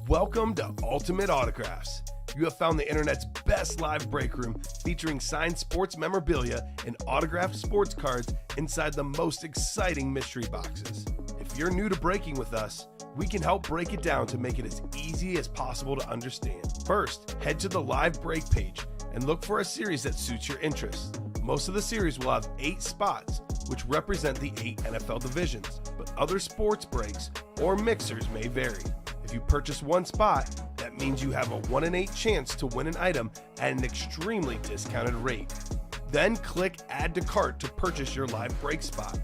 Welcome to Ultimate Autographs. You have found the internet's best live break room featuring signed sports memorabilia and autographed sports cards inside the most exciting mystery boxes. If you're new to breaking with us, we can help break it down to make it as easy as possible to understand. First, head to the live break page and look for a series that suits your interests. Most of the series will have 8 spots, which represent the 8 NFL divisions, but other sports breaks or mixers may vary. If you purchase one spot, that means you have a 1 in 8 chance to win an item at an extremely discounted rate. Then click Add to Cart to purchase your live break spot.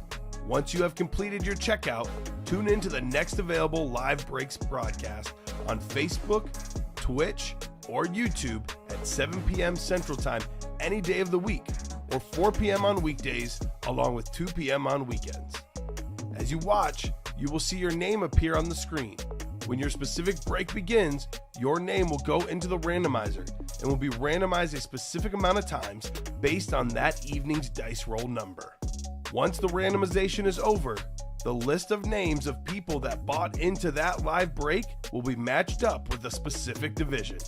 Once you have completed your checkout, tune in to the next available live breaks broadcast on Facebook, Twitch, or YouTube at 7 p.m. Central Time any day of the week, or 4 p.m. on weekdays, along with 2 p.m. on weekends. As you watch, you will see your name appear on the screen. When your specific break begins, your name will go into the randomizer and will be randomized a specific amount of times based on that evening's dice roll number. Once the randomization is over, the list of names of people that bought into that live break will be matched up with a specific division.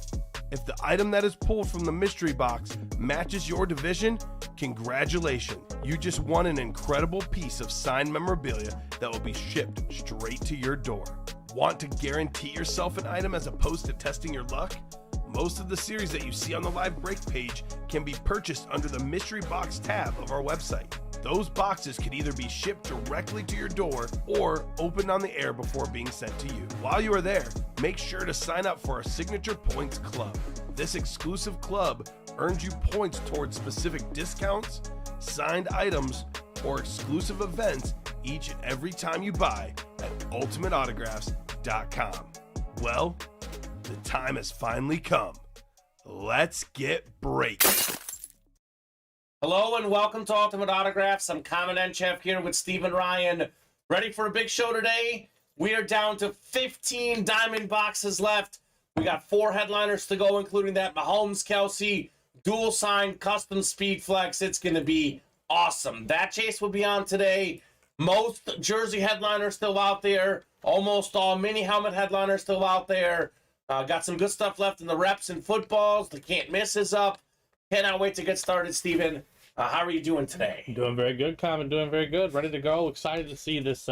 If the item that is pulled from the mystery box matches your division, congratulations, you just won an incredible piece of signed memorabilia that will be shipped straight to your door. Want to guarantee yourself an item as opposed to testing your luck? Most of the series that you see on the live break page can be purchased under the mystery box tab of our website. Those boxes could either be shipped directly to your door or opened on the air before being sent to you. While you are there, make sure to sign up for our Signature Points Club. This exclusive club earns you points towards specific discounts, signed items, or exclusive events each and every time you buy at ultimateautographs.com. Well, the time has finally come. Let's get breaking. Hello and welcome to Ultimate Autographs. I'm Kamen Entchev here with Stephen Ryan. Ready for a big show today? We are down to 15 diamond boxes left. We got 4 headliners to go, including that Mahomes, Kelsey, dual signed custom speed flex. It's going to be awesome. That chase will be on today. Most jersey headliners still out there. Almost all mini helmet headliners still out there. Got some good stuff left in the reps and footballs. The can't miss is up. Cannot wait to get started, Steven. How are you doing today? Doing very good, Common. Doing very good. Ready to go. Excited to see this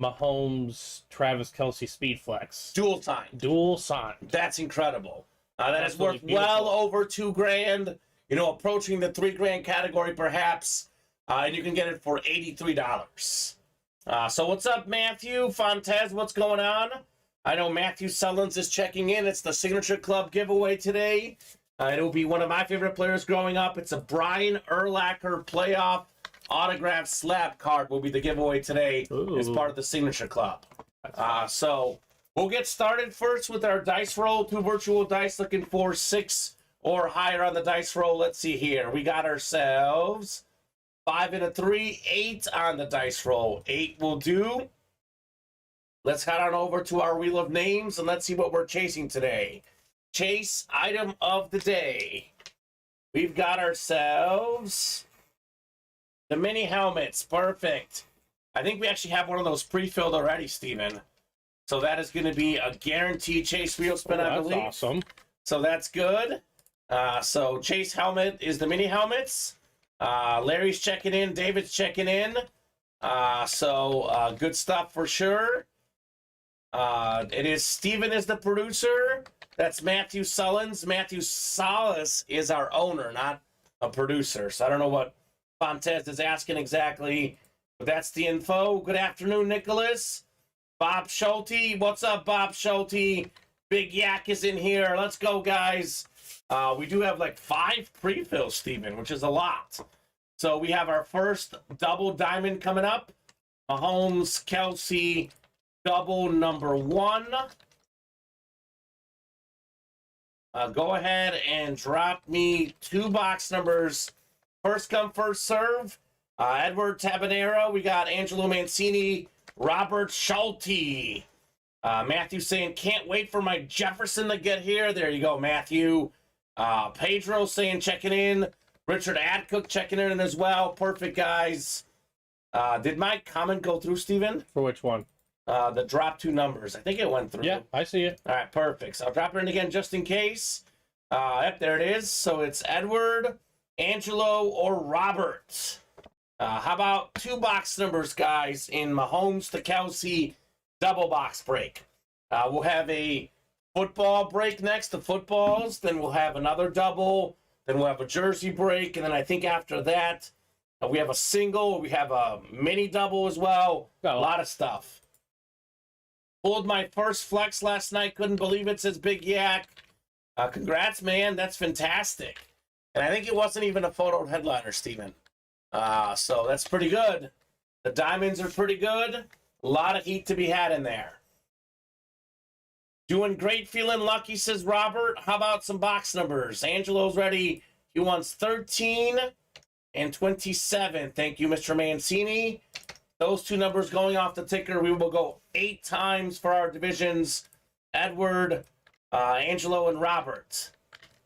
Mahomes, Travis Kelsey speed flex. Dual sign. Dual sign. That's incredible. That is worth Absolutely well beautiful. over $2,000. You know, approaching the $3,000 category perhaps. And you can get it for $83. So what's up, Matthew Fontez? What's going on? I know Matthew Sullins is checking in. It's the Signature Club giveaway today. It'll be one of my favorite players growing up. It's a Brian Urlacher playoff autograph slab card will be the giveaway today. Ooh. As part of the Signature Club. So we'll get started first with our dice roll. 2 virtual dice looking for 6 or higher on the dice roll. Let's see here. We got ourselves 5 and a 3, 8 on the dice roll. 8 will do. Let's head on over to our wheel of names and let's see what we're chasing today. Chase item of the day. We've got ourselves the mini helmets. Perfect. I think we actually have one of those pre-filled already, Steven. So that is going to be a guaranteed Chase wheel spin, I believe. That's awesome. So that's good. So Chase helmet is the mini helmets. Larry's checking in. David's checking in. So good stuff for sure. It is Steven is the producer. That's Matthew Sullins. Matthew Salas is our owner, not a producer. So I don't know what Fontez is asking exactly, but that's the info. Good afternoon, Nicholas. Bob Schulte. What's up, Bob Schulte? Big Yak is in here. Let's go, guys. We do have like 5 pre-fills, Steven, which is a lot. So we have our first double diamond coming up. Mahomes, Kelsey, double number 1. Go ahead and drop me 2 box numbers. First come, first serve. Edward Tabanero. We got Angelo Mancini, Robert Schulte. Matthew saying, can't wait for my Jefferson to get here. There you go, Matthew. Pedro saying, checking in. Richard Adcook checking in as well. Perfect, guys. Did my comment go through, Steven? For which one? the drop 2 numbers. I think it went through. Yeah, I see it. All right, perfect. So I'll drop it in again just in case. Yep, there it is. So it's Edward, Angelo, or Robert. How about 2 box numbers, guys, in Mahomes to Kelsey double box break? We'll have a football break next, the footballs. Then we'll have another double. Then we'll have a jersey break. And then I think after that, we have a single. We have a mini double as well. A lot of stuff. Pulled my first flex last night. Couldn't believe it, says Big Yak. Congrats, man. That's fantastic. And I think it wasn't even a photo headliner, Steven. So that's pretty good. The diamonds are pretty good. A lot of heat to be had in there. Doing great, feeling lucky, says Robert. How about some box numbers? Angelo's ready. He wants 13 and 27. Thank you, Mr. Mancini. Those 2 numbers going off the ticker. We will go 8 times for our divisions. Edward, Angelo, and Robert.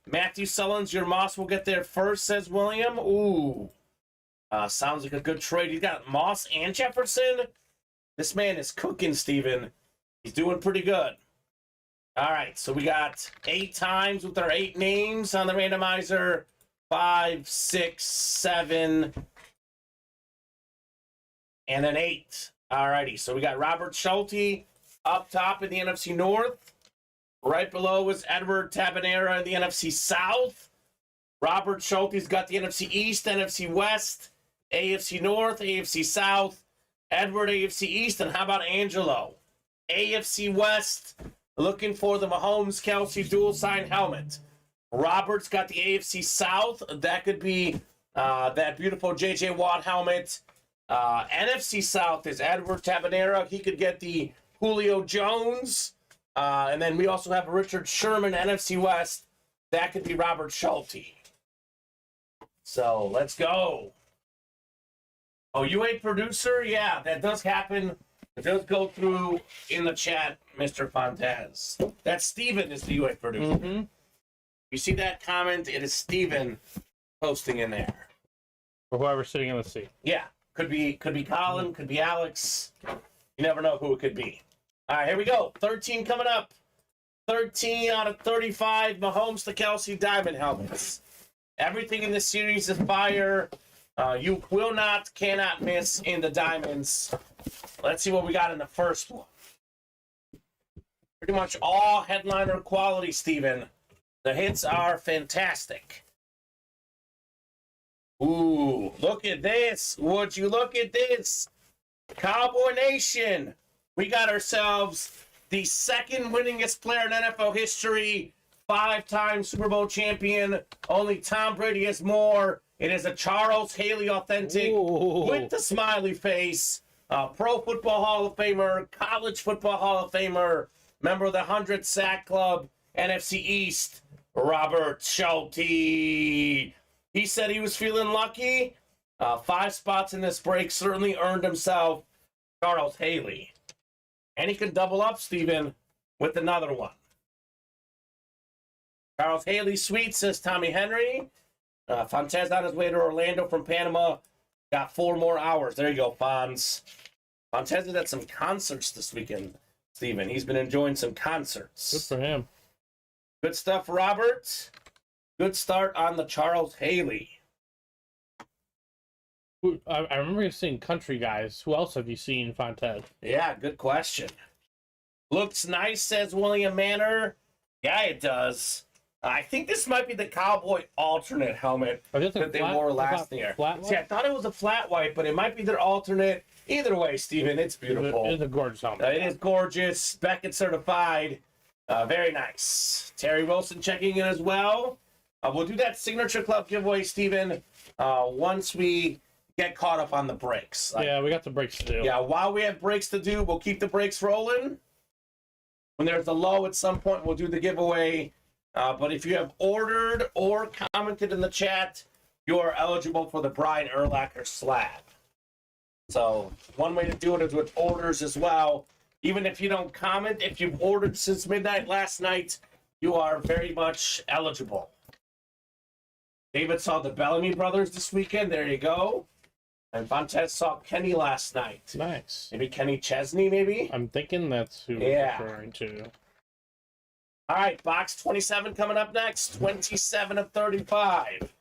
Matthew Sullins, your Moss will get there first, says William. Ooh. Sounds like a good trade. You got Moss and Jefferson. This man is cooking, Steven. He's doing pretty good. All right, so we got 8 times with our 8 names on the randomizer. 5, 6, 7, and then 8. All righty, so we got Robert Schulte up top in the NFC North. Right below is Edward Tabanera in the NFC South. Robert Schulte's got the NFC East, NFC West, AFC North, AFC South. Edward, AFC East, and how about Angelo? AFC West, looking for the Mahomes Kelsey dual sign helmet. Robert's got the AFC South. That could be that beautiful J.J. Watt helmet. NFC South is Edward Tabanera. He could get the Julio Jones. And then we also have Richard Sherman, NFC West. That could be Robert Schulte. So let's go. Oh, UA producer? Yeah, that does happen. It does go through in the chat, Mr. Fontez. That Steven is the UA producer. Mm-hmm. You see that comment? It is Steven posting in there. Or whoever's sitting in the seat. Yeah. Could be Colin, could be Alex. You never know who it could be. All right, here we go. 13 coming up. 13 out of 35 Mahomes to Kelsey diamond helmets. Everything in this series is fire. You cannot miss in the diamonds. Let's see what we got in the first one. Pretty much all headliner quality, Steven. The hits are fantastic. Ooh, look at this. Would you look at this? Cowboy Nation. We got ourselves the second winningest player in NFL history, 5-time Super Bowl champion. Only Tom Brady has more. It is a Charles Haley authentic. Ooh. With the smiley face. Pro Football Hall of Famer, College Football Hall of Famer, member of the 100 Sack Club, NFC East, Robert Schulte. He said he was feeling lucky. 5 spots in this break certainly earned himself Charles Haley. And he can double up, Steven, with another one. Charles Haley sweet, says Tommy Henry. Fontez on his way to Orlando from Panama. Got 4 more hours. There you go, Fonz. Fontez is at some concerts this weekend, Steven. He's been enjoying some concerts. Good for him. Good stuff, Robert. Good start on the Charles Haley. I remember you seeing country guys. Who else have you seen, Fontez? Yeah, good question. Looks nice, says William Manor. Yeah, it does. I think this might be the Cowboy alternate helmet that they wore last year. See, I thought it was a flat white, but it might be their alternate. Either way, Steven, it's beautiful. It is a gorgeous helmet. It is gorgeous. Beckett certified. Very nice. Terry Wilson checking in as well. We'll do that Signature Club giveaway, Steven, once we get caught up on the breaks. Yeah, we got the breaks to do. Yeah, while we have breaks to do, we'll keep the breaks rolling. When there's a low at some point, we'll do the giveaway. But if you have ordered or commented in the chat, you are eligible for the Brian Urlacher slab. So one way to do it is with orders as well. Even if you don't comment, if you've ordered since midnight last night, you are very much eligible. David saw the Bellamy brothers this weekend. There you go. And Fontez saw Kenny last night. Nice. Maybe Kenny Chesney, maybe? I'm thinking that's who Yeah. we're referring to. All right, box 27 coming up next. 27 of 35.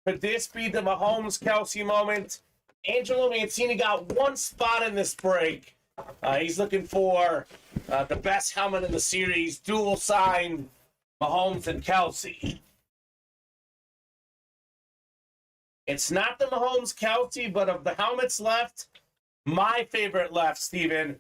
Could this be the Mahomes-Kelsey moment? Angelo Mancini got one spot in this break. He's looking for the best helmet in the series, dual sign Mahomes and Kelsey. It's not the Mahomes-Kelsey, but of the helmets left, my favorite left, Steven.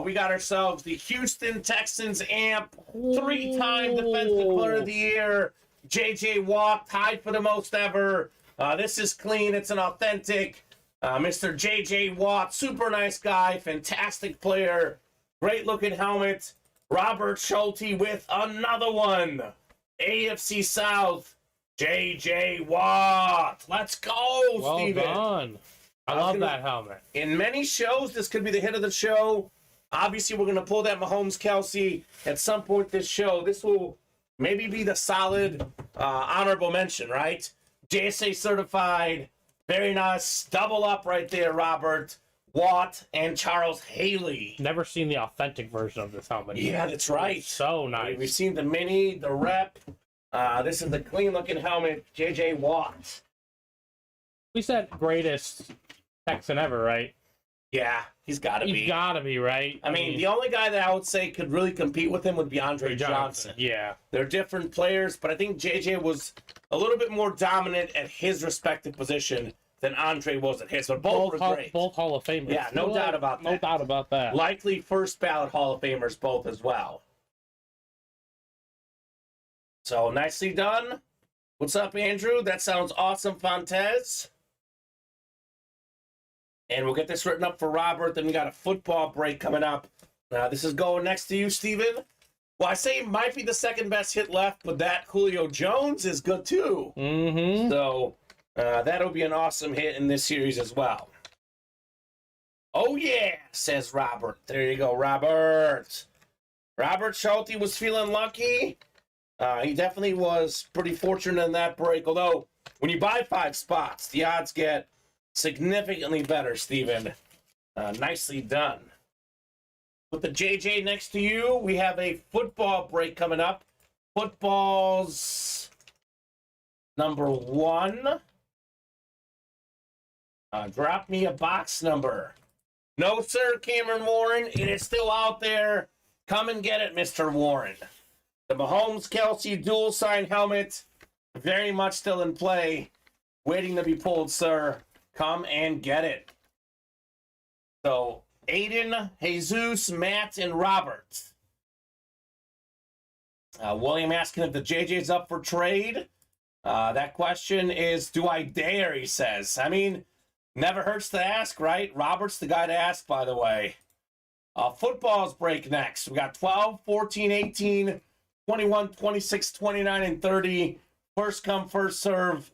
We got ourselves the Houston Texans amp, 3-time Defensive Player of the Year, J.J. Watt, tied for the most ever. This is clean. It's an authentic. Mr. J.J. Watt, super nice guy, fantastic player, great-looking helmet. Robert Schulte with another one. AFC South, J.J. Watt. Let's go, Well Steven. done. I love that helmet. In many shows, this could be the hit of the show. Obviously, we're going to pull that Mahomes-Kelsey at some point this show. This will maybe be the solid honorable mention, right? JSA certified. Very nice. Double up right there, Robert. Watt and Charles Haley. Never seen the authentic version of this helmet. Yeah, that's right. It's so nice. We've seen the mini, the rep. This is the clean-looking helmet, J.J. Watt. We said greatest Texan ever, right? Yeah, he's got to be. He's got to be, right? I mean, the only guy that I would say could really compete with him would be Andre Johnson. Yeah. They're different players, but I think JJ was a little bit more dominant at his respective position than Andre was at his. But both were great. Both Hall of Famers. Yeah, no doubt about that. No doubt about that. Likely first ballot Hall of Famers both as well. So nicely done. What's up, Andrew? That sounds awesome, Fontez. And we'll get this written up for Robert. Then we got a football break coming up. This is going next to you, Steven. Well, I say it might be the second best hit left, but that Julio Jones is good too. Mm-hmm. So that'll be an awesome hit in this series as well. Oh, yeah, says Robert. There you go, Robert. Robert Schulte was feeling lucky. He definitely was pretty fortunate in that break. Although, when you buy 5 spots, the odds get significantly better, Steven. Nicely done. With the JJ next to you, we have a football break coming up. Football's number 1. Drop me a box number. No, sir, Cameron Warren. It is still out there. Come and get it, Mr. Warren. The Mahomes-Kelsey dual sign helmet, very much still in play. Waiting to be pulled, sir. Come and get it. So, Aiden, Jesus, Matt, and Robert. William asking if the JJ's up for trade. That question is, do I dare, he says. I mean, never hurts to ask, right? Robert's the guy to ask, by the way. Football's break next. We got 12, 14, 18, 21, 26, 29, and 30. First come, first serve.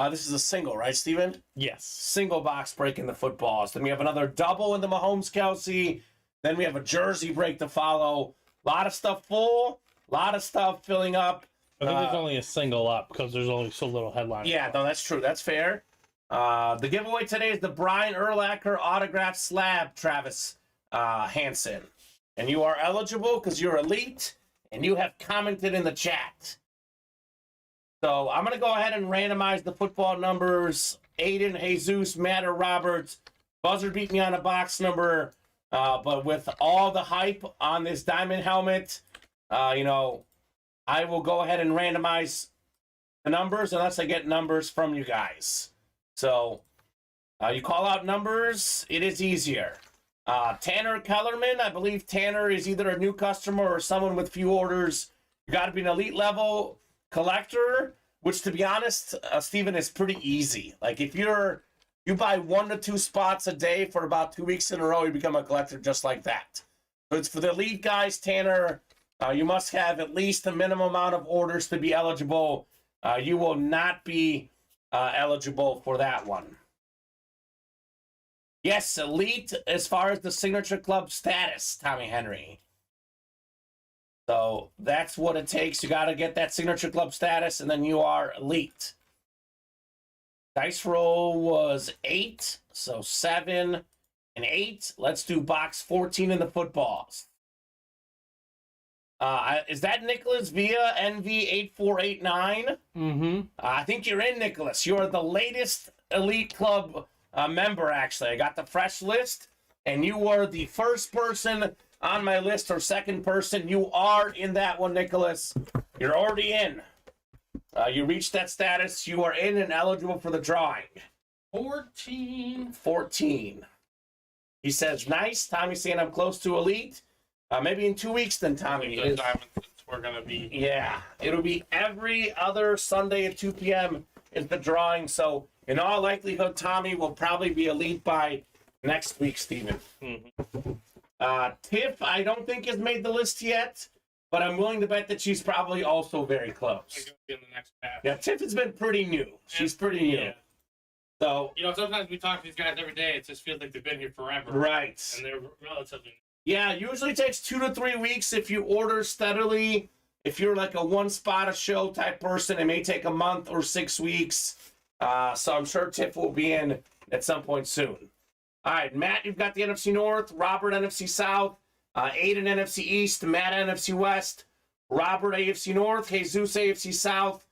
This is a single, right, Steven? Yes. Single box break in the footballs. Then we have another double in the Mahomes-Kelsey. Then we have a jersey break to follow. A lot of stuff full. A lot of stuff filling up. I think there's only a single up because there's only so little headline. Yeah, no, that's true. That's fair. The giveaway today is the Brian Urlacher autograph slab, Travis Hansen. And you are eligible because you're elite and you have commented in the chat. So I'm going to go ahead and randomize the football numbers. Aiden, Jesus, Matt, or Robert. Buzzer beat me on a box number. But with all the hype on this diamond helmet, I will go ahead and randomize the numbers unless I get numbers from you guys. So you call out numbers, it is easier. Tanner Kellerman, I believe Tanner is either a new customer or someone with few orders. You got to be an elite level collector, which to be honest, Steven, is pretty easy. Like if you buy 1 to 2 spots a day for about 2 weeks in a row, you become a collector just like that. So it's for the elite guys, Tanner. You must have at least a minimum amount of orders to be eligible. You will not be eligible for that one. Yes, elite as far as the signature club status, Tommy Henry. So that's what it takes. You got to get that signature club status, and then you are elite. Dice roll was 8, So 7 and 8. Let's do box 14 in the footballs. Is that Nicholas via NV8489? Mm-hmm. I think you're in, Nicholas. You're the latest Elite Club member, actually. I got the fresh list, and you were the first person on my list, or second person. You are in that one, Nicholas. You're already in. You reached that status. You are in and eligible for the drawing. 14. 14. He says, nice. Tommy's saying I'm close to Elite. Maybe in 2 weeks then, Tommy. The diamonds we're going to be. Yeah. It'll be every other Sunday at 2 p.m. is the drawing. So, in all likelihood, Tommy will probably be Elite by next week, Steven. Mm-hmm. Tiff, I don't think has made the list yet, but I'm willing to bet that she's probably also very close. In the next pass. Yeah, Tiff has been pretty new. She's pretty new. Yeah. So, sometimes we talk to these guys every day. It just feels like they've been here forever. right. And they're relatively. Yeah, usually takes 2 to 3 weeks if you order steadily. If you're like a one spot a show type person, it may take a month or 6 weeks. So I'm sure Tiff will be in at some point soon. All right, Matt, you've got the NFC North, Robert NFC South, Aiden NFC East, Matt NFC West, Robert AFC North, Jesus AFC South,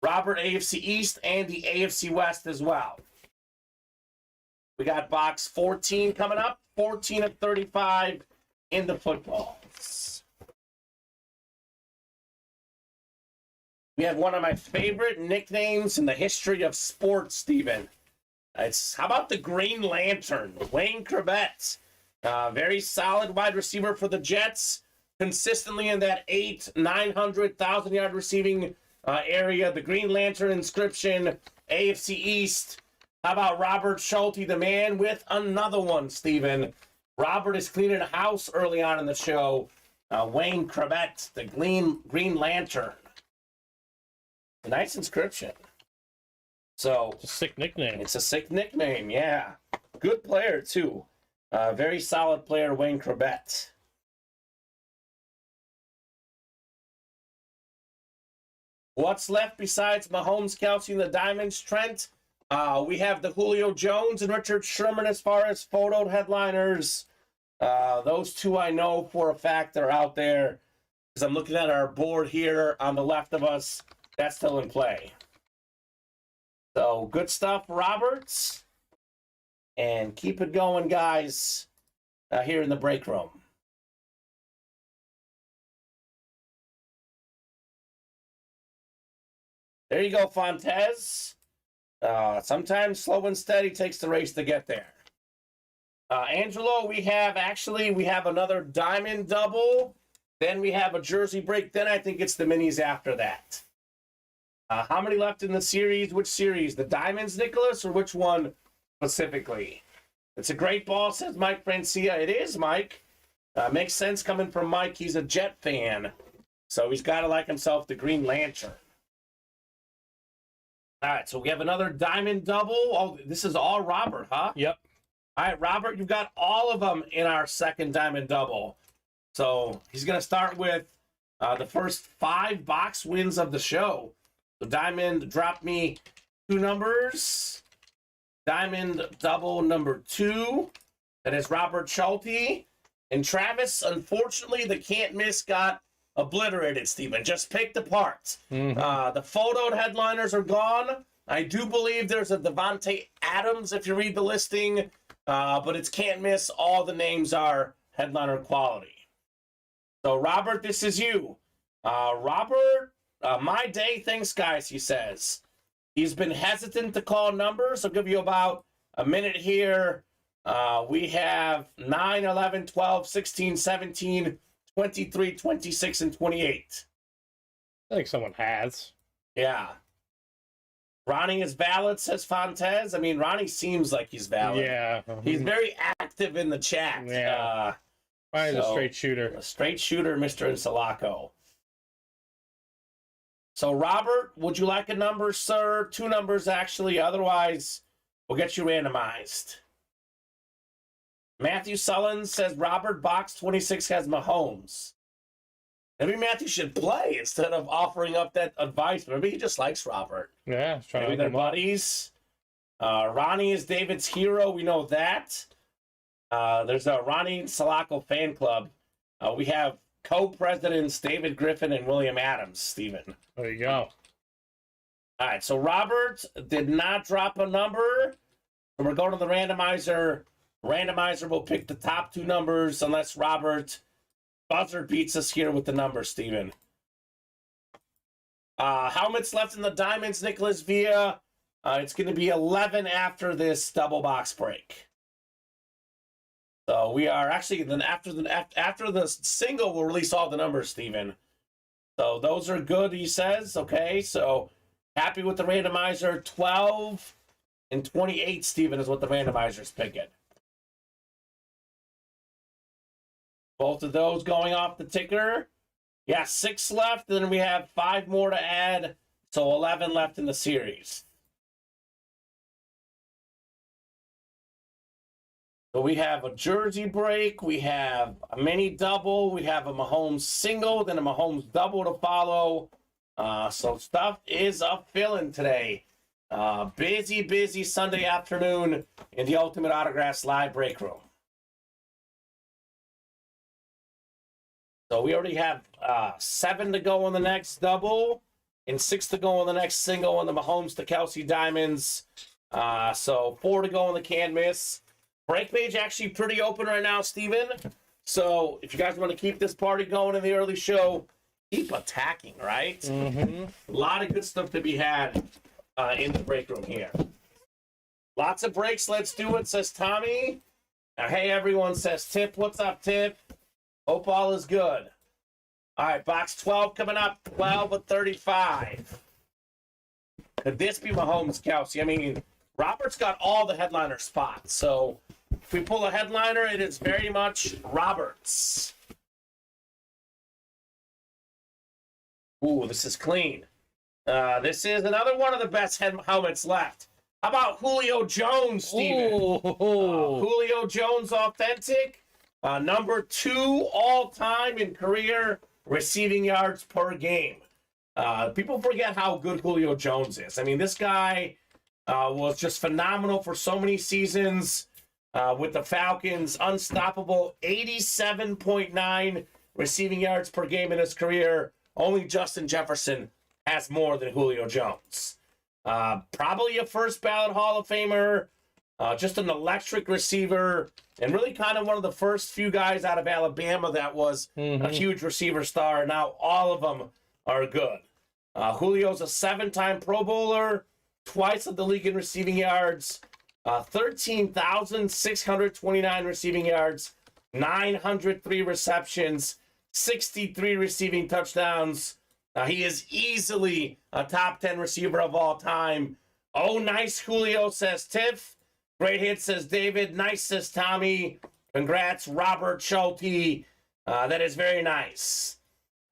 Robert AFC East, and the AFC West as well. We got box 14 coming up, 14 of 35 in the footballs. We have one of my favorite nicknames in the history of sports, Steven. How about the Green Lantern, Wayne Kravets? Very solid wide receiver for the Jets, consistently in that 900,000 yard receiving area. The Green Lantern inscription, AFC East. How about Robert Schulte, the man with another one, Steven? Robert is cleaning a house early on in the show. Wayne Kravets, the Green Lantern. A nice inscription. So It's a sick nickname. it's a sick nickname, yeah. Good player, too. Very solid player, Wayne Kravets. What's left besides Mahomes, Kelsey, and the Diamonds, Trent? We have the Julio Jones and Richard Sherman as far as photo headliners. Those two I know for a fact are out there. Because I'm looking at our board here on the left of us. That's still in play. So, good stuff, Roberts. And keep it going, guys, here in the break room. There you go, Fontes. Sometimes slow and steady takes the race to get there. Angelo, we have another diamond double. Then we have a jersey break. Then I think it's the minis after that. How many left in the series? Which series? The Diamonds, Nicholas, or which one specifically? It's a great ball, says Mike Francia. It is, Mike. Makes sense coming from Mike. He's a Jet fan. So he's got to like himself the Green Lantern. All right, so we have another diamond double. Oh, this is all Robert, huh? Yep. All right, Robert, you've got all of them in our second diamond double. So he's going to start with the first 5 box wins of the show. So Diamond dropped me 2 numbers. Diamond double number 2. That is Robert Schulte. And Travis, unfortunately, the can't miss got obliterated, Steven. Just picked apart. Mm-hmm. The photoed headliners are gone. I do believe there's a Devontae Adams if you read the listing. But it's can't miss. All the names are headliner quality. So, Robert, this is you. Robert, my day, thanks, guys, he says. He's been hesitant to call numbers. I'll give you about a minute here. We have 9, 11, 12, 16, 17, 23, 26, and 28. I think someone has. Yeah. Ronnie is valid, says Fontes. I mean, Ronnie seems like he's valid. Yeah. He's very active in the chat. Yeah. Ronnie's a straight shooter. A straight shooter, Mr. Insalaco. So, Robert, would you like a number, sir? 2 numbers, actually. Otherwise, we'll get you randomized. Matthew Sullen says, Robert, box 26 has Mahomes. Maybe Matthew should play instead of offering up that advice. Maybe he just likes Robert. Yeah. Maybe they're buddies. Ronnie is David's hero. We know that. There's a Ronnie Salako fan club. We have co-presidents David Griffin and William Adams, Stephen. There you go. All right, so Robert did not drop a number. So we're going to the randomizer. Randomizer will pick the top two numbers unless Robert buzzer beats us here with the numbers, Stephen. Helmets left in the diamonds, Nicholas Villa. It's going to be 11 after this double box break. So we are actually then after the single, we'll release all the numbers, Stephen. So those are good, he says. Okay, so happy with the randomizer. 12 and 28, Stephen, is what the randomizer's picking. Both of those going off the ticker. Yeah, 6 left, and then we have 5 more to add. So 11 left in the series. So we have a jersey break, we have a mini double, we have a Mahomes single, then a Mahomes double to follow. So stuff is up filling today. Busy Sunday afternoon in the Ultimate Autographs live break room. So we already have 7 to go on the next double and 6 to go on the next single on the Mahomes to Kelsey Diamonds. So 4 to go on the can't miss. Break page actually pretty open right now, Steven. So if you guys want to keep this party going in the early show, keep attacking, right? Mm-hmm. A lot of good stuff to be had in the break room here. Lots of breaks. Let's do it, says Tommy. Hey, everyone, says Tip. What's up, Tip? Hope all is good. All right, box 12 coming up, 12 of 35. Could this be Mahomes, Kelsey? I mean, Robert's got all the headliner spots, so if we pull a headliner, it is very much Roberts. Ooh, this is clean. This is another one of the best helmets left. How about Julio Jones, Steven? Julio Jones authentic. Number 2 all-time in career receiving yards per game. People forget how good Julio Jones is. I mean, this guy was just phenomenal for so many seasons with the Falcons. Unstoppable, 87.9 receiving yards per game in his career. Only Justin Jefferson has more than Julio Jones. Probably a first ballot Hall of Famer. Just an electric receiver. And really kind of one of the first few guys out of Alabama that was a huge receiver star. Now all of them are good. Julio's a 7-time Pro Bowler. Twice of the league in receiving yards, 13,629 receiving yards, 903 receptions, 63 receiving touchdowns. He is easily a top 10 receiver of all time. Oh, nice, Julio, says Tiff. Great hit, says David. Nice, says Tommy. Congrats, Robert Schulte. That is very nice.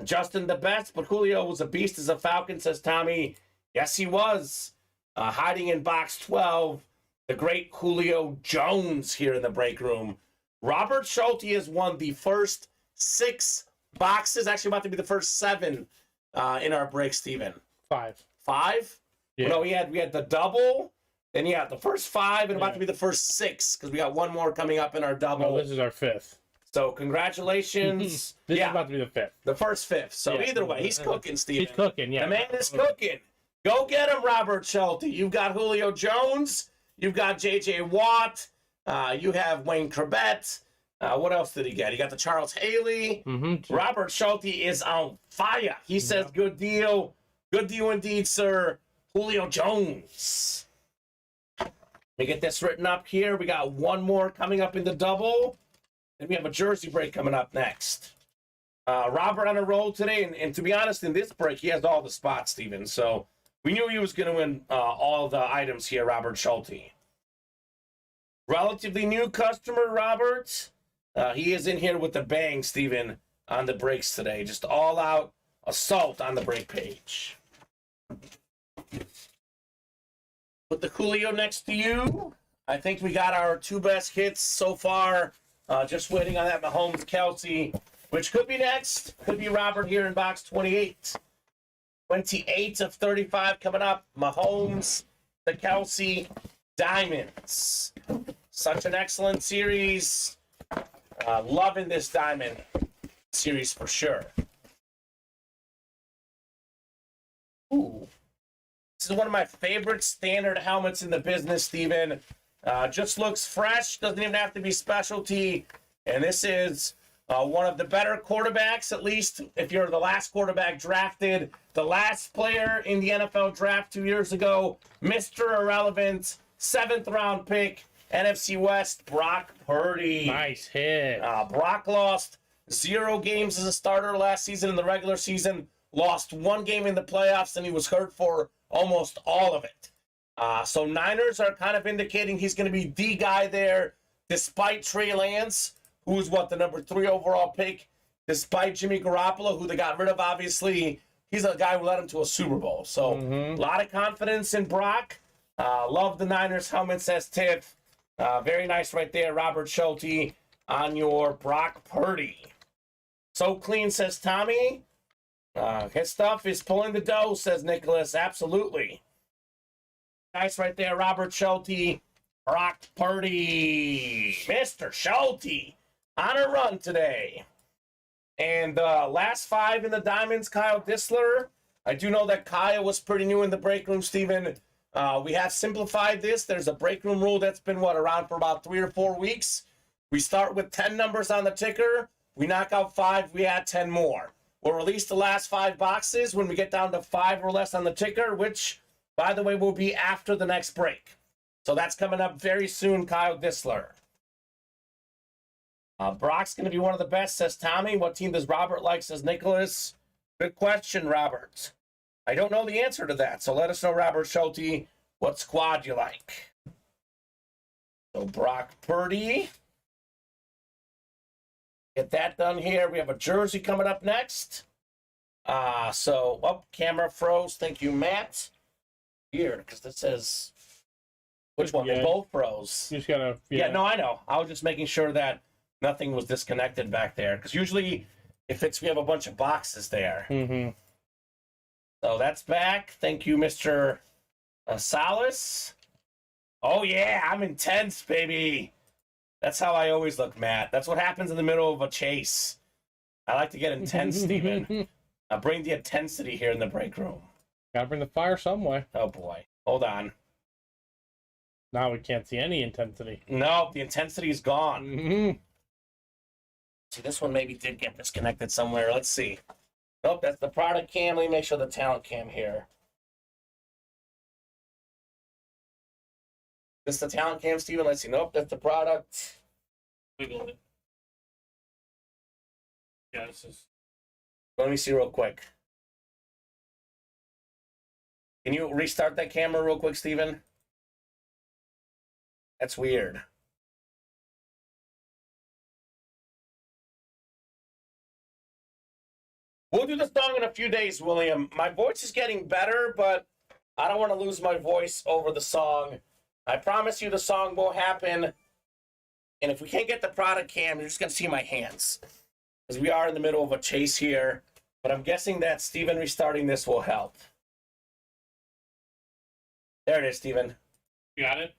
Justin, the best, but Julio was a beast as a Falcon, says Tommy. Yes, he was. Hiding in box 12, the great Julio Jones here in the break room. Robert Schulte has won the first 6 boxes, actually about to be the first 7 in our break, Steven. 5? Yeah. No, we had the double, then the first 5, and about to be the first 6, because we got one more coming up in our double. No, this is our 5th. So congratulations. This is about to be the 5th. The first 5th. So either way, he's cooking, Steven. He's cooking, yeah. The man is cooking. Go get him, Robert Schulte. You've got Julio Jones. You've got J.J. Watt. You have Wayne Corbett. What else did he get? He got the Charles Haley. Robert Schulte is on fire. He says, good deal. Good deal indeed, sir. Julio Jones. Let me get this written up here. We got one more coming up in the double. And we have a jersey break coming up next. Robert on a roll today. And to be honest, in this break, he has all the spots, Steven. So we knew he was going to win all the items here, Robert Schulte. Relatively new customer, Robert. He is in here with the bang, Steven, on the breaks today. Just all-out assault on the break page. Put the Julio next to you. I think we got our 2 best hits so far. Just waiting on that Mahomes Kelsey, which could be next. Could be Robert here in box 28. 28 of 35 coming up. Mahomes, the Kelsey. Diamonds. Such an excellent series. Loving this diamond series for sure. Ooh. This is one of my favorite standard helmets in the business, Steven. Just looks fresh, doesn't even have to be specialty. And this is one of the better quarterbacks, at least if you're the last quarterback drafted, the last player in the NFL draft 2 years ago, Mr. Irrelevant, 7th round pick, NFC West, Brock Purdy. Nice hit. Brock lost 0 games as a starter last season in the regular season, lost 1 game in the playoffs, and he was hurt for almost all of it. So Niners are kind of indicating he's going to be the guy there, despite Trey Lance, who's the number 3 overall pick, despite Jimmy Garoppolo, who they got rid of, obviously. He's a guy who led him to a Super Bowl. So a lot of confidence in Brock. Love the Niners helmet, says Tiff. Very nice right there, Robert Schulte, on your Brock Purdy. So clean, says Tommy. His stuff is pulling the dough, says Nicholas. Absolutely. Nice right there, Robert Schulte. Brock Purdy. Mr. Schulte on a run today. And last 5 in the Diamonds, Kyle Dissler. I do know that Kyle was pretty new in the break room, Steven. We have simplified this. There's a break room rule that's been, around for about 3 or 4 weeks. We start with 10 numbers on the ticker. We knock out 5, we add 10 more. We'll release the last 5 boxes when we get down to 5 or less on the ticker, which, by the way, will be after the next break. So that's coming up very soon, Kyle Dissler. Brock's going to be one of the best, says Tommy. What team does Robert like, says Nicholas? Good question, Robert. I don't know the answer to that, so let us know, Robert Schulte, what squad you like. So Brock Purdy. Get that done here. We have a jersey coming up next. Camera froze. Thank you, Matt. Weird, because this says, which one? Yeah. They both froze. You just gotta. Yeah, no, I know. I was just making sure that nothing was disconnected back there, because usually we have a bunch of boxes there. So that's back. Thank you, Mr. Salas. Oh, yeah, I'm intense, baby. That's how I always look, Matt. That's what happens in the middle of a chase. I like to get intense, Steven. I bring the intensity here in the break room. Gotta bring the fire some way. Oh, boy. Hold on. Now we can't see any intensity. No, the intensity is gone. See, this one maybe did get disconnected somewhere. Let's see. Nope, that's the product cam. Let me make sure the talent cam here. This the talent cam, Steven? Let's see. Nope, that's the product. Wiggle it. Yeah, this is. Let me see real quick. Can you restart that camera real quick, Steven? That's weird. We'll do the song in a few days, William. My voice is getting better, but I don't want to lose my voice over the song. I promise you the song will happen. And if we can't get the product cam, you're just going to see my hands. Because we are in the middle of a chase here. But I'm guessing that Steven restarting this will help. There it is, Steven. You got it?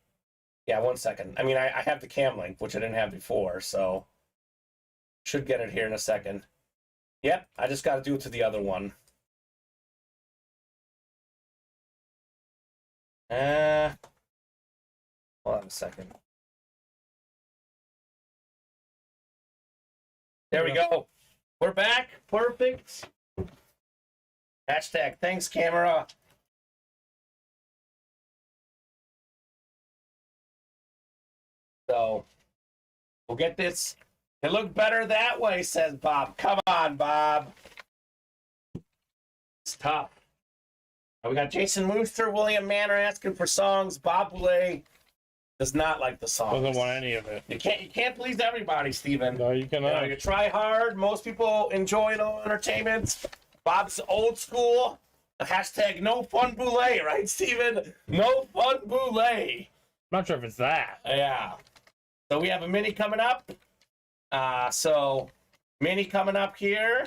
Yeah, 1 second. I mean, I have the cam link, which I didn't have before, so should get it here in a second. Yep, I just got to do it to the other one. Hold on a second. There we go. We're back. Perfect. Hashtag thanks, camera. So we'll get this. It looked better that way, says Bob. Come on, Bob. It's tough. We got Jason Mooster, William Manor asking for songs. Bob Boulay does not like the songs. Doesn't want any of it. You can't please everybody, Steven. No, you cannot. You try hard. Most people enjoy no entertainment. Bob's old school. Hashtag no fun Boulay, right, Steven? No fun Boulay. Not sure if it's that. Yeah. So we have a mini coming up. Mini coming up here.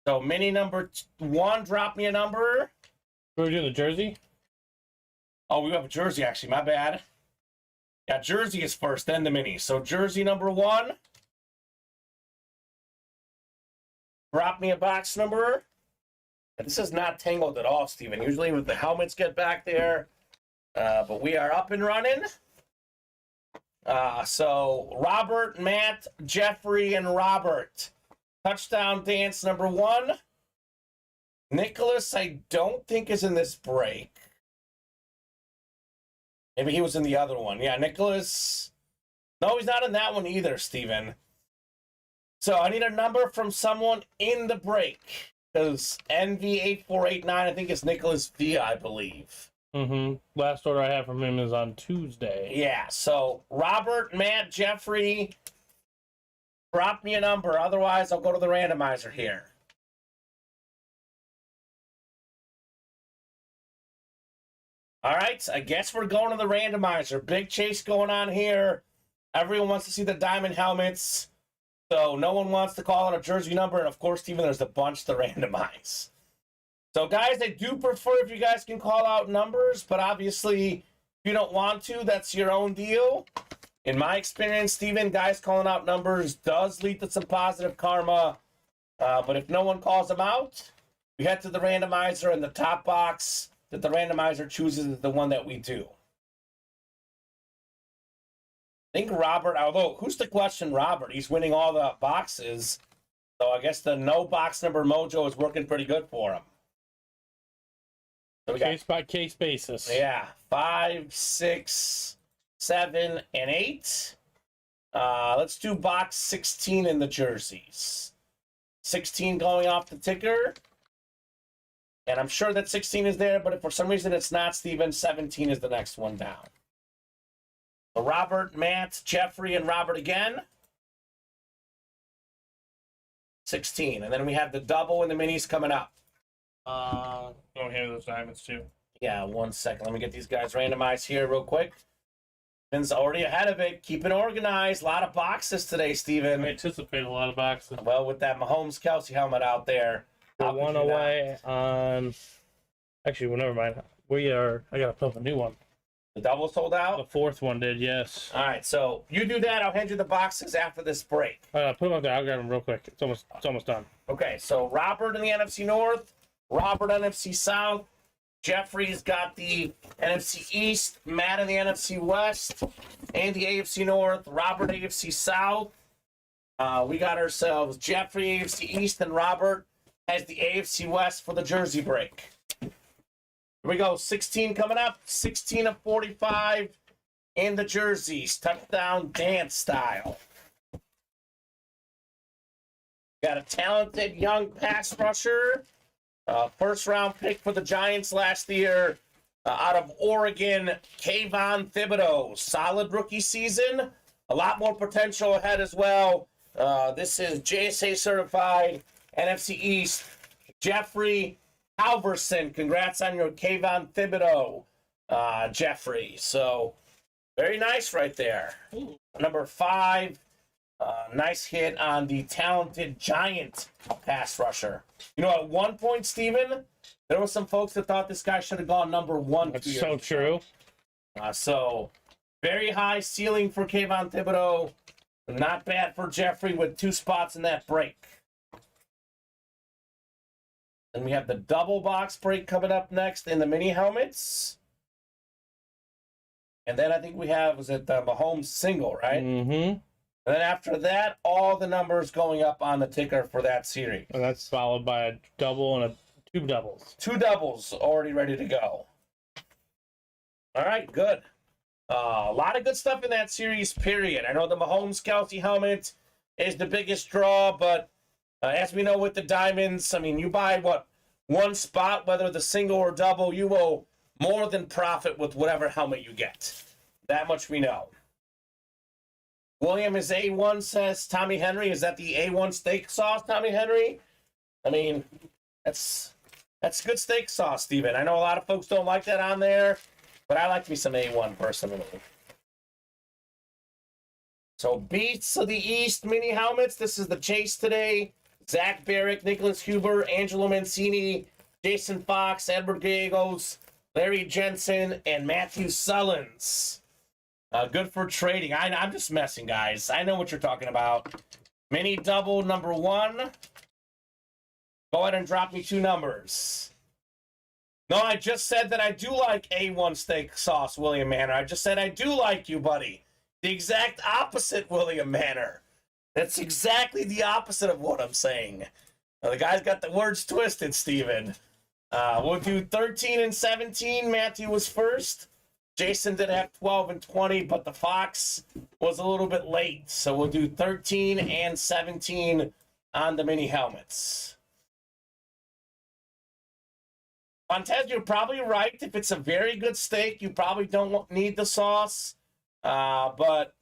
So mini number 1, drop me a number. We're doing the jersey? Oh, we have a jersey, actually. My bad. Yeah, jersey is first, then the mini. So jersey number 1. Drop me a box number. And this is not tangled at all, Steven. Usually with the helmets get back there. But we are up and running. So Robert, Matt, Jeffrey, and Robert. Touchdown dance number 1. Nicholas, I don't think is in this break. Maybe he was in the other one. Yeah, Nicholas. No, he's not in that one either, Steven. So I need a number from someone in the break. Because NV8489, I think it's Nicholas V, I believe. Mm-hmm. Last order I have from him is on Tuesday. Yeah, so Robert, Matt, Jeffrey, drop me a number. Otherwise, I'll go to the randomizer here. All right, I guess we're going to the randomizer. Big chase going on here. Everyone wants to see the diamond helmets. So no one wants to call out a jersey number. And, of course, Steven, there's a bunch to randomize. So, guys, I do prefer if you guys can call out numbers. But, obviously, if you don't want to, that's your own deal. In my experience, Steven, guys calling out numbers does lead to some positive karma. But if no one calls them out, we head to the randomizer, and the top box that the randomizer chooses is the one that we do. I think Robert, although, who's to question Robert? He's winning all the boxes. So I guess the no box number mojo is working pretty good for him. So we got, Case by case basis. yeah, 5, 6, 7, and 8. Let's do box 16 in the jerseys. 16 going off the ticker. And I'm sure that 16 is there, but if for some reason it's not, Steven, 17 is the next one down. So Robert, Matt, Jeffrey, and Robert again. 16. And then we have the double and the minis coming up. Go here those diamonds too. Yeah, 1 second. Let me get these guys randomized here real quick. Steven's already ahead of it. Keep it organized. A lot of boxes today, Steven. I anticipate a lot of boxes. Well, with that Mahomes-Kelsey helmet out there. We're one away on. Actually, well, never mind. I gotta put up a new one. The double sold out? The fourth one did, yes. All right, so you do that. I'll hand you the boxes after this break. Put them up there. I'll grab them real quick. It's almost done. Okay, so Robert in the NFC North, Robert NFC South, Jeffrey's got the NFC East, Matt in the NFC West, and the AFC North, Robert AFC South. We got ourselves Jeffrey AFC East, and Robert has the AFC West for the jersey break. Here we go, 16 coming up, 16 of 45 in the jerseys, touchdown dance style. Got a talented young pass rusher, first round pick for the Giants last year, out of Oregon, Kayvon Thibodeau. Solid rookie season, a lot more potential ahead as well. This is JSA certified, NFC East, Jeffrey Halverson. Congrats on your Kayvon Thibodeau, Jeffrey. So, very nice right there. Number 5, nice hit on the talented Giant pass rusher. You know, at one point, Steven, there were some folks that thought this guy should have gone number 1. That's so true. So, very high ceiling for Kayvon Thibodeau. Not bad for Jeffrey with 2 spots in that break. Then we have the double box break coming up next in the mini helmets. And then I think we have, was it the Mahomes single, right? Mm-hmm. And then after that, all the numbers going up on the ticker for that series. And that's followed by a double and 2 doubles. 2 doubles already ready to go. All right, good. A lot of good stuff in that series, period. I know the Mahomes-Kelsey helmet is the biggest draw, but as we know with the diamonds, I mean, you buy, what, 1 spot, whether the single or double, you will more than profit with whatever helmet you get. That much we know. William is A1, says Tommy Henry. Is that the A1 steak sauce, Tommy Henry? I mean, that's good steak sauce, Steven. I know a lot of folks don't like that on there, but I like me some A1 personally. So Beats of the East mini helmets. This is the chase today. Zach Barrick, Nicholas Huber, Angelo Mancini, Jason Fox, Edward Gallegos, Larry Jensen, and Matthew Sullins. Good for trading. I'm just messing, guys. I know what you're talking about. Mini double number 1. Go ahead and drop me 2 numbers. No, I just said that I do like A1 steak sauce, William Manor. I just said I do like you, buddy. The exact opposite, William Manor. That's exactly the opposite of what I'm saying. The guy's got the words twisted, Steven. We'll do 13 and 17. Matthew was first. Jason did have 12 and 20, but the Fox was a little bit late. So we'll do 13 and 17 on the mini helmets. Entchev, you're probably right. If it's a very good steak, you probably don't need the sauce. But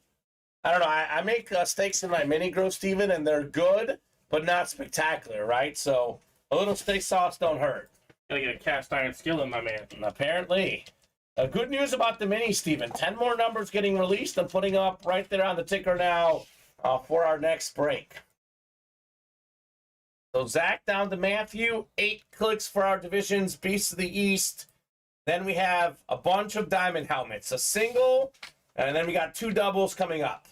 I don't know. I make steaks in my mini grill, Steven, and they're good, but not spectacular, right? So a little steak sauce don't hurt. Gotta get a cast iron skillet, my man. Apparently. Good news about the mini, Steven. 10 more numbers getting released. I'm putting up right there on the ticker now for our next break. So Zach down to Matthew. 8 clicks for our divisions, Beasts of the East. Then we have a bunch of diamond helmets. A single, and then we got 2 doubles coming up.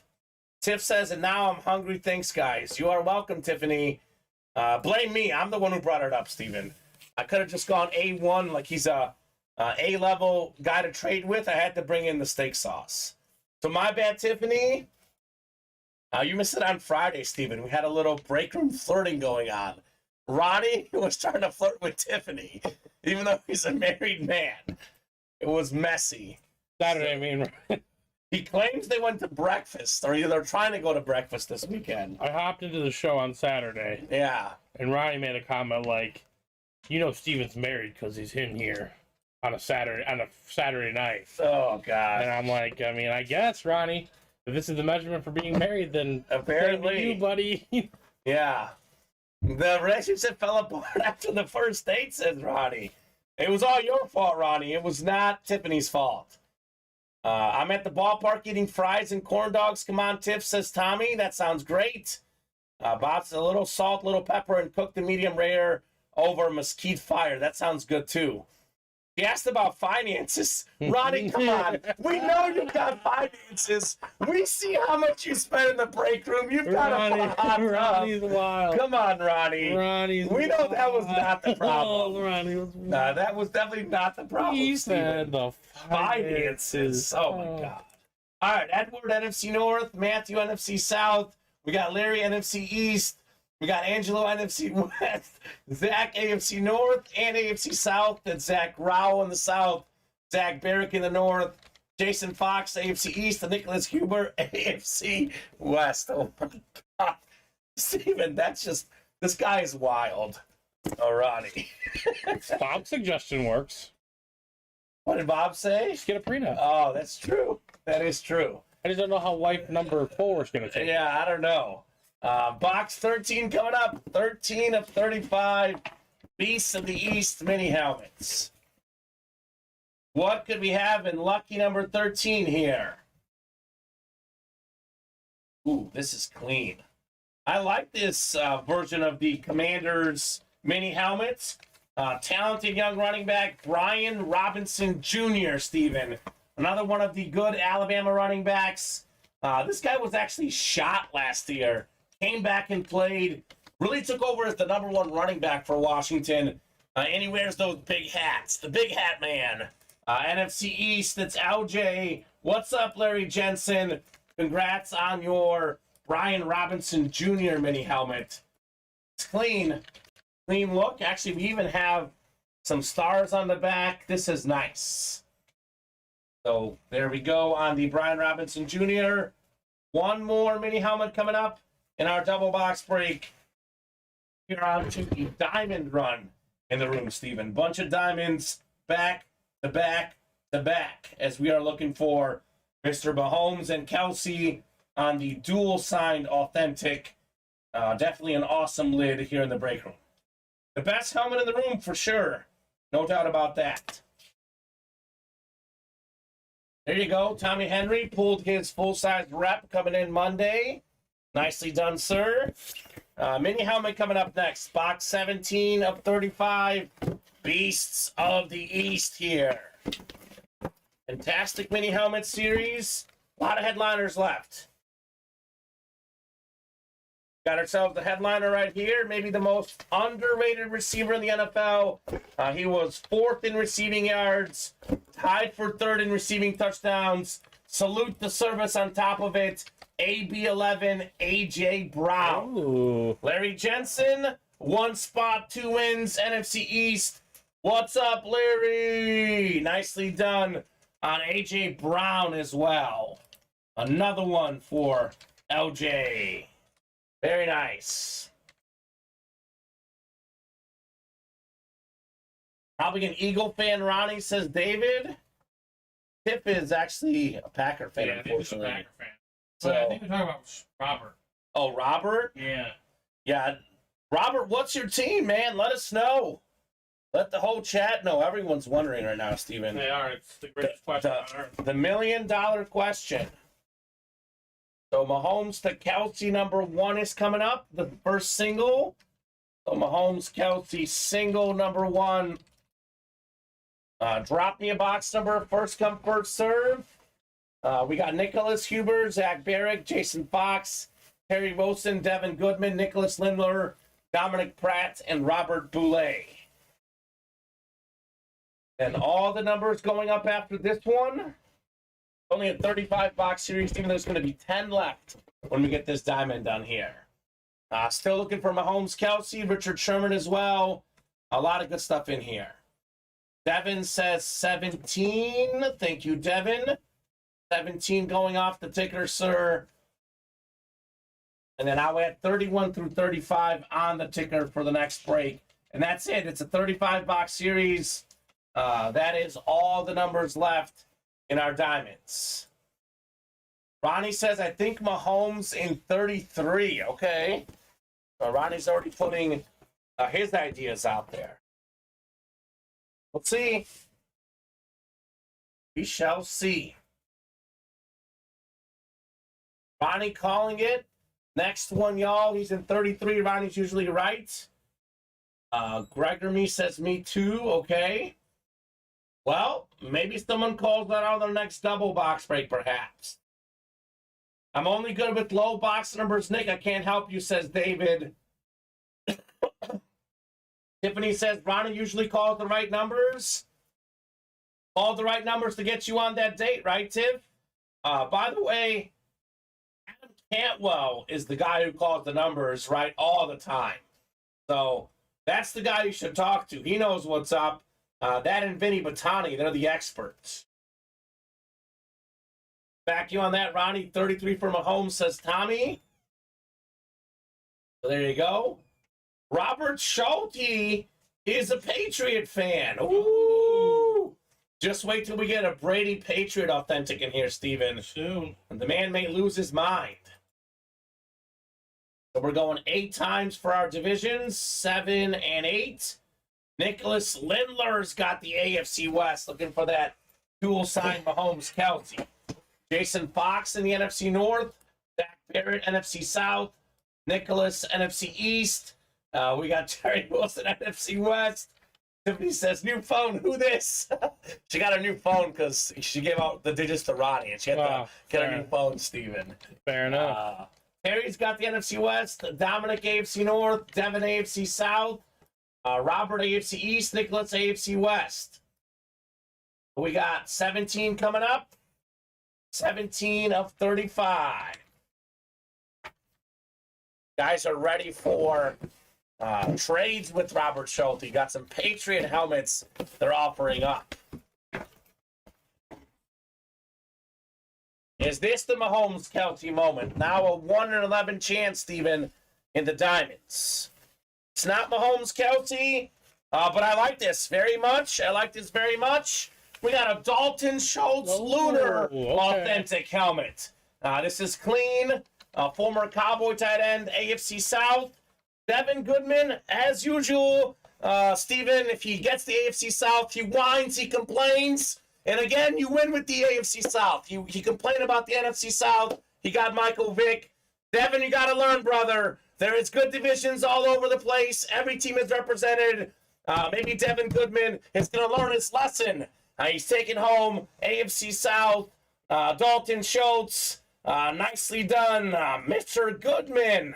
Tiff says, and now I'm hungry. Thanks, guys. You are welcome, Tiffany. Blame me. I'm the one who brought it up, Steven. I could have just gone A1 like he's a A-level guy to trade with. I had to bring in the steak sauce. So my bad, Tiffany. You missed it on Friday, Steven. We had a little break room flirting going on. Ronnie was trying to flirt with Tiffany, even though he's a married man. It was messy. Saturday, I mean. He claims they went to breakfast, or they're trying to go to breakfast this weekend. I hopped into the show on Saturday. Yeah. And Ronnie made a comment like, you know Steven's married because he's in here on a Saturday night. Oh, God. And I'm like, I mean, I guess, Ronnie, if this is the measurement for being married, then apparently you, buddy. Yeah. The relationship fell apart after the first date, says Ronnie. It was all your fault, Ronnie. It was not Tiffany's fault. I'm at the ballpark eating fries and corn dogs. Come on, Tiff, says Tommy. That sounds great. Bob's a little salt, little pepper, and cooked the medium rare over mesquite fire. That sounds good, too. He asked about finances. Ronnie, come on. We know you've got finances. We see how much you spend in the break room. You've got a hot Ronnie's wild. Come on, Ronnie. Ronnie's we know that was not the problem. Oh, Ronnie was wild. That was definitely not the problem, He Steven. said the finances. Oh, my God. All right, Edward, NFC North. Matthew, NFC South. We got Larry, NFC East. We got Angelo, NFC West, Zach, AFC North, and AFC South. That's Zach Rao in the South, Zach Barrick in the North, Jason Fox, AFC East, and Nicholas Huber, AFC West. Oh, my God. Steven, that's just, this guy is wild. Oh, Ronnie. Bob's suggestion works. What did Bob say? Just get a prenup. Oh, that's true. That is true. I just don't know how wife number 4 is going to take. Yeah, I don't know. Box 13 coming up. 13 of 35. Beasts of the East mini helmets. What could we have in lucky number 13 here? Ooh, this is clean. I like this version of the Commanders mini helmets. Talented young running back Brian Robinson Jr., Steven. Another one of the good Alabama running backs. This guy was actually shot last year. Came back and played. Really took over as the number 1 running back for Washington. And he wears those big hats. The big hat man. NFC East, it's LJ. What's up, Larry Jensen? Congrats on your Brian Robinson Jr. mini helmet. It's clean. Clean look. Actually, we even have some stars on the back. This is nice. So there we go on the Brian Robinson Jr. One more mini helmet coming up in our double box break. We're on to the diamond run in the room, Steven. Bunch of diamonds back to back to back as we are looking for Mr. Mahomes and Kelsey on the dual signed authentic. Definitely an awesome lid here in the break room. The best helmet in the room for sure. No doubt about that. There you go. Tommy Henry pulled his full-size rep coming in Monday. Nicely done, sir. Mini helmet coming up next. Box 17 of 35. Beasts of the East here. Fantastic mini helmet series. A lot of headliners left. Got ourselves the headliner right here. Maybe the most underrated receiver in the NFL. He was 4th in receiving yards, tied for 3rd in receiving touchdowns. Salute the service on top of it. AB11, AJ Brown. Ooh. Larry Jensen, 1 spot, 2 wins, NFC East. What's up, Larry? Nicely done on AJ Brown as well. Another one for LJ. Very nice. Probably an Eagle fan, Ronnie, says David. Tip is actually a Packer fan, Yeah, I think he's a unfortunately. Packer fan. So, But I think we're talking about Robert. oh, Robert? Yeah. Yeah. Robert, what's your team, man? Let us know. Let the whole chat know. Everyone's wondering right now, Steven. They are. It's the greatest question on earth. The $1 million question. So Mahomes to Kelsey #1 is coming up. The first single. So Mahomes Kelsey single #1. Drop me a box number. First come, first serve. We got Nicholas Huber, Zach Barrick, Jason Fox, Terry Wilson, Devin Goodman, Nicholas Lindler, Dominic Pratt, and Robert Boulay. And all the numbers going up after this one. Only a 35 box series, even though there's going to be 10 left when we get this diamond done here. Still looking for Mahomes Kelsey, Richard Sherman as well. A lot of good stuff in here. Devin says 17. Thank you, Devin. 17 going off the ticker, sir. And then I'll add 31 through 35 on the ticker for the next break. And that's it. It's a 35 box series. That is all the numbers left in our diamonds. Ronnie says, I think Mahomes in 33. Okay. Ronnie's already putting his ideas out there. We'll see. We shall see. Ronnie calling it. Next one, y'all. He's in 33. Ronnie's usually right. Gregory says me too. Okay. Well, maybe someone calls that on their next double box break, perhaps. I'm only good with low box numbers, Nick. I can't help you, says David. Tiffany says Ronnie usually calls the right numbers. Call the right numbers to get you on that date, right, Tiff? By the way, Adam Cantwell is the guy who calls the numbers right all the time. So that's the guy you should talk to. He knows what's up. That and Vinny Battani, they're the experts. Back you on that, Ronnie. 33 for Mahomes, says Tommy. So there you go. Robert Schulte is a Patriot fan. Ooh. Just wait till we get a Brady Patriot authentic in here, Steven. Soon. And the man may lose his mind. So we're going 8 times for our divisions, 7 and 8. Nicholas Lindler's got the AFC West, looking for that dual sign Mahomes Kelsey. Jason Fox in the NFC North, Zach Barrett NFC South, Nicholas NFC East. We got Terry Wilson NFC West. Tiffany says, new phone, who this? She got a new phone because she gave out the digits to Ronnie, and she had to get a new phone, Steven. Fair enough. Terry's got the NFC West, Dominic AFC North, Devin AFC South, Robert AFC East, Nicholas AFC West. We got 17 coming up. 17 of 35. Guys are ready for trades with Robert Schulte. Got some Patriot helmets they're offering up. Is this the Mahomes Kelsey moment? Now a 1 in 11 chance, Steven, in the diamonds. It's not Mahomes Kelsey, but I like this very much. I like this very much. We got a Dalton Schultz Lunar authentic helmet. This is clean. Former Cowboy tight end, AFC South. Devin Goodman, as usual. Steven, if he gets the AFC South, he whines, he complains. And again, you win with the AFC South. He complained about the NFC South. He got Michael Vick. Devin, you got to learn, brother. There is good divisions all over the place. Every team is represented. Maybe Devin Goodman is going to learn his lesson. He's taking home AFC South. Dalton Schultz, nicely done. Mr. Goodman.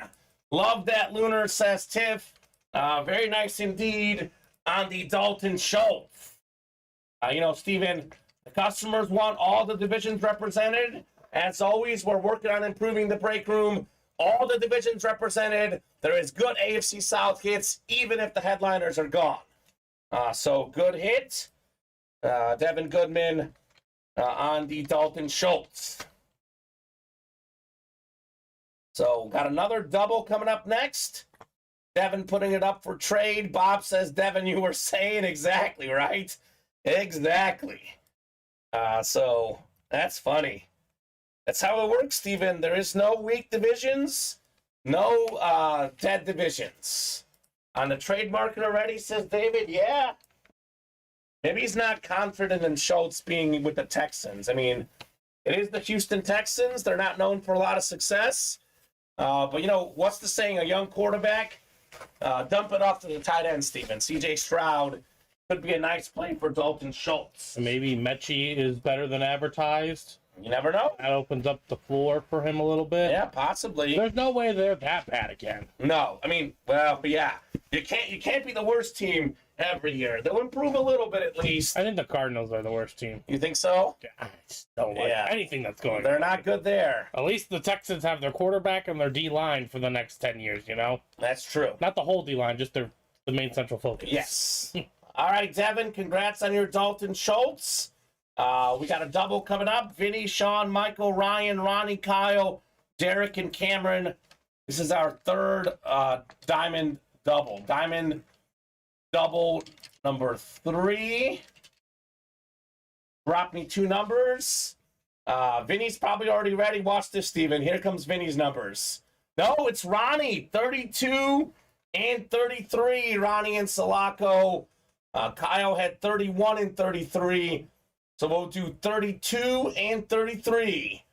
Love that lunar, says Tiff. Very nice indeed on the Dalton Schultz. Steven, the customers want all the divisions represented. As always, we're working on improving the break room. All the divisions represented. There is good AFC South hits, even if the headliners are gone. So good hit. Devin Goodman on the Dalton Schultz. So got another double coming up next. Devin putting it up for trade. Bob says, Devin, you were saying exactly, right? Exactly. So that's funny. That's how it works, Steven. There is no weak divisions, no dead divisions. On the trade market already, says David. Yeah. Maybe he's not confident in Schultz being with the Texans. I mean, it is the Houston Texans. They're not known for a lot of success. But, what's the saying? A young quarterback? Dump it off to the tight end, Steven. C.J. Stroud could be a nice play for Dalton Schultz. Maybe Mechie is better than advertised. You never know. That opens up the floor for him a little bit. Yeah, possibly. There's no way they're that bad again. No, I mean, but yeah, you can't be the worst team every year. They'll improve a little bit at least. I think the Cardinals are the worst team. You think so? I just don't like anything that's going on. They're not good there. At least the Texans have their quarterback and their D-line for the next 10 years, That's true. Not the whole D-line, just the main central focus. Yes. All right, Devin, congrats on your Dalton Schultz. We got a double coming up. Vinny, Sean, Michael, Ryan, Ronnie, Kyle, Derek, and Cameron. This is our third diamond double. Diamond double number 3. Drop me 2 numbers. Vinny's probably already ready. Watch this, Steven. Here comes Vinny's numbers. No, it's Ronnie. 32 and 33. Ronnie and Sulaco. Kyle had 31 and 33. So we'll do 32 and 33.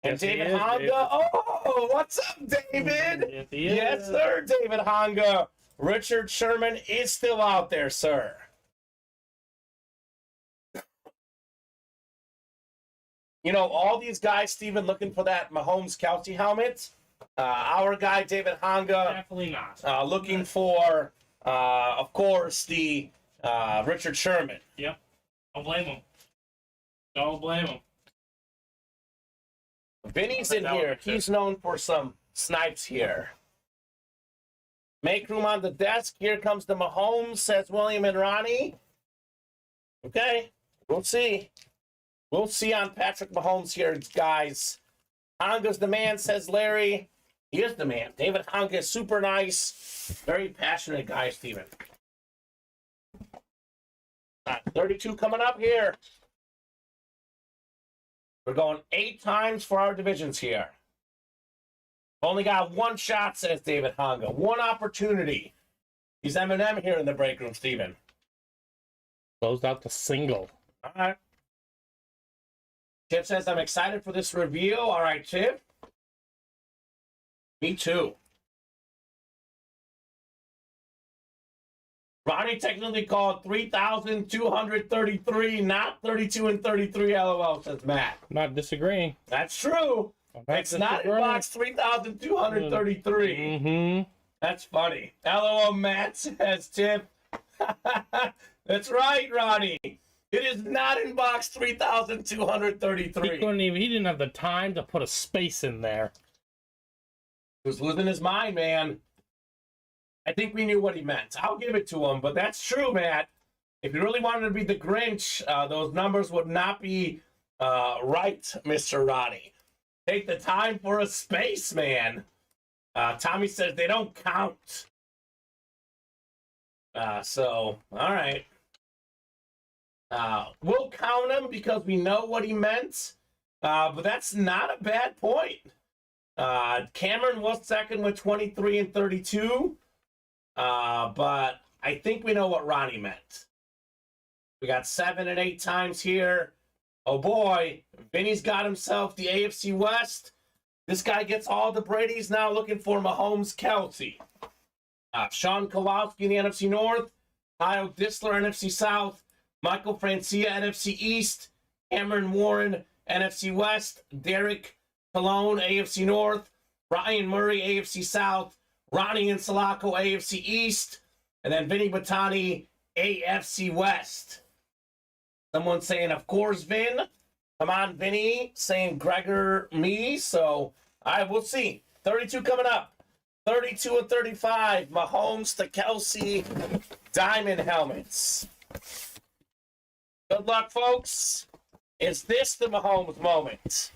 And yes, David Honga. Oh, what's up, David? Yes, sir, David Honga. Richard Sherman is still out there, sir. All these guys, Steven, looking for that Mahomes-Kelsey helmet. Our guy, David Honga. Definitely not. Looking for, of course, the Richard Sherman. Yep. Don't blame him. Don't blame him. Vinny's in here. He's known for some snipes here. Make room on the desk. Here comes the Mahomes, says William and Ronnie. Okay, we'll see. We'll see on Patrick Mahomes here, guys. Honga's the man, says Larry. He is the man. David Honga is super nice. Very passionate guy, Steven. 32 coming up here. We're going 8 times for our divisions here. Only got 1 shot, says David Honga. 1 opportunity. He's M&M here in the break room, Steven. Closed out the single. All right. Chip says, I'm excited for this review. All right, Chip. Me too. Ronnie technically called 3,233, not 32 and 33, LOL, says Matt. Not disagreeing. That's true. It's not in box 3,233. Mm-hmm. That's funny. LOL, Matt, says Tip. That's right, Ronnie. It is not in box 3,233. He didn't have the time to put a space in there. He was losing his mind, man. I think we knew what he meant. I'll give it to him, but that's true, Matt. If you really wanted to be the Grinch, those numbers would not be right, Mr. Ronnie. Take the time for a space, man. Tommy says they don't count. All right. We'll count him because we know what he meant, but that's not a bad point. Cameron was second with 23 and 32. But I think we know what Ronnie meant. We got 7 and 8 times here. Oh boy, Vinny's got himself the AFC West. This guy gets all the Brady's now looking for Mahomes Kelsey. Sean Kowalski in the NFC North. Kyle Disler, NFC South. Michael Francia, NFC East. Cameron Warren, NFC West. Derek Colon, AFC North. Ryan Murray, AFC South. Ronnie Insalaco, AFC East. And then Vinny Battani, AFC West. Someone saying, of course, Vin. Come on, Vinny. Saying Gregor, me. So, we'll see. 32 coming up. 32 and 35. Mahomes to Kelsey. Diamond helmets. Good luck, folks. Is this the Mahomes moment?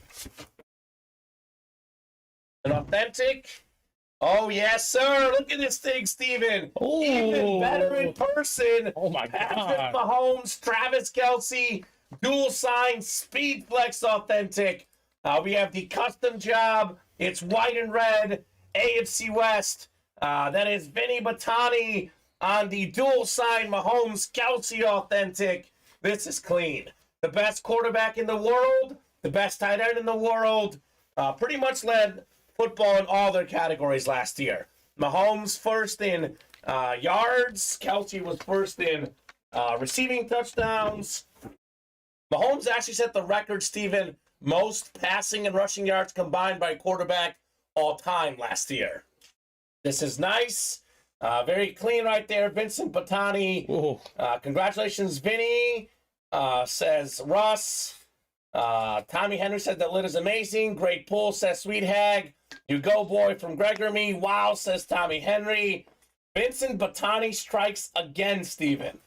An authentic? Oh, yes, sir. Look at this thing, Steven. Oh. Even better in person. Oh, my Patrick God. Mahomes, Travis Kelsey, dual sign, Speed Flex authentic. We have the custom job. It's white and red. AFC West. That is Vinny Battani on the dual sign Mahomes Kelsey authentic. This is clean. The best quarterback in the world, the best tight end in the world, pretty much led football in all their categories last year. Mahomes first in yards. Kelsey was first in receiving touchdowns. Mahomes actually set the record, Steven, most passing and rushing yards combined by a quarterback all time last year. This is nice. Very clean right there. Vincent Battani. Congratulations, Vinny, says Russ. Tommy Henry said that lid is amazing. Great pull, says Sweet Hag. You go, boy, from Gregor me. Wow, says Tommy Henry. Vincent Battani strikes again, Steven.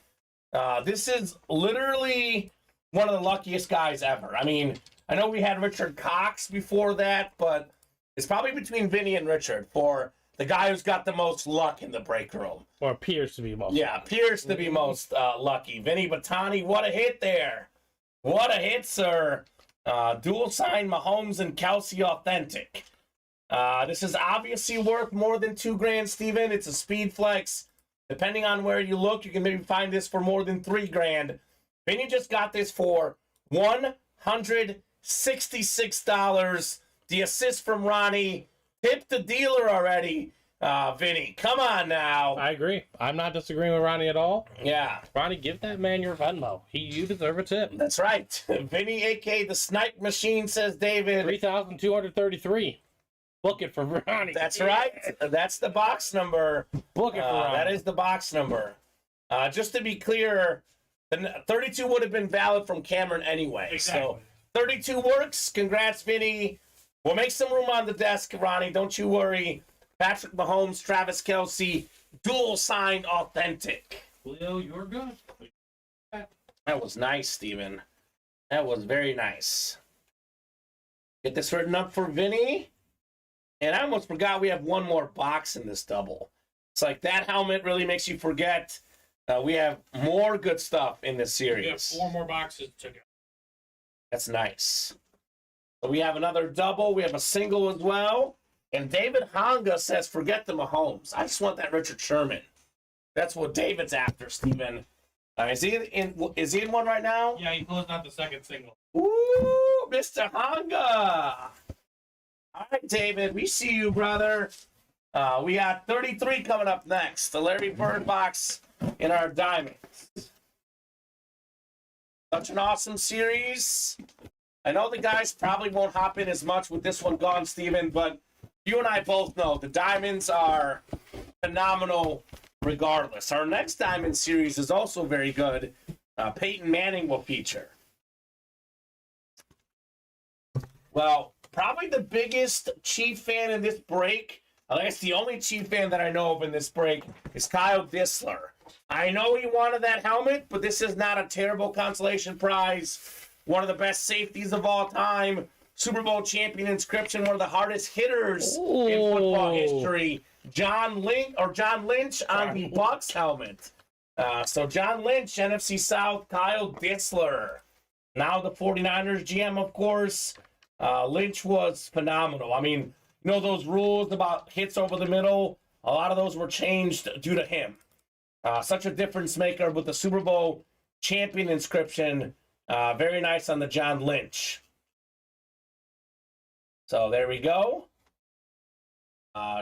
This is literally one of the luckiest guys ever. I mean, I know we had Richard Cox before that, but it's probably between Vinny and Richard for the guy who's got the most luck in the break room. Or appears to be most. Yeah, appears to be most lucky. Vinny Battani, what a hit there. What a hit, sir. Dual sign Mahomes and Kelsey authentic. This is obviously worth more than $2,000, Steven. It's a speed flex. Depending on where you look, you can maybe find this for more than $3,000. Vinny just got this for $166. The assist from Ronnie. Tip the dealer already, Vinny. Come on now. I agree. I'm not disagreeing with Ronnie at all. Yeah. Ronnie, give that man your Venmo. You deserve a tip. That's right. Vinny, a.k.a. the Snipe Machine, says David. 3,233. Book it for Ronnie. That's right. That's the box number. Book it for Ronnie. That is the box number. Just to be clear, the 32 would have been valid from Cameron anyway. Exactly. So 32 works. Congrats, Vinny. We'll make some room on the desk, Ronnie. Don't you worry. Patrick Mahomes, Travis Kelsey, dual sign authentic. Leo, you're good. That was nice, Steven. That was very nice. Get this written up for Vinny. And I almost forgot we have one more box in this double. It's like that helmet really makes you forget. We have more good stuff in this series. We have 4 more boxes to go. That's nice. So we have another double. We have a single as well. And David Honga says, forget the Mahomes. I just want that Richard Sherman. That's what David's after, Steven. Is he in one right now? Yeah, he closed out the second single. Ooh, Mr. Honga. All right, David, we see you, brother. We got 33 coming up next. The Larry Bird box in our diamonds. Such an awesome series. I know the guys probably won't hop in as much with this one gone, Steven, but you and I both know the diamonds are phenomenal regardless. Our next diamond series is also very good. Peyton Manning will feature. Well, probably the biggest Chief fan in this break, I guess the only Chief fan that I know of in this break, is Kyle Disler. I know he wanted that helmet, but this is not a terrible consolation prize. One of the best safeties of all time. Super Bowl champion inscription, one of the hardest hitters in football history. John Lynch on the Bucs helmet. So John Lynch, NFC South, Kyle Disler. Now the 49ers GM, of course. Lynch was phenomenal. I mean, you know those rules about hits over the middle? A lot of those were changed due to him. Such a difference maker with the Super Bowl champion inscription. Very nice on the John Lynch. So there we go.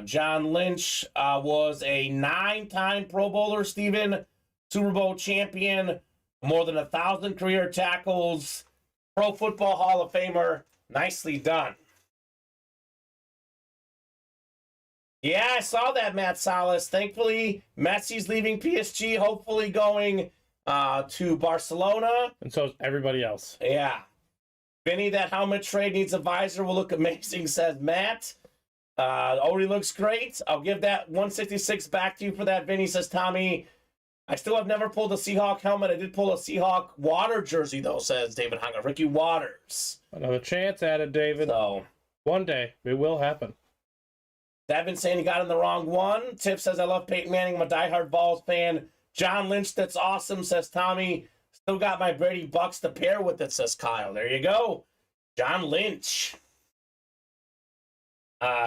John Lynch was a 9-time Pro Bowler, Steven. Super Bowl champion, more than 1,000 career tackles, Pro Football Hall of Famer. Nicely done. Yeah, I saw that, Matt Salas. Thankfully, Messi's leaving PSG, hopefully going to Barcelona. And so is everybody else. Yeah. Vinny, that helmet trade needs a visor. Will look amazing, says Matt. Already looks great. I'll give that 166 back to you for that, Vinny, says Tommy. I still have never pulled a Seahawk helmet. I did pull a Seahawk water jersey, though, says David Hunger. Ricky Waters. Another chance at it, David. So, one day, it will happen. Devin saying he got in the wrong one. Tiff says, I love Peyton Manning. I'm a diehard Balls fan. John Lynch, that's awesome, says Tommy. Still got my Brady Bucks to pair with it, says Kyle. There you go. John Lynch.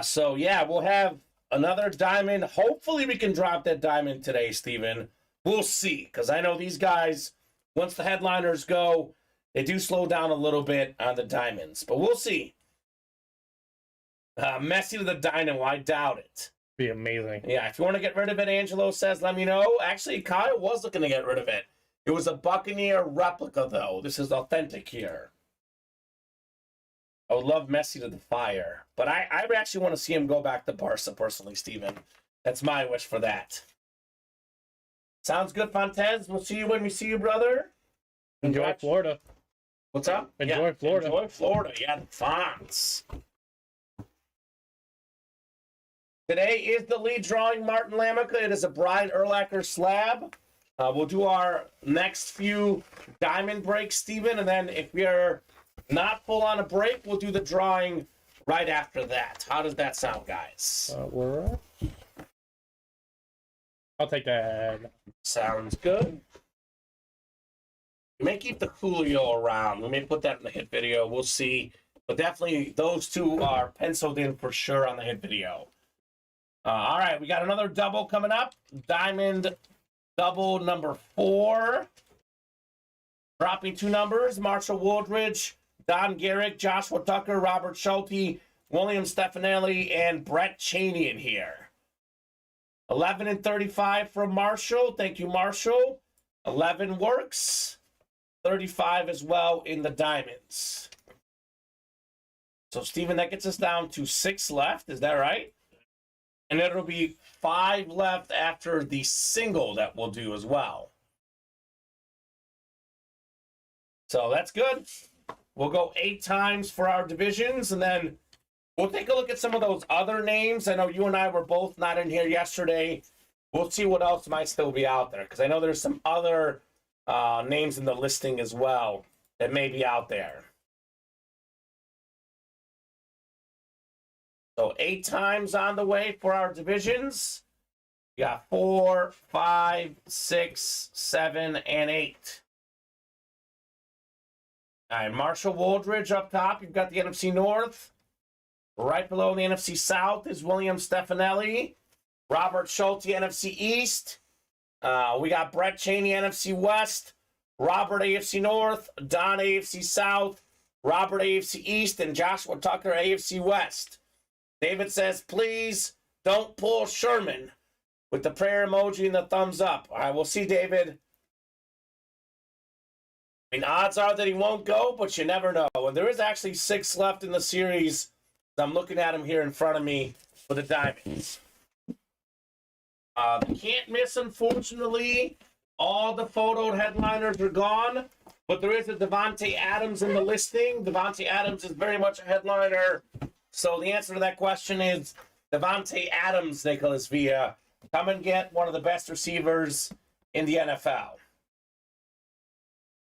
So, yeah, we'll have another diamond. Hopefully we can drop that diamond today, Steven. We'll see, because I know these guys, once the headliners go, they do slow down a little bit on the diamonds. But we'll see. Messi to the dynamo, I doubt it. Be amazing. Yeah, if you want to get rid of it, Angelo says, let me know. Actually, Kyle was looking to get rid of it. It was a Buccaneer replica, though. This is authentic here. I would love Messi to the fire. But I actually want to see him go back to Barca, personally, Steven. That's my wish for that. Sounds good, Fontez. We'll see you when we see you, brother. Enjoy Florida. What's up? Enjoy Florida. Enjoy Florida. Yeah, the Fonts. Today is the lead drawing, Martin Lamica. It is a Brian Urlacher slab. We'll do our next few diamond breaks, Steven, and then if we are not full on a break, we'll do the drawing right after that. How does that sound, guys? I'll take that. Sounds good. We may keep the Julio around. We may put that in the hit video. We'll see. But definitely those two are penciled in for sure on the hit video. All right, we got another double coming up. Diamond double number 4. Dropping 2 numbers. Marshall Woodridge, Don Garrick, Joshua Tucker, Robert Schulte, William Stefanelli, and Brett Cheney in here. 11 and 35 from Marshall. Thank you, Marshall. 11 works. 35 as well in the diamonds. So, Steven, that gets us down to 6 left. Is that right? And it'll be 5 left after the single that we'll do as well. So that's good. We'll go 8 times for our divisions, and then we'll take a look at some of those other names. I know you and I were both not in here yesterday. We'll see what else might still be out there, because I know there's some other names in the listing as well that may be out there. So 8 times on the way for our divisions. We got 4, 5, 6, 7, and 8. All right, Marshall Woodridge up top. You've got the NFC North. Right below the NFC South is William Stefanelli. Robert Schulte, NFC East. We got Brett Cheney, NFC West. Robert, AFC North. Don, AFC South. Robert, AFC East. And Joshua Tucker, AFC West. David says, please don't pull Sherman with the prayer emoji and the thumbs up. All right, we'll see, David. I mean, odds are that he won't go, but you never know. And there is actually 6 left in the series. I'm looking at him here in front of me for the Diamonds. They can't miss, unfortunately. All the photoed headliners are gone, but there is a Devontae Adams in the listing. Devontae Adams is very much a headliner. So the answer to that question is Devontae Adams, Nicholas Villa. Come and get one of the best receivers in the NFL.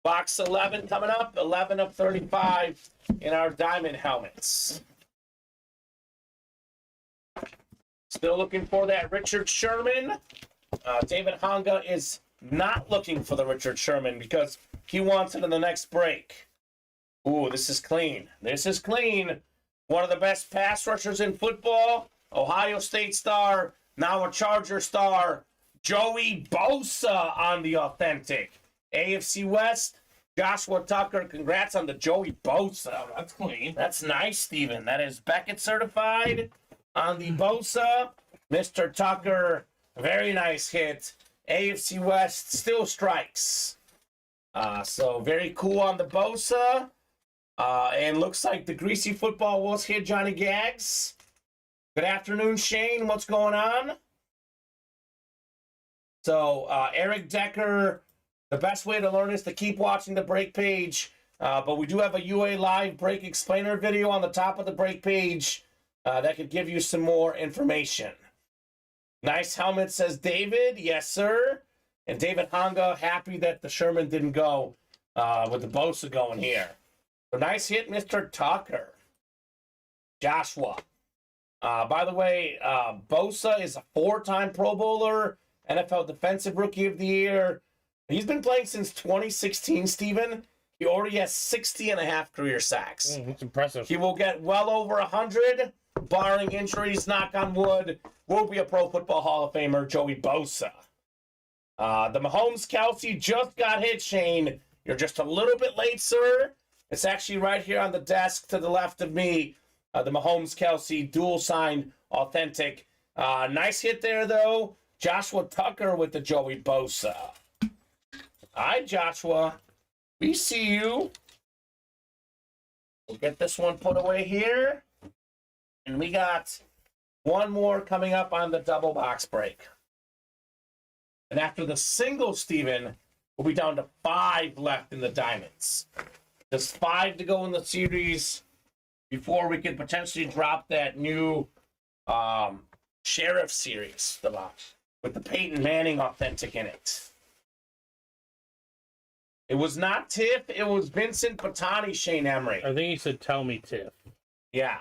Box 11 coming up, 11 of 35 in our diamond helmets. Still looking for that Richard Sherman. David Honga is not looking for the Richard Sherman because he wants it in the next break. Ooh, this is clean. This is clean. One of the best pass rushers in football, Ohio State star, now a Charger star, Joey Bosa on the authentic. AFC West, Joshua Tucker. Congrats on the Joey Bosa. That's clean. That's nice, Steven. That is Beckett certified on the Bosa. Mr. Tucker, very nice hit. AFC West still strikes. So very cool on the Bosa. And looks like the greasy football was here, Johnny Gags. Good afternoon, Shane. What's going on? So, Eric Decker, the best way to learn is to keep watching the break page. But we do have a UA Live break explainer video on the top of the break page that could give you some more information. Nice helmet, says David. Yes, sir. And David Honga, happy that the Sherman didn't go with the Bosa going here. So nice hit, Mr. Tucker. Joshua. By the way, Bosa is a 4-time Pro Bowler, NFL Defensive Rookie of the Year. He's been playing since 2016, Steven. He already has 60.5 career sacks. That's impressive. He will get well over 100, barring injuries, knock on wood. Will be a Pro Football Hall of Famer, Joey Bosa. The Mahomes-Kelsey just got hit, Shane. You're just a little bit late, sir. It's actually right here on the desk to the left of me. The Mahomes-Kelsey dual-signed authentic. Nice hit there, though. Joshua Tucker with the Joey Bosa. Hi, Joshua. We see you. We'll get this one put away here. And we got one more coming up on the double box break. And after the single, Steven, we'll be down to 5 left in the diamonds. Just 5 to go in the series before we can potentially drop that new Sheriff series with the Peyton Manning authentic in it. It was not Tiff, it was Vincent Batani, Shane Emery. I think he said, "Tell me, Tiff." Yeah.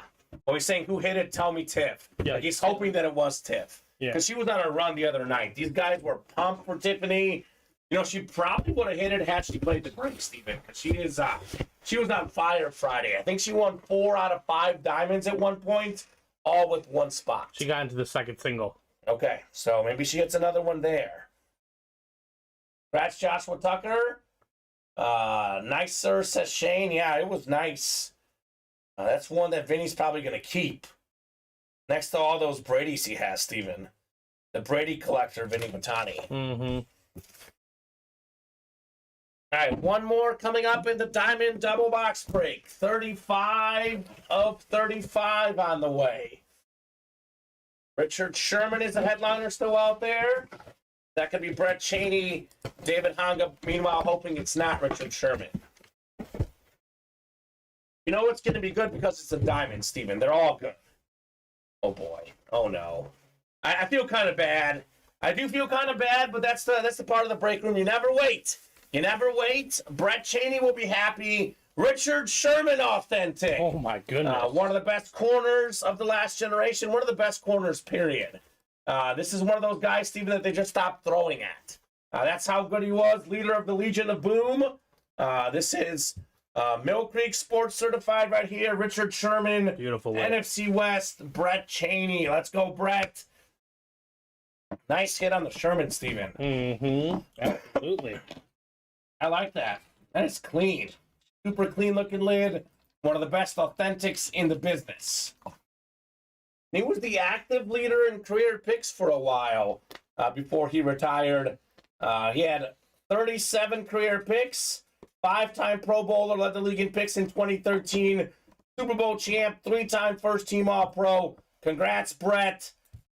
Well, he's saying, who hit it? Tell me, Tiff. Yeah. Like he's hoping that it was Tiff. Yeah. Because she was on a run the other night. These guys were pumped for Tiffany. You know, she probably would have hit it had she played the break, Steven. Because she was on fire Friday. I think she won 4 out of 5 diamonds at one point, all with one spot. She got into the second single. Okay, so maybe she gets another one there. Congrats, Joshua Tucker. Nice, sir, says Shane. Yeah, it was nice. That's one that Vinny's probably going to keep. Next to all those Brady's he has, Steven. The Brady collector, Vinny Batani. Mm-hmm. All right, one more coming up in the Diamond Double Box Break. 35 of 35 on the way. Richard Sherman is the headliner still out there. That could be Brett Cheney, David Honga. Meanwhile, hoping it's not Richard Sherman. You know it's going to be good because it's a diamond, Steven. They're all good. Oh, boy. Oh, no. I feel kind of bad. I do feel kind of bad, but that's the part of the break room. You never wait. You never wait. Brett Cheney will be happy. Richard Sherman authentic. Oh, my goodness. One of the best corners of the last generation. One of the best corners, period. This is one of those guys, Steven, that they just stopped throwing at. That's how good he was. Leader of the Legion of Boom. This is Mill Creek Sports Certified right here. Richard Sherman. Beautiful. NFC West. Brett Cheney. Let's go, Brett. Nice hit on the Sherman, Steven. Mm-hmm. Absolutely. I like that. That is clean. Super clean looking lid. One of the best authentics in the business. He was the active leader in career picks for a while before he retired. He had 37 career picks, 5-time Pro Bowler, led the league in picks in 2013, Super Bowl champ, 3-time first-team All-Pro. Congrats, Brett.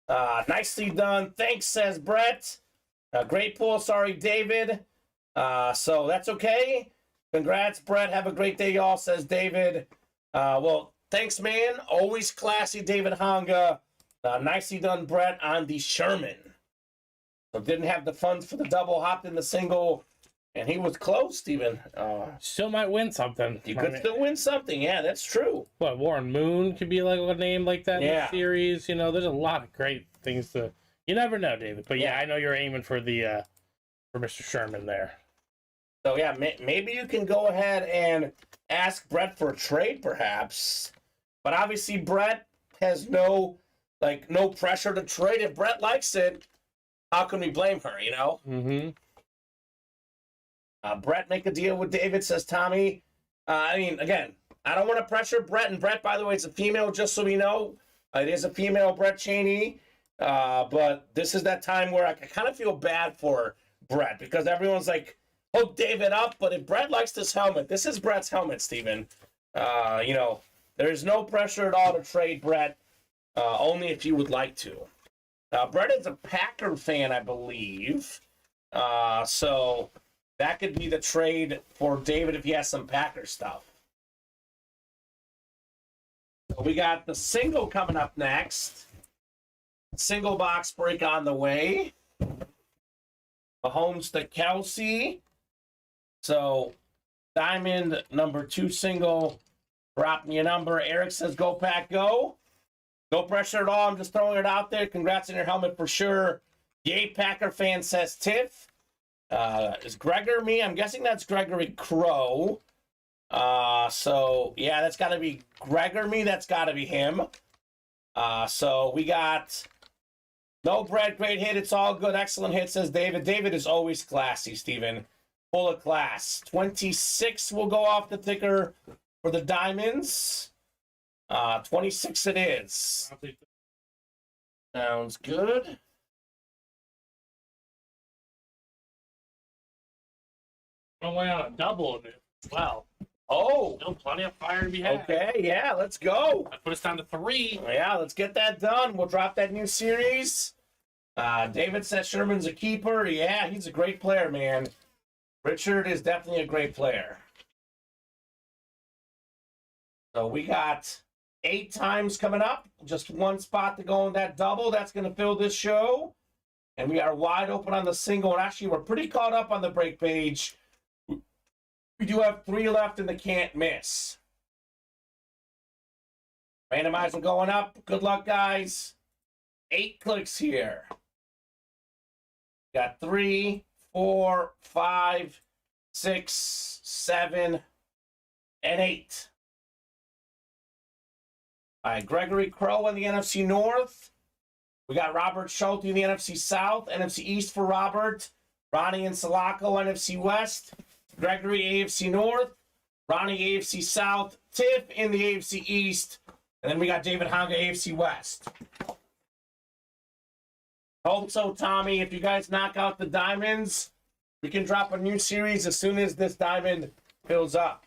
Nicely done. Thanks, says Brett. Great pull. Sorry, David. So that's okay. Congrats, Brett. Have a great day, y'all, says David. Well, thanks, man. Always classy, David Honga. Nicely done, Brett, on the Sherman. So didn't have the funds for the double, hopped in the single, and he was close, Steven. Still might win something. You could still win something. Yeah, that's true. What, Warren Moon could be like a name like that in the series. You know, there's a lot of great things to... You never know, David. But yeah, I know you're aiming for the for Mr. Sherman there. So yeah, maybe you can go ahead and ask Brett for a trade, perhaps. But obviously, Brett has no pressure to trade. If Brett likes it, how can we blame her? You know. Mm-hmm. Brett, make a deal with David, says Tommy. I mean, again, I don't want to pressure Brett. And Brett, by the way, it's a female, just so we know. It is a female, Brett Cheney. But this is that time where I kind of feel bad for Brett because everyone's like, hook David up. But if Brett likes this helmet, this is Brett's helmet, Steven. There's no pressure at all to trade Brett, only if you would like to. Brett is a Packer fan, I believe. So that could be the trade for David if he has some Packer stuff. So we got the single coming up next. Single box break on the way. Mahomes to Kelsey. So diamond number 2 single. Dropping your number. Eric says go Pack go. No pressure at all. I'm just throwing it out there. Congrats on your helmet for sure. Yay, Packer fan says Tiff. Is Gregor me? I'm guessing that's Gregory Crow. So, yeah, that's got to be Gregor me. That's got to be him. So we got no Brett, great hit. It's all good. Excellent hit, says David. David is always classy, Steven. Full of class. 26 will go off the ticker for the Diamonds. 26 it is. Sounds good. I'm way on a double of it. Wow. Oh. Still plenty of fire to be had. Okay, yeah, let's go. That put us down to 3. Yeah, let's get that done. We'll drop that new series. David says Sherman's a keeper. Yeah, he's a great player, man. Richard is definitely a great player. So we got 8 times coming up. Just one spot to go in that double. That's going to fill this show. And we are wide open on the single. And actually, we're pretty caught up on the break page. We do have 3 left in the can't miss. Randomizer going up. Good luck, guys. 8 clicks here. Got 3, 4, 5, 6, 7, and 8. All right, Gregory Crow in the NFC North. We got Robert Schulte in the NFC South. NFC East for Robert. Ronnie and Sulaco, NFC West. Gregory, AFC North. Ronnie, AFC South. Tiff in the AFC East. And then we got David Honga, AFC West. Hope so, Tommy. If you guys knock out the diamonds, we can drop a new series as soon as this diamond fills up.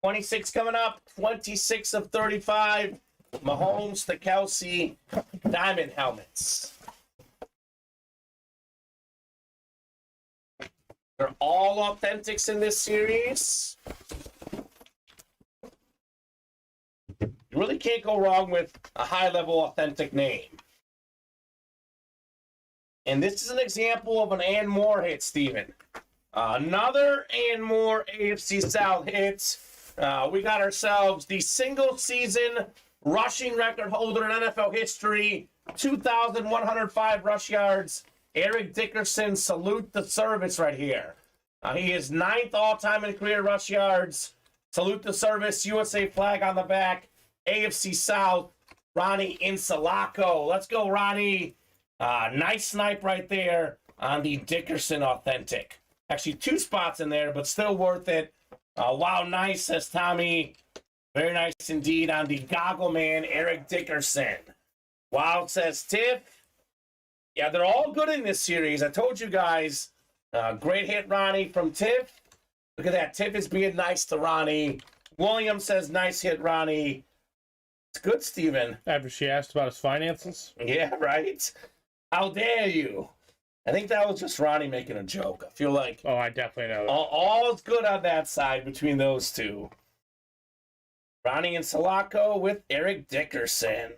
26 coming up. 26 of 35. Mahomes to Kelsey diamond helmets. They're all authentics in this series. You really can't go wrong with a high-level authentic name. And this is an example of an and more hit, Steven. Another and more AFC South hit. We got ourselves the single-season rushing record holder in NFL history. 2,105 rush yards. Eric Dickerson, salute the service right here. He is 9th all-time in career rush yards. Salute the service, USA flag on the back. AFC South, Ronnie Insulaco. Let's go, Ronnie. Nice snipe right there on the Dickerson authentic. Actually, 2 spots in there, but still worth it. Wow, nice, says Tommy. Very nice indeed on the goggle man, Eric Dickerson. Wow, says Tiff. Yeah, they're all good in this series. I told you guys. Great hit, Ronnie, from Tiff. Look at that. Tiff is being nice to Ronnie. William says, nice hit, Ronnie. It's good, Steven. After she asked about his finances? Yeah, right? How dare you? I think that was just Ronnie making a joke. I feel like... Oh, I definitely know that. All's good on that side between those two. Ronnie and Sulaco with Eric Dickerson.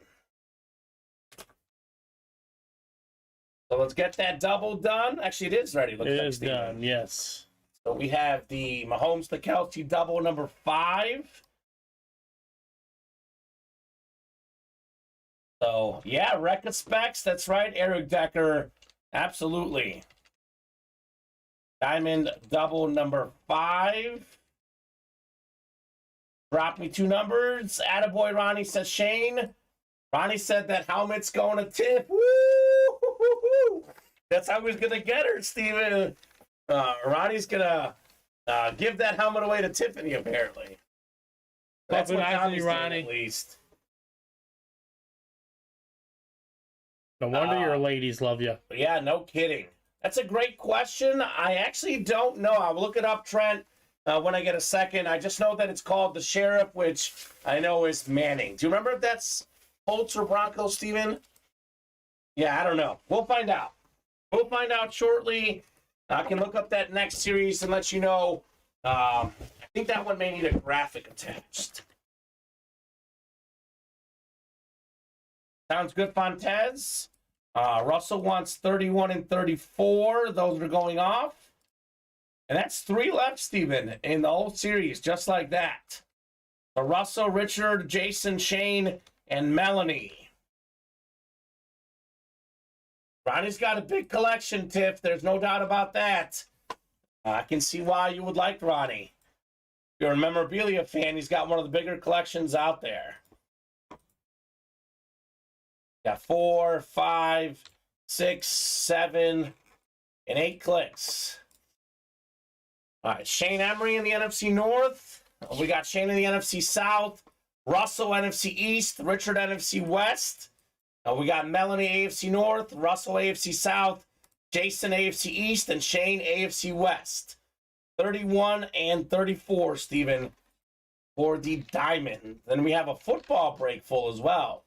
So let's get that double done. Actually, it is ready. It is done, yes. So we have the Mahomes to Kelsey double number 5. So, yeah, record specs. That's right, Eric Decker. Absolutely. Diamond double number 5. Drop me 2 numbers. Attaboy, Ronnie, says Shane. Ronnie said that helmet's going to Tiff. Woo! That's how he's going to get her, Steven. Ronnie's going to give that helmet away to Tiffany, apparently. That's what Tommy's doing, at least. No wonder your ladies love you. Yeah, no kidding. That's a great question. I actually don't know. I'll look it up, Trent, when I get a second. I just know that it's called the Sheriff, which I know is Manning. Do you remember if that's Colts or Broncos, Steven? Yeah, I don't know. We'll find out. We'll find out shortly. I can look up that next series and let you know. I think that one may need a graphic attached. Sounds good, Fontez. Russell wants 31 and 34. Those are going off. And that's 3 left, Steven, in the whole series, just like that. So Russell, Richard, Jason, Shane, and Melanie. Ronnie's got a big collection, Tiff. There's no doubt about that. I can see why you would like Ronnie. If you're a memorabilia fan, he's got one of the bigger collections out there. Got 4, 5, 6, 7, and 8 clicks. All right, Shane Emery in the NFC North. We got Shane in the NFC South. Russell, NFC East. Richard, NFC West. We got Melanie, AFC North. Russell, AFC South. Jason, AFC East. And Shane, AFC West. 31 and 34, Steven, for the Diamond. Then we have a football break full as well.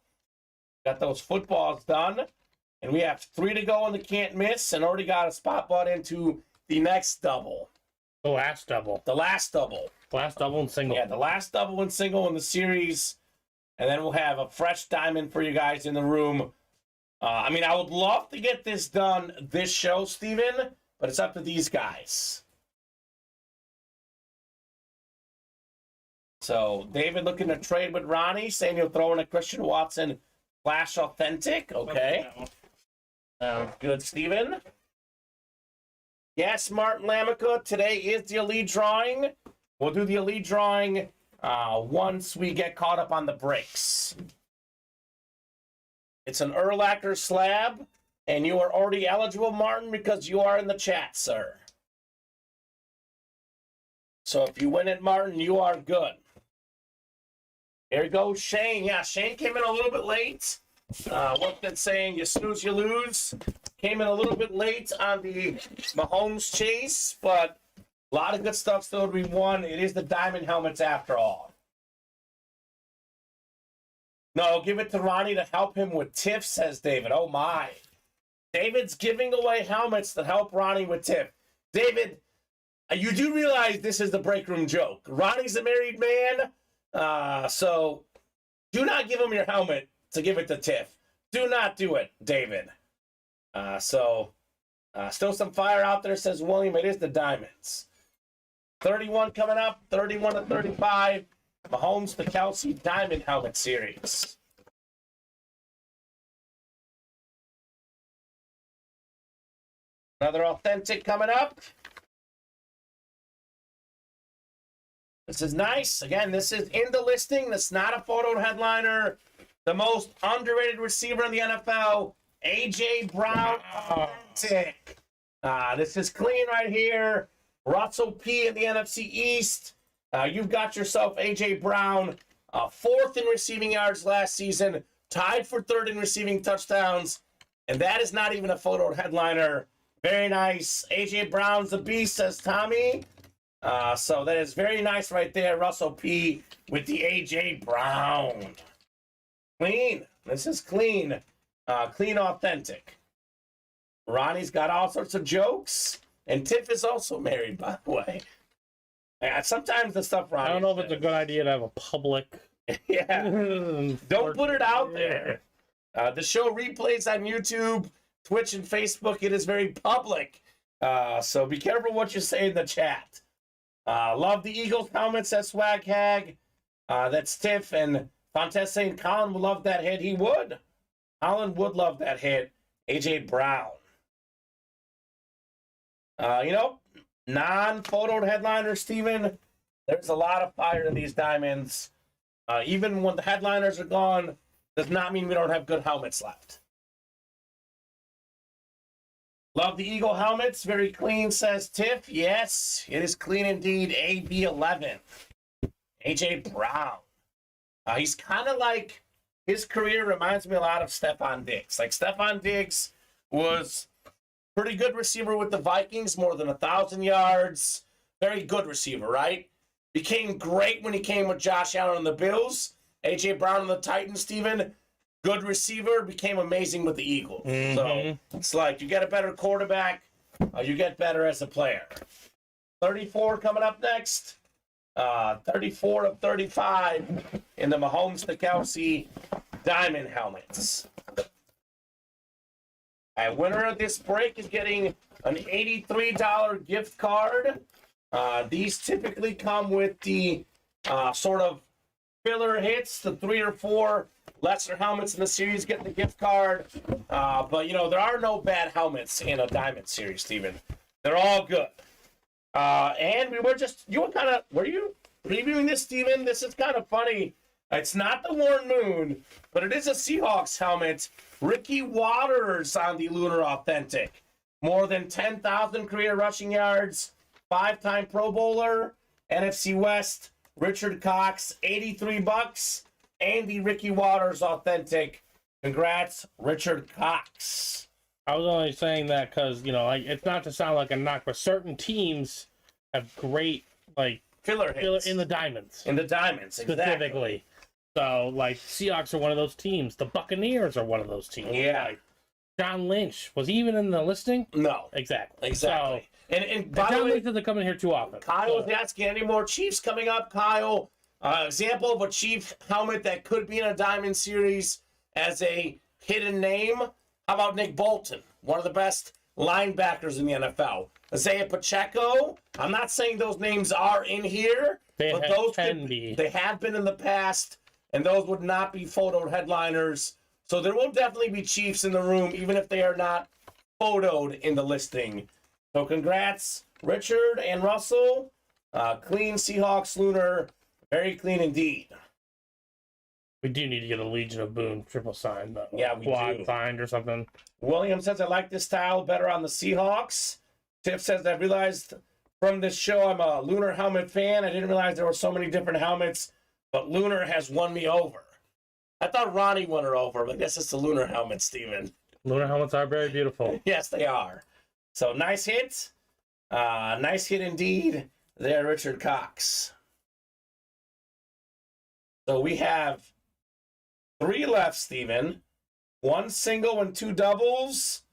Got those footballs done. And we have 3 to go in the can't miss. And already got a spot bought into the next double. The last double. The last double. Last double and single. Yeah, the last double and single in the series. And then we'll have a fresh diamond for you guys in the room. I mean, I would love to get this done this show, Steven, but it's up to these guys. So, David looking to trade with Ronnie, saying he'll throw in a Christian Watson Flash Authentic. Okay. Good, Steven. Yes, Martin Lamica, today is the Elite Drawing. We'll do the Elite Drawing once we get caught up on the breaks. It's an Urlacher slab, and you are already eligible, Martin, because you are in the chat, sir. So if you win it, Martin, you are good. Here we go, Shane. Yeah, Shane came in a little bit late. What's that saying? You snooze, you lose. Came in a little bit late on the Mahomes chase, but a lot of good stuff still to be won. It is the diamond helmets after all. No, give it to Ronnie to help him with TIFF, says David. Oh, my. David's giving away helmets to help Ronnie with TIFF. David, you do realize this is the break room joke. Ronnie's a married man, so do not give him your helmet to give it to TIFF. Do not do it, David. Still some fire out there, says William. It is the diamonds. 31 coming up, 31 to 35. Mahomes, the Kelsey Diamond Helmet Series. Another authentic coming up. This is nice. Again, this is in the listing. That's not a photo headliner. The most underrated receiver in the NFL, A.J. Brown authentic. This is clean right here. Russell P. in the NFC East. You've got yourself A.J. Brown, 4th in receiving yards last season, tied for 3rd in receiving touchdowns, and that is not even a photo headliner. Very nice. A.J. Brown's the beast, says Tommy. So that is very nice right there. Russell P. with the A.J. Brown. Clean. This is clean. Clean, authentic. Ronnie's got all sorts of jokes, and Tiff is also married, by the way. Sometimes the stuff Ronnie I don't know if it's a good idea to have a public. Yeah. Don't put it out there. The show replays on YouTube, Twitch, and Facebook. It is very public. So be careful what you say in the chat. Love the Eagles helmets, that's Swag Hag. That's Tiff. And Fontes saying Colin would love that hit. He would. Colin would love that hit. A.J. Brown. Non-photoed headliner, Steven, there's a lot of fire in these diamonds. Even when the headliners are gone, does not mean we don't have good helmets left. Love the Eagle helmets. Very clean, says Tiff. Yes, it is clean indeed. AB11. A.J. Brown. He's kind of like his career reminds me a lot of Stephon Diggs. Like, Stephon Diggs was pretty good receiver with the Vikings, more than 1,000 yards. Very good receiver, right? Became great when he came with Josh Allen and the Bills. A.J. Brown and the Titans, Steven. Good receiver, became amazing with the Eagles. So it's like you get a better quarterback, you get better as a player. 34 coming up next. 34 of 35 in the Mahomes to Kelsey diamond helmets. A winner of this break is getting an $83 gift card. These typically come with the sort of filler hits, the 3 or 4 lesser helmets in the series get the gift card. But, you know, there are no bad helmets in a diamond series, Steven. They're all good. And we were just, were you previewing this, Steven? This is kind of funny. It's not the Warren Moon, but it is a Seahawks helmet. Ricky Waters on the Lunar Authentic. More than 10,000 career rushing yards, 5-time Pro Bowler, NFC West, Richard Cox, $83, and the Ricky Waters Authentic. Congrats, Richard Cox. I was only saying that because, you know, like, it's not to sound like a knock, but certain teams have great, like, filler hits in the diamonds. In the diamonds, specifically. Exactly. So, like, Seahawks are one of those teams. The Buccaneers are one of those teams. Yeah. Like, John Lynch, was he even in the listing? No. Exactly. So, and by the way, Lynch doesn't come in here too often. Kyle is asking, any more Chiefs coming up, Kyle? Example of a Chief helmet that could be in a Diamond Series as a hidden name. How about Nick Bolton, one of the best linebackers in the NFL? Isaiah Pacheco. I'm not saying those names are in here, but those can be. They have been in the past, and those would not be photoed headliners. So there will definitely be Chiefs in the room, even if they are not photoed in the listing. So congrats, Richard and Russell. Clean Seahawks Lunar. Very clean indeed. We do need to get a Legion of Boom triple sign, though. Yeah, we quad do. signed or something. William says, I like this style better on the Seahawks. Tiff says, I realized from this show I'm a Lunar helmet fan. I didn't realize there were so many different helmets, but Lunar has won me over. I thought Ronnie won her over, but I guess it's the Lunar helmet, Steven. Lunar helmets are very beautiful. Yes, they are. So nice hit. Nice hit indeed there, Richard Cox. So we have 3 left, Steven. 1 single and 2 doubles.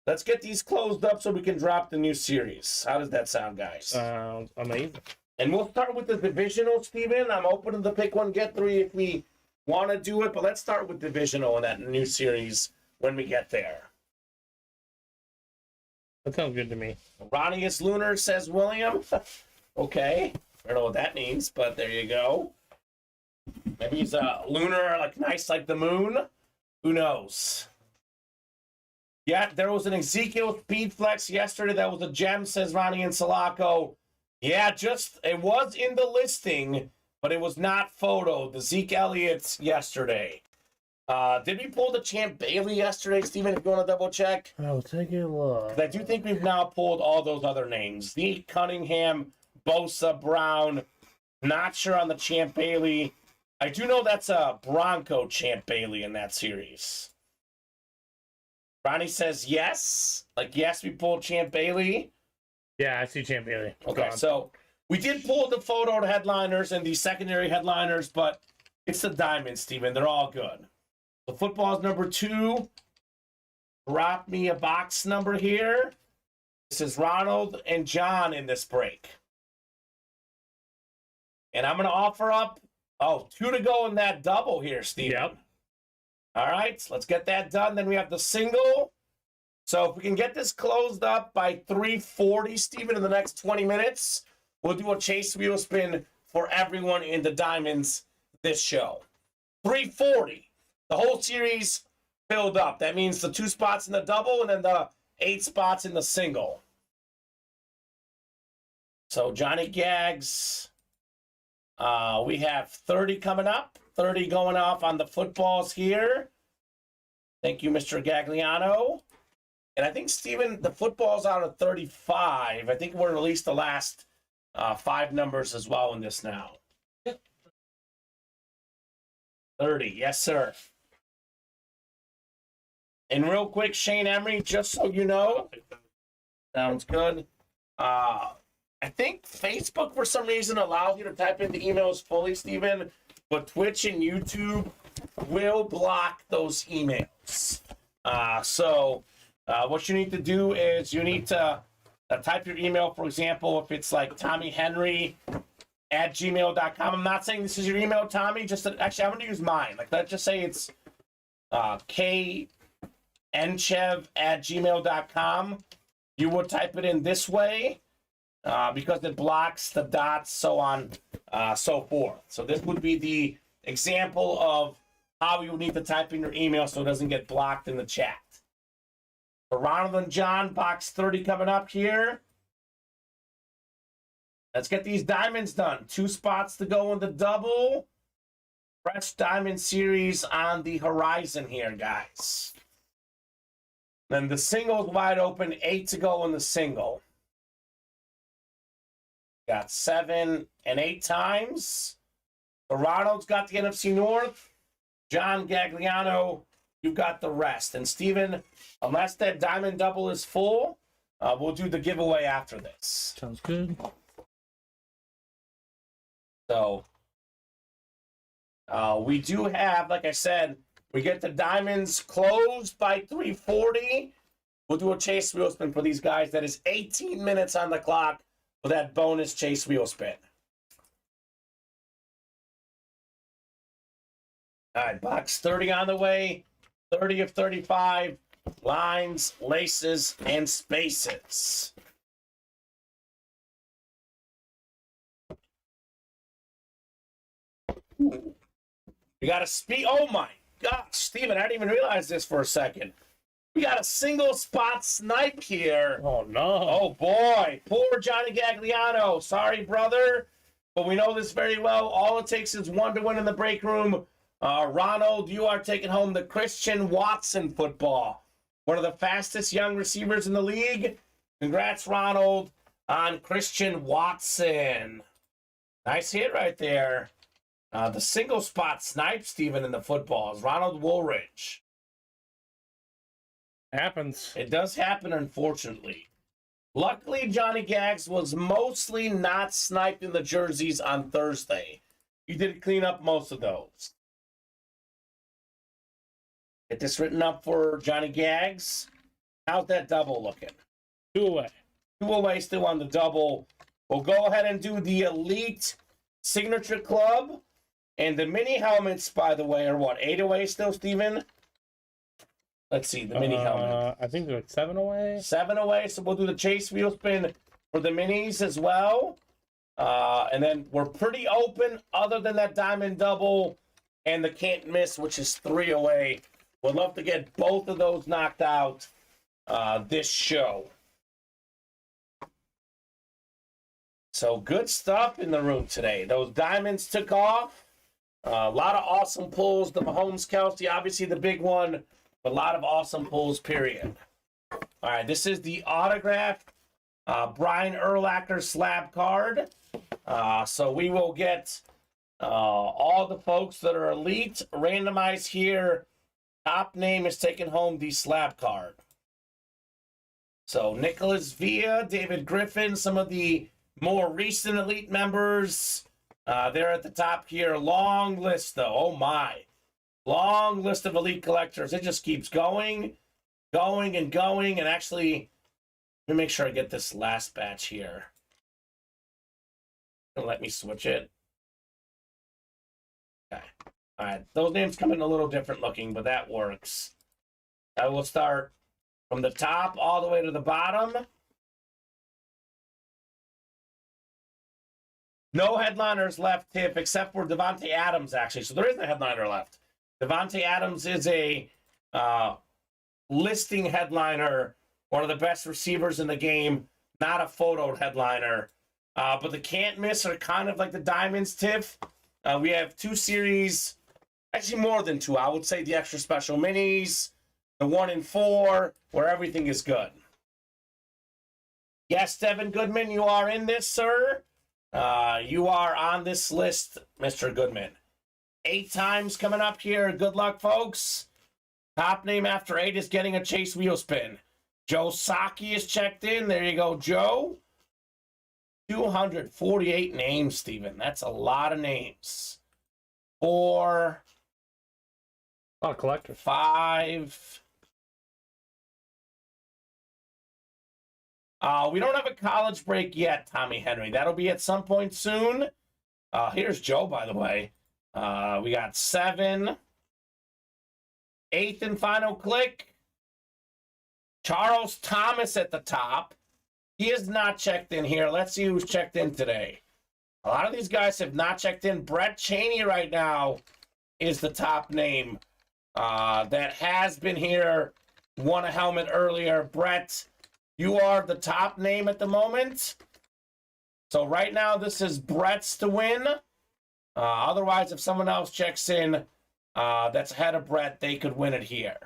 Let's get these closed up so we can drop the new series. How does that sound, guys? Sounds amazing. And we'll start with the divisional, Steven. I'm open to pick 1, get 3 if we want to do it, but let's start with divisional in that new series when we get there. That sounds good to me. Ronnie is Lunar, says William. Okay. I don't know what that means, but there you go. Maybe he's a lunar, like nice like the moon. Who knows? Yeah, there was an Ezekiel Speed Flex yesterday. That was a gem, says Ronnie and Sulaco. Yeah, it was in the listing, but it was not photoed. The Zeke Elliott's yesterday. Did we pull the Champ Bailey yesterday, Steven, if you want to double check? I'll take a look. I do think we've now pulled all those other names. Zeke, Cunningham, Bosa, Brown. Not sure on the Champ Bailey. I do know that's a Bronco Champ Bailey in that series. Ronnie says yes. Like, yes, we pulled Champ Bailey. Yeah, I see Champ Bailey. Okay, so we did pull the photo headliners and the secondary headliners, but it's the diamonds, Steven. They're all good. The football's number 2. Drop me a box number here. This is Ronald and John in this break. And I'm going to offer up, 2 to go in that double here, Steven. Yep. All right, so let's get that done. Then we have the single. So if we can get this closed up by 3:40, Steven, in the next 20 minutes, we'll do a chase wheel spin for everyone in the diamonds this show. 3:40. The whole series filled up. That means the 2 spots in the double and then the 8 spots in the single. So Johnny Gags, we have 30 coming up. 30 going off on the footballs here. Thank you, Mr. Gagliano. And I think, Steven, the football's out of 35. I think we're going to release the last 5 numbers as well in this now. 30, yes, sir. And real quick, Shane Emery, just so you know, sounds good. I think Facebook, for some reason, allows you to type in the emails fully, Steven, but Twitch and YouTube will block those emails. So what you need to do is you need to type your email, for example, if it's like TommyHenry@gmail.com. I'm not saying this is your email, Tommy. Actually, I'm going to use mine. Like, let's just say it's Entchev@gmail.com. You would type it in this way because it blocks the dots, so on, so forth. So this would be the example of how you need to type in your email so it doesn't get blocked in the chat. For Ronald and John, box 30 coming up here. Let's get these diamonds done. 2 spots to go in the double. Fresh diamond series on the horizon here, guys. Then the single's wide open, 8 to go in the single. Got 7 and 8 times. So Ronald's got the NFC North. John Gagliano, you've got the rest. And Steven, unless that diamond double is full, we'll do the giveaway after this. Sounds good. So we do have, like I said, we get the diamonds closed by 3:40. We'll do a chase wheel spin for these guys. That is 18 minutes on the clock for that bonus chase wheel spin. All right, box 30 on the way. 30 of 35. Lines, laces, and spaces. Ooh. We got a speed. Oh my gosh, Steven, I didn't even realize this for a second. We got a single spot snipe here. Oh no. Oh boy. Poor Johnny Gagliano. Sorry, brother. But we know this very well. All it takes is one to win in the break room. Ronald, you are taking home the Christian Watson football. One of the fastest young receivers in the league. Congrats, Ronald, on Christian Watson. Nice hit right there. The single spot snipe, Steven, in the football is Ronald Woolridge. Happens. It does happen, unfortunately. Luckily, Johnny Gags was mostly not sniped in the jerseys on Thursday. He did clean up most of those. Get this written up for Johnny Gags. How's that double looking? 2 away. 2 away still on the double. We'll go ahead and do the Elite Signature Club. And the mini helmets, by the way, are what, 8 away still, Steven? Let's see, the mini helmet. I think they're like 7 away. 7 away, so we'll do the chase wheel spin for the minis as well. And then we're pretty open other than that diamond double and the can't miss, which is 3 away. Would love to get both of those knocked out this show. So good stuff in the room today. Those diamonds took off. A lot of awesome pulls. The Mahomes Kelsey, obviously the big one. But a lot of awesome pulls, period. All right, this is the autographed Brian Urlacher slab card. So we will get all the folks that are elite randomized here. Top name is taking home the slab card. So Nicholas Villa, David Griffin, some of the more recent elite members. They're at the top here. Long list, though. Oh, my. Long list of elite collectors. It just keeps going, going, and going. And actually, let me make sure I get this last batch here. Don't let me switch it. Okay. All right. Those names come in a little different looking, but that works. I will start from the top all the way to the bottom. No headliners left, Tiff, except for Devontae Adams, actually. So there isn't a headliner left. Devontae Adams is a listing headliner, one of the best receivers in the game, not a photo headliner. But the can't miss are kind of like the diamonds, Tiff. We have 2 series, actually more than 2. I would say the extra special minis, the 1 in 4, where everything is good. Yes, Devin Goodman, you are in this, sir. You are on this list, Mr. Goodman. 8 times coming up here. Good luck, folks. Top name after 8 is getting a Chase wheel spin. Joe Saki is checked in. There you go, Joe. 248 names, Steven. That's a lot of names. 4. A lot of collectors. 5. We don't have a college break yet, Tommy Henry. That'll be at some point soon. Here's Joe, by the way. We got 7. 8th and final click. Charles Thomas at the top. He is not checked in here. Let's see who's checked in today. A lot of these guys have not checked in. Brett Cheney right now is the top name that has been here. Won a helmet earlier. Brett, you are the top name at the moment. So right now, this is Brett's to win. Otherwise, if someone else checks in that's ahead of Brett, they could win it here.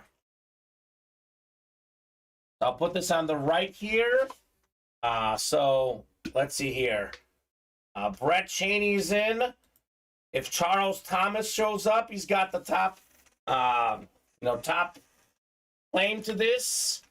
I'll put this on the right here. So let's see here. Brett Cheney's in. If Charles Thomas shows up, he's got the top, top claim to this.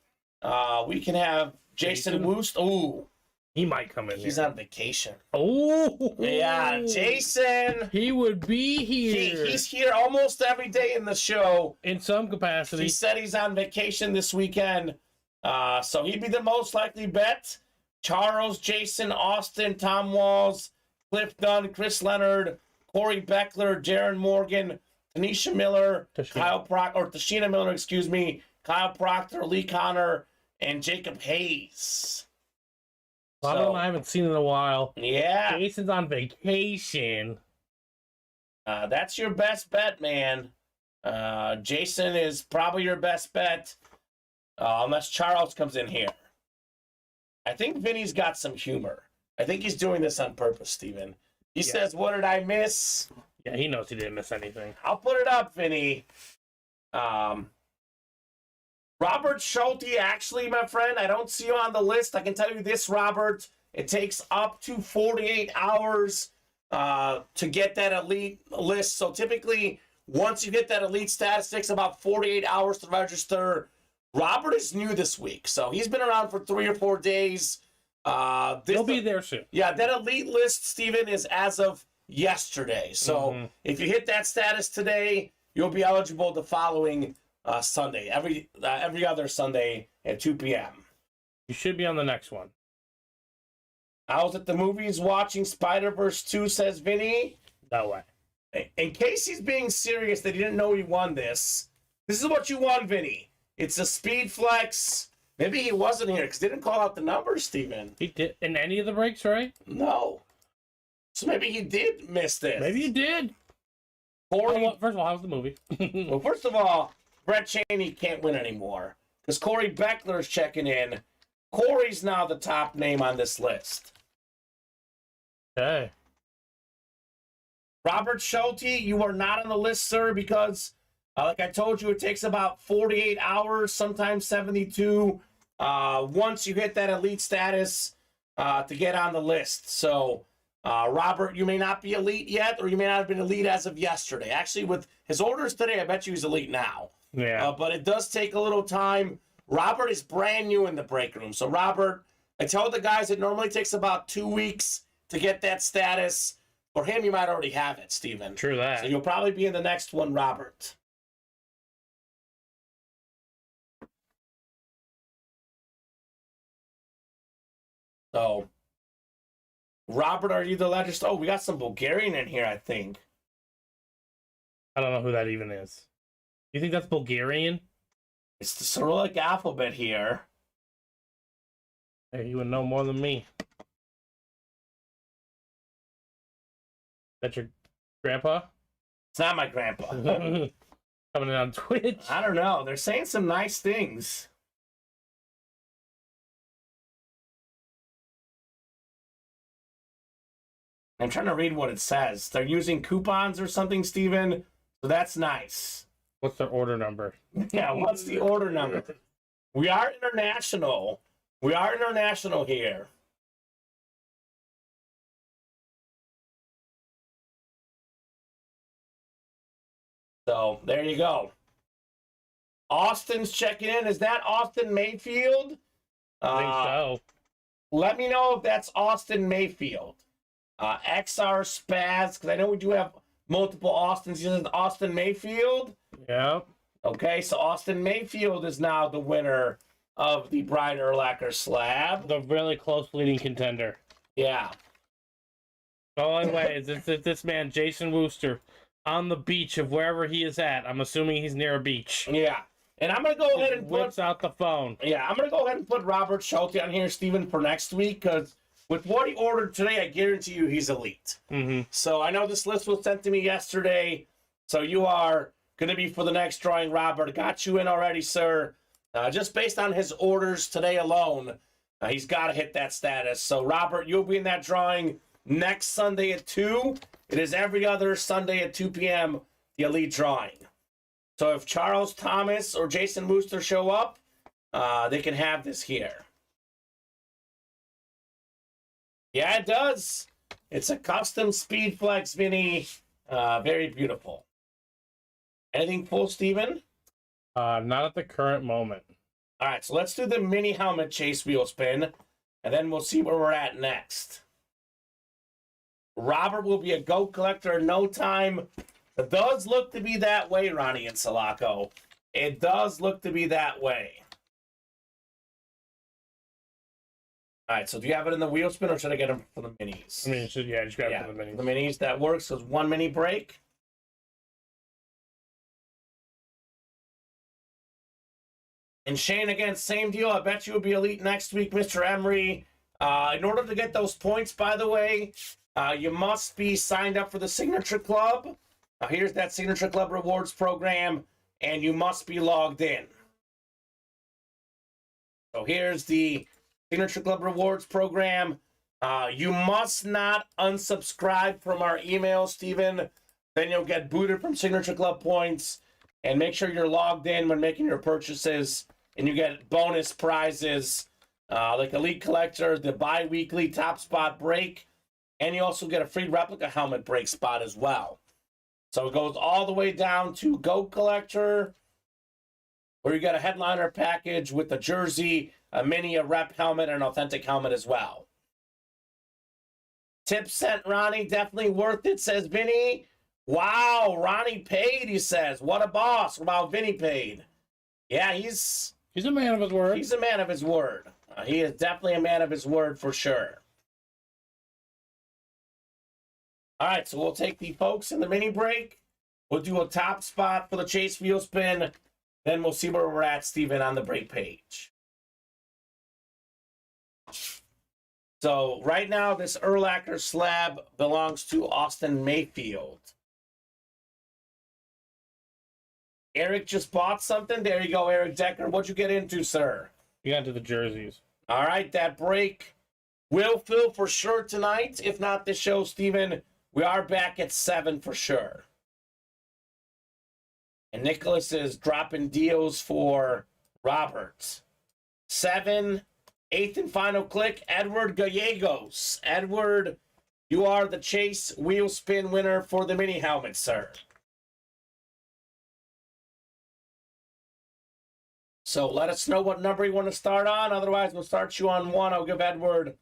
We can have Jason Woost. Ooh, he might come in. He's on vacation. Oh, yeah, Jason. He would be here. He's here almost every day in the show in some capacity. He said he's on vacation this weekend, so he'd be the most likely bet. Charles, Jason, Austin, Tom Walls, Cliff Dunn, Chris Leonard, Corey Beckler, Jaron Morgan, Tanisha Miller, Tashina Miller, excuse me, Kyle Proctor, Lee Connor, and Jacob Hayes. A lot of them I haven't seen in a while. Yeah. Jason's on vacation. That's your best bet, man. Jason is probably your best bet, unless Charles comes in here. I think Vinny's got some humor. I think he's doing this on purpose, Steven. He says, what did I miss? Yeah, he knows he didn't miss anything. I'll put it up, Vinny. Robert Schulte, actually, my friend, I don't see you on the list. I can tell you this, Robert. It takes up to 48 hours to get that elite list. So typically, once you get that elite status, it takes about 48 hours to register. Robert is new this week, so he's been around for 3 or 4 days. He'll be there soon. Yeah, that elite list, Steven, is as of yesterday. So if you hit that status today, you'll be eligible the following Sunday, every other Sunday at 2 p.m. You should be on the next one. I was at the movies watching Spider-Verse 2, says Vinny. No way. In case he's being serious that he didn't know he won this, this is what you won, Vinny. It's a Speed Flex. Maybe he wasn't here because they didn't call out the numbers, Steven. He did in any of the breaks, right? No. So maybe he did miss this. Maybe he did. First of all, how's the movie? Well, first of all, Brett Cheney can't win anymore because Corey Beckler's checking in. Corey's now the top name on this list. Okay. Robert Schulte, you are not on the list, sir, because like I told you, it takes about 48 hours, sometimes 72, once you hit that elite status to get on the list. So, Robert, you may not be elite yet, or you may not have been elite as of yesterday. Actually, with his orders today, I bet you he's elite now. Yeah. But it does take a little time. Robert is brand new in the break room. So, Robert, I tell the guys it normally takes about 2 weeks to get that status. For him, you might already have it, Steven. True that. So you'll probably be in the next one, Robert. So, Robert, are you the legend? Oh, we got some Bulgarian in here, I think. I don't know who that even is. You think that's Bulgarian? It's the Cyrillic alphabet here. Hey, you would know more than me. That's your grandpa? It's not my grandpa. Coming in on Twitch. I don't know. They're saying some nice things. I'm trying to read what it says. They're using coupons or something, Steven. So that's nice. What's their order number? Yeah, what's the order number? We are international. We are international here. So there you go. Austin's checking in. Is that Austin Mayfield? I think so. Let me know if that's Austin Mayfield. XR Spaz, because I know we do have multiple Austins. This is Austin Mayfield. Yeah. Okay, so Austin Mayfield is now the winner of the Brian Urlacher slab. The really close leading contender. Yeah. The only way is if this man, Jason Wooster, on the beach of wherever he is at. I'm assuming he's near a beach. Yeah. And I'm going to go ahead and whips out the phone. Yeah, I'm going to go ahead and put Robert Schulte on here, Steven, for next week, because with what he ordered today, I guarantee you he's elite. Mm-hmm. So I know this list was sent to me yesterday, so you are going to be for the next drawing, Robert. Got you in already, sir. Just based on his orders today alone, he's got to hit that status. So, Robert, you'll be in that drawing next Sunday at 2. It is every other Sunday at 2 p.m., the elite drawing. So if Charles Thomas or Jason Wooster show up, they can have this here. Yeah, it does. It's a custom Speedflex Mini. Very beautiful. Anything full, Steven? Not at the current moment. All right, so let's do the mini helmet chase wheel spin, and then we'll see where we're at next. Robert will be a GOAT collector in no time. It does look to be that way, Ronnie and Sulaco. It does look to be that way. All right, so do you have it in the wheel spin, or should I get them for the minis? I mean, just grab it for the minis. The minis, that works. So it's 1 mini break. And Shane, again, same deal. I bet you will be elite next week, Mr. Emery. In order to get those points, by the way, you must be signed up for the Signature Club. Here's that Signature Club rewards program, and you must be logged in. So here's the Signature Club rewards program. You must not unsubscribe from our email, Steven. Then you'll get booted from Signature Club points. And make sure you're logged in when making your purchases. And you get bonus prizes like Elite Collector, the bi-weekly Top Spot break. And you also get a free replica helmet break spot as well. So it goes all the way down to GOAT Collector, where you get a headliner package with a jersey, a mini, a rep helmet, and an authentic helmet as well. Tip sent, Ronnie. Definitely worth it, says Vinny. Wow, Ronnie paid, he says. What a boss. Wow, Vinny paid. Yeah, he's a man of his word. He's a man of his word. He is definitely a man of his word for sure. All right, so we'll take the folks in the mini break. We'll do a top spot for the chase wheel spin. Then we'll see where we're at, Steven, on the break page. So right now, this Urlacher slab belongs to Austin Mayfield. Eric just bought something. There you go, Eric Decker. What'd you get into, sir? You got into the jerseys. All right, that break will fill for sure tonight. If not this show, Steven, we are back at 7 for sure. And Nicholas is dropping deals for Robert. 7, 8th and final click, Edward Gallegos. Edward, you are the chase wheel spin winner for the mini helmet, sir. So let us know what number you want to start on. Otherwise, we'll start you on 1. I'll give Edward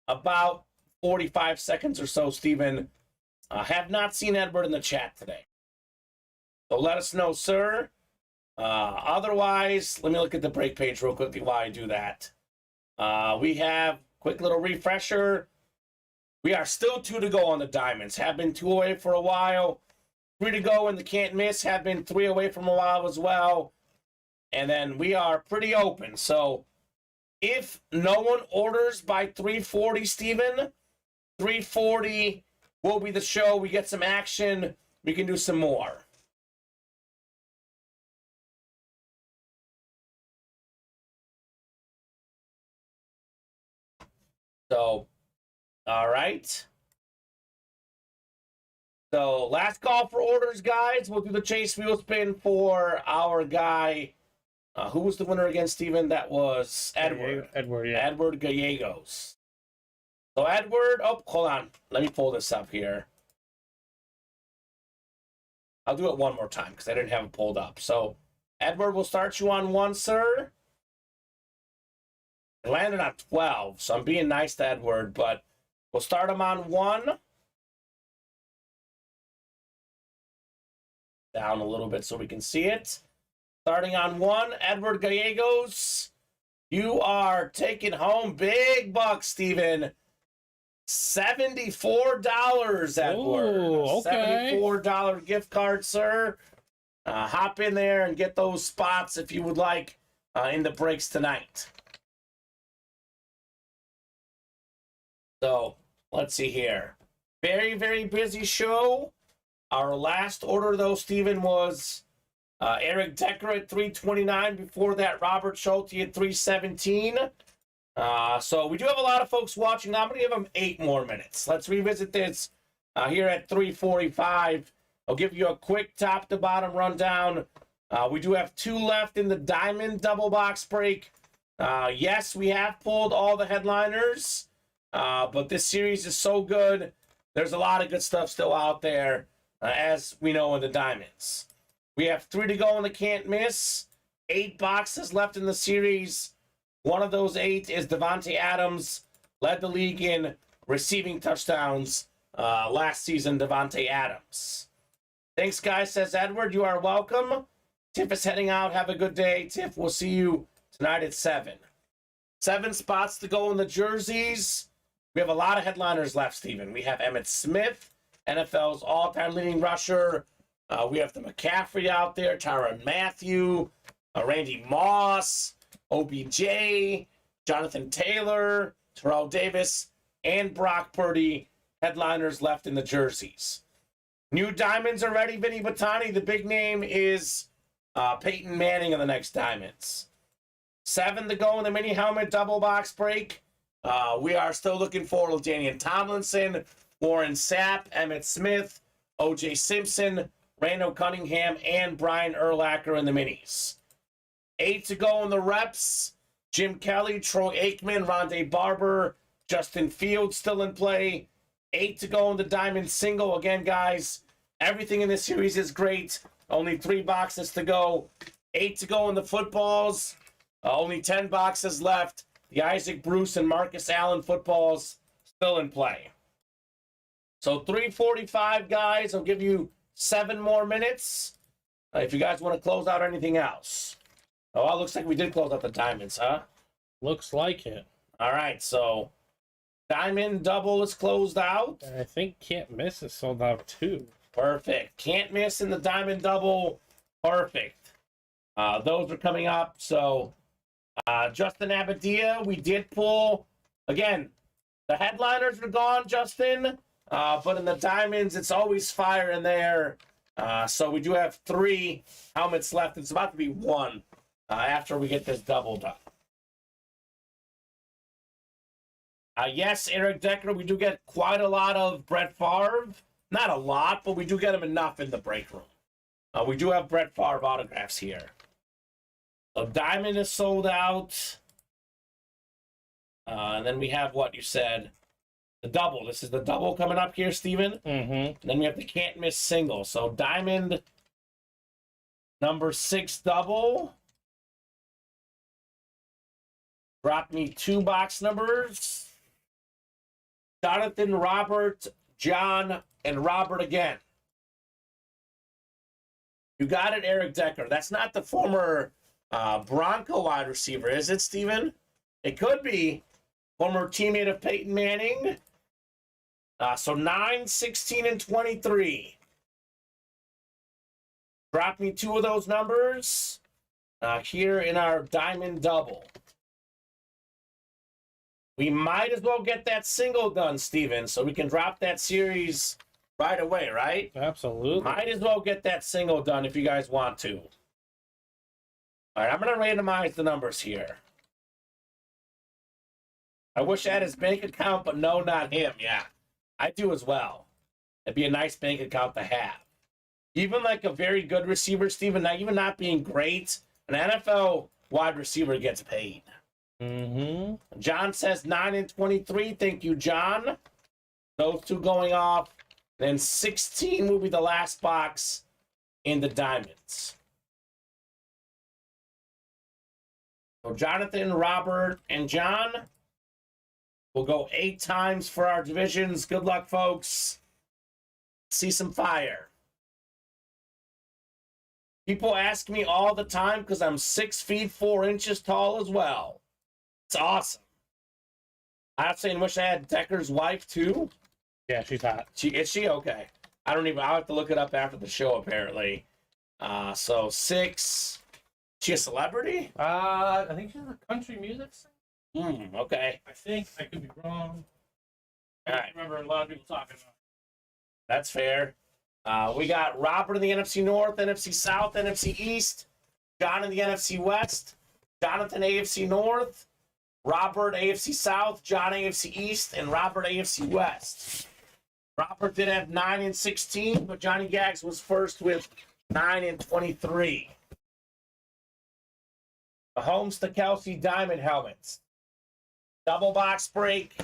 about 45 seconds or so, Steven. I have not seen Edward in the chat today. So let us know, sir. Otherwise, let me look at the break page real quickly while I do that. We have quick little refresher. We are still 2 to go on the diamonds. Have been 2 away for a while. 3 to go in the can't miss. Have been 3 away from a while as well. And then we are pretty open. So if no one orders by 3:40, Steven, 3:40 will be the show. We get some action. We can do some more. So, all right. So last call for orders, guys. We'll do the chase wheel spin for our guy. Who was the winner again, Steven? That was Edward. Edward, yeah. Edward Gallegos. So Edward, oh, hold on. Let me pull this up here. I'll do it one more time because I didn't have it pulled up. So Edward, we'll start you on 1, sir. I landed on 12, so I'm being nice to Edward, but we'll start him on 1. Down a little bit so we can see it. Starting on 1, Edward Gallegos. You are taking home big bucks, Steven. $74, Edward. Ooh, okay. $74 gift card, sir. Hop in there and get those spots if you would like in the breaks tonight. So, let's see here. Very, very busy show. Our last order, though, Steven, was Eric Decker at 329. Before that, Robert Schulte at 317. So we do have a lot of folks watching. I'm going to give them 8 more minutes. Let's revisit this here at 345. I'll give you a quick top-to-bottom rundown. We do have 2 left in the Diamond double box break. Yes, we have pulled all the headliners, but this series is so good. There's a lot of good stuff still out there, as we know in the Diamonds. We have 3 to go in the can't miss. 8 boxes left in the series. One of those 8 is Davante Adams. Led the league in receiving touchdowns last season, Davante Adams. Thanks, guys, says Edward. You are welcome. Tiff is heading out. Have a good day. Tiff, we'll see you tonight at 7. 7 spots to go in the jerseys. We have a lot of headliners left, Steven. We have Emmitt Smith, NFL's all-time leading rusher. We have the McCaffrey out there, Tyrann Mathieu, Randy Moss, OBJ, Jonathan Taylor, Terrell Davis, and Brock Purdy, headliners left in the jerseys. New Diamonds are ready, Vinny Batani. The big name is Peyton Manning in the next Diamonds. 7 to go in the mini helmet double box break. We are still looking for LaDainian Tomlinson, Warren Sapp, Emmitt Smith, O.J. Simpson, Randall Cunningham, and Brian Urlacher in the minis. 8 to go in the reps. Jim Kelly, Troy Aikman, Rondé Barber, Justin Fields still in play. 8 to go in the Diamond single. Again, guys, everything in this series is great. Only 3 boxes to go. 8 to go in the footballs. Only 10 boxes left. The Isaac Bruce and Marcus Allen footballs still in play. So 3:45, guys. I'll give you 7 more minutes. If you guys want to close out anything else. Oh, well, it looks like we did close out the Diamonds, huh? Looks like it. All right, so Diamond double is closed out. And I think Can't Miss is sold out too. Perfect. Can't miss in the Diamond double. Perfect. Those are coming up. So Justin Abadia, we did pull. Again, the headliners are gone, Justin. But in the Diamonds, it's always fire in there. So we do have 3 helmets left. It's about to be 1 after we get this double done. Yes, Eric Decker, we do get quite a lot of Brett Favre. Not a lot, but we do get him enough in the break room. We do have Brett Favre autographs here. So Diamond is sold out. And then we have what you said. The double. This is the double coming up here, Steven. Mm-hmm. And then we have the can't miss single. So Diamond number 6 double. Drop me 2 box numbers. Jonathan, Robert, John, and Robert again. You got it, Eric Decker. That's not the former Bronco wide receiver, is it, Steven? It could be. Former teammate of Peyton Manning. So 9, 16, and 23. Drop me 2 of those numbers here in our Diamond double. We might as well get that single done, Steven, so we can drop that series right away, right? Absolutely. Might as well get that single done if you guys want to. All right, I'm going to randomize the numbers here. I wish I had his bank account, but no, not him. Yeah, I do as well. It'd be a nice bank account to have. Even like a very good receiver, Steven, even not being great, an NFL wide receiver gets paid. Mm-hmm. John says 9 and 23. Thank you, John. Those 2 going off. Then 16 will be the last box in the Diamonds. So Jonathan, Robert, and John. We'll go 8 times for our divisions. Good luck, folks. See some fire. People ask me all the time because I'm 6 feet 4 inches tall as well. It's awesome. I actually wish I had Decker's wife too. Yeah, she's hot. Is she okay? I'll have to look it up after the show apparently. So 6. She a celebrity? I think she's a country music singer. Okay. I think I could be wrong. I All don't right. remember a lot of people talking about. That's fair. We got Robert in the NFC North, NFC South, NFC East, John in the NFC West, Jonathan AFC North, Robert AFC South, John AFC East, and Robert AFC West. Robert did have 9 and 16, but Johnny Gags was first with 9 and 23. Mahomes to Kelsey Diamond helmets. Double box break.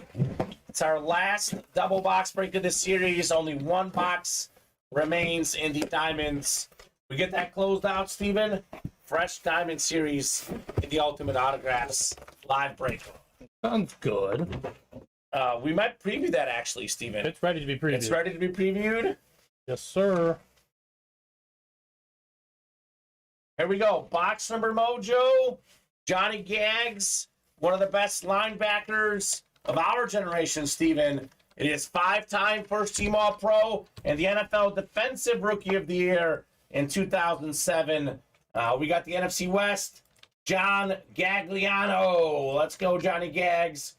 It's our last double box break of the series. Only 1 box remains in the diamonds. We get that closed out, Steven. Fresh diamond series in the Ultimate Autographs live break. Sounds good. We might preview that actually, Steven. It's ready to be previewed. It's ready to be previewed. Yes, sir. Here we go. Box number mojo. Johnny Gags, one of the best linebackers of our generation, Steven. It is 5-time first-team All-Pro and the NFL Defensive Rookie of the Year in 2007. We got the NFC West, John Gagliano. Let's go, Johnny Gags.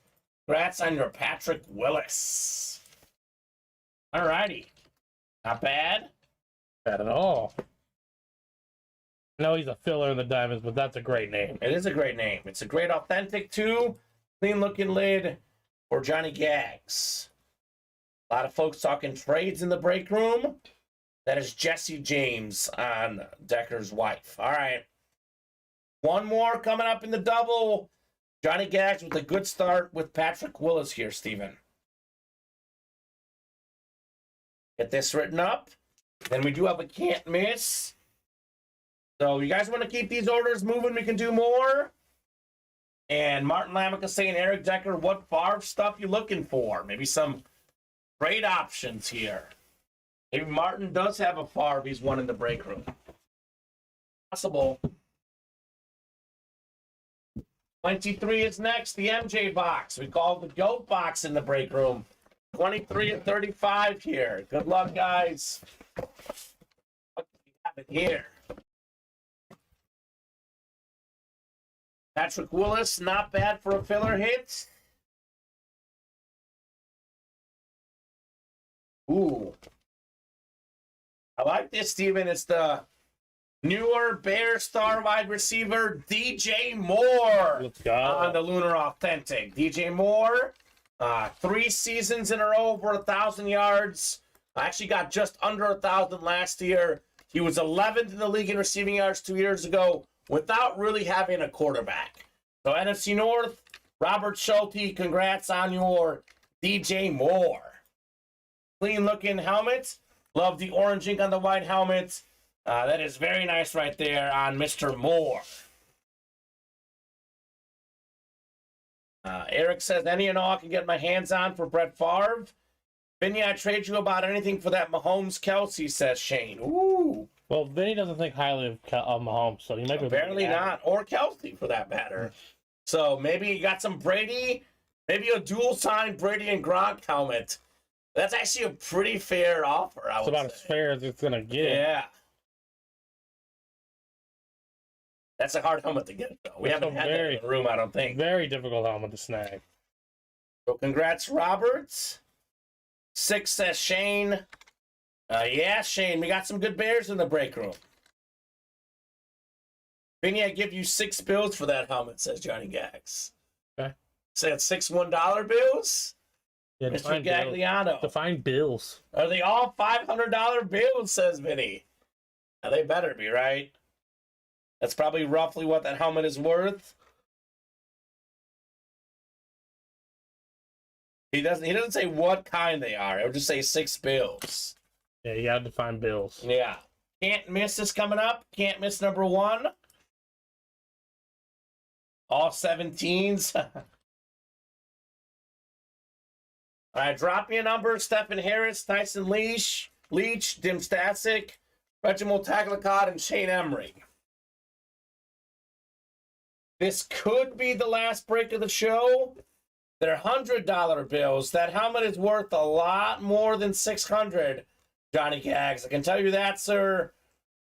Congrats on your Patrick Willis. All righty. Not bad. Bad at all. I know he's a filler in the diamonds, but that's a great name. It is a great name. It's a great authentic, too. Clean-looking lid for Johnny Gags. A lot of folks talking trades in the break room. That is Jesse James on Decker's wife. All right. One more coming up in the double. Johnny Gags with a good start with Patrick Willis here, Steven. Get this written up. Then we do have a can't miss. So you guys want to keep these orders moving? We can do more. And Martin Lamica saying, Eric Decker, what Favre stuff you looking for? Maybe some trade options here. Maybe Martin does have a Favre he's won in the break room. Possible. 23 is next, the MJ box. We call it the GOAT box in the break room. 23 and 35 here. Good luck, guys. What do we have it here? Patrick Willis, not bad for a filler hit. Ooh. I like this, Steven. It's the newer Bear star wide receiver, DJ Moore. Let's go. On the Lunar Authentic. DJ Moore, 3 seasons in a row over 1,000 yards. Actually got just under 1,000 last year. He was 11th in the league in receiving yards 2 years ago without really having a quarterback. So NFC North, Robert Schulte, congrats on your DJ Moore. Clean looking helmet. Love the orange ink on the white helmet. That is very nice right there on Mr. Moore. Eric says, any and all I can get my hands on for Brett Favre. Vinny, I trade you about anything for that Mahomes Kelsey, says Shane. Ooh. Well, Vinny doesn't think highly of Mahomes, so he might be apparently not. Or Kelsey, for that matter. So maybe you got some Brady, maybe a dual-sign Brady and Gronk helmet. That's actually a pretty fair offer, I would say. It's about as fair as it's going to get. Yeah. That's a hard helmet to get, though. We haven't had that in the room, I don't think. Very difficult helmet to snag. So congrats, Robert. 6 says Shane. Yeah, Shane, we got some good Bears in the break room. Vinny, I give you 6 bills for that helmet, says Johnny Gags. Okay. Said 6 $1 bills? Yeah, Mr. Gagliano. Define bills. Are they all $500 bills, says Vinny? Now, they better be, right? That's probably roughly what that helmet is worth. He doesn't say what kind they are. It would just say 6 bills. Yeah, you gotta define bills. Yeah. Can't miss this coming up. Can't miss number 1. All 17s. All right, drop me a number. Stephen Harris, Tyson Leach, Dim Stasic, Reginald Tagliacott, and Shane Emery. This could be the last break of the show. They're $100 bills. That helmet is worth a lot more than $600, Johnny Gags. I can tell you that, sir.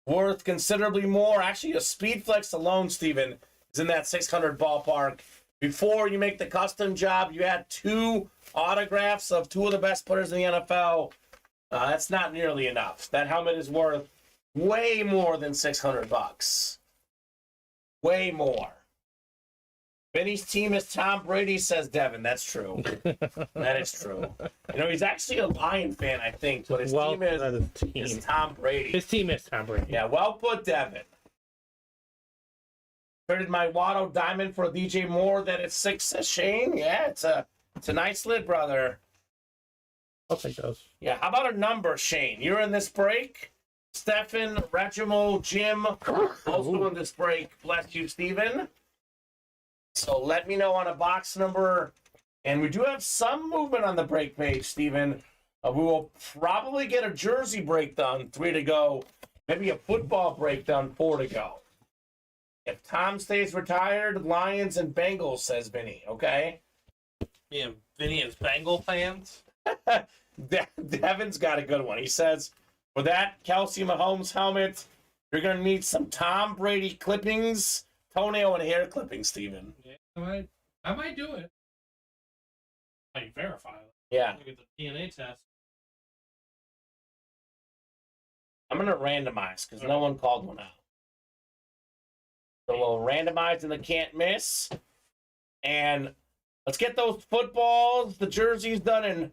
Worth considerably more. Actually, a Speedflex alone, Steven, is in that $600 ballpark. Before you make the custom job, you had 2 autographs of 2 of the best players in the NFL. That's not nearly enough. That helmet is worth way more than $600. Way more. Vinny's team is Tom Brady, says Devin. That's true. That is true. You know, he's actually a Lion fan, I think, but his team is Tom Brady. His team is Tom Brady. Yeah, well put, Devin. Traded my Watto Diamond for DJ Moore. That it's 6, says Shane. Yeah, it's a nice lid, brother. I'll take those. Yeah, how about a number, Shane? You're in this break. Stefan, Regimo, Jim, also in this break. Bless you, Steven. So let me know on a box number. And we do have some movement on the break page, Steven. We will probably get a jersey break done, 3 to go. Maybe a football break done, 4 to go. If Tom stays retired, Lions and Bengals, says Vinny. Okay? Yeah, Vinny is Bengal fans. Devin's got a good one. He says, for that Kelsey Mahomes helmet, you're going to need some Tom Brady clippings, toenail and hair clippings, Steven. Yeah, I might do it. I verify it. Yeah. Look at the DNA test. I'm going to randomize because no one called one out. So we'll randomize in the can't miss. And let's get those footballs, the jerseys done, and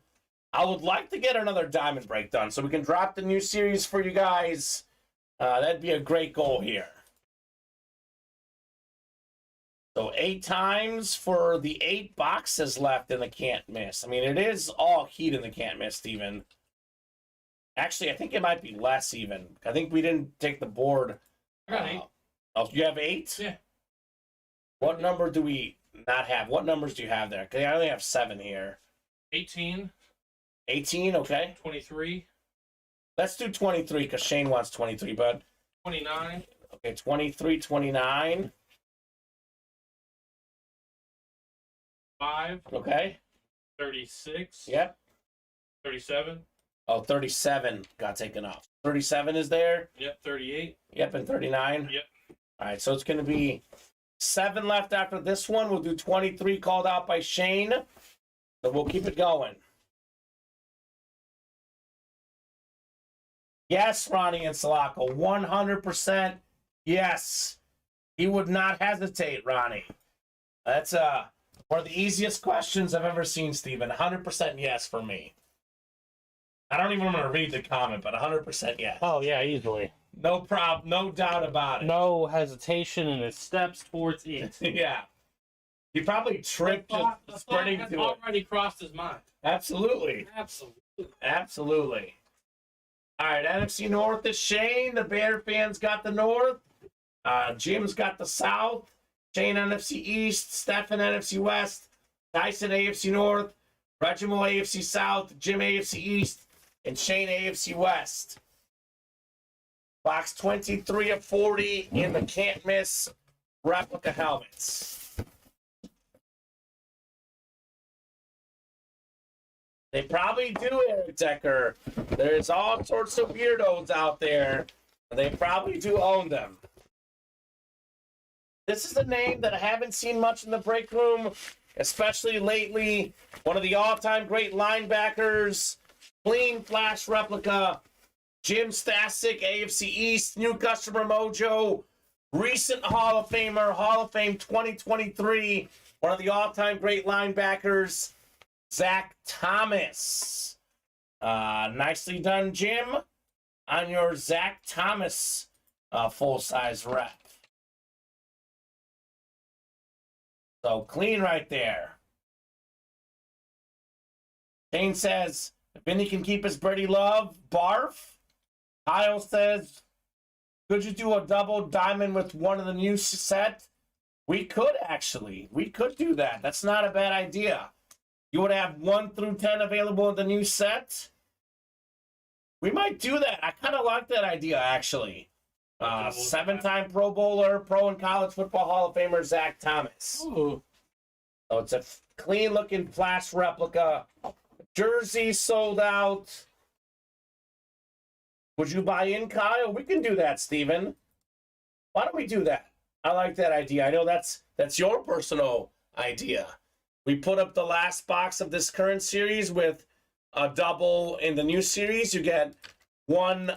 I would like to get another diamond break done so we can drop the new series for you guys. That'd be a great goal here. So 8 times for the 8 boxes left in the can't miss. I mean, it is all heat in the can't miss, Steven. Actually, I think it might be less even. I think we didn't take the board. I got 8. Oh, you have 8? Yeah. What number do we not have? What numbers do you have there? Because I only have 7 here. 18. 18, okay. 23. Let's do 23 because Shane wants 23, bud. 29. Okay, 23, 29. 5. Okay. 36. Yep. 37. Oh, 37 got taken off. 37 is there? Yep, 38. Yep, and 39? Yep. All right, so it's going to be 7 left after this one. We'll do 23 called out by Shane. So we'll keep it going. Yes, Ronnie and Salako, 100% yes. He would not hesitate, Ronnie. That's one of the easiest questions I've ever seen, Steven. 100% yes for me. I don't even want to read the comment, but 100% yes. Oh, yeah, easily. No problem, no doubt about it. No hesitation in his steps towards it. Yeah. He probably tripped just spreading to it. Already crossed his mind. Absolutely. Absolutely. Absolutely. All right, NFC North is Shane. The Bear fans got the North. Jim's got the South. Shane NFC East. Stefan NFC West. Tyson AFC North. Reginald AFC South. Jim AFC East. And Shane AFC West. Box 23 of 40 in the can't miss replica helmets. They probably do, Eric Decker. There's all sorts of weirdos out there. And they probably do own them. This is a name that I haven't seen much in the break room, especially lately. One of the all-time great linebackers. Clean flash replica. Jim Stasic, AFC East. New customer mojo. Recent Hall of Famer. Hall of Fame 2023. One of the all-time great linebackers. Zach Thomas. Nicely done, Jim, on your Zach Thomas full-size rep. So clean right there. Shane says, if Vinny can keep his Brady love, barf. Kyle says, could you do a double diamond with one of the new set? We could actually. We could do that. That's not a bad idea. You would have 1 through 10 available in the new set. We might do that. I kind of like that idea, actually. 7-time Pro Bowler, Pro and College Football Hall of Famer Zach Thomas. Ooh. So it's a clean-looking flash replica. Jersey sold out. Would you buy in, Kyle? We can do that, Steven. Why don't we do that? I like that idea. I know that's your personal idea. We put up the last box of this current series with a double in the new series. You get one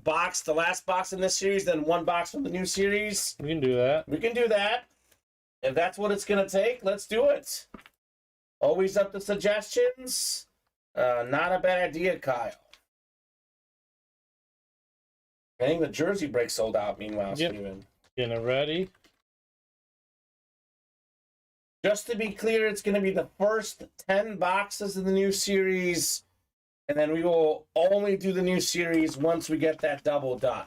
box, the last box in this series, then one box from the new series. We can do that. We can do that. If that's what it's going to take, let's do it. Always up to suggestions. Not a bad idea, Kyle. I think the jersey break sold out, meanwhile, Yep. Steven. Getting it ready. Just to be clear, it's going to be the first 10 boxes of the new series, and then we will only do the new series once we get that double done.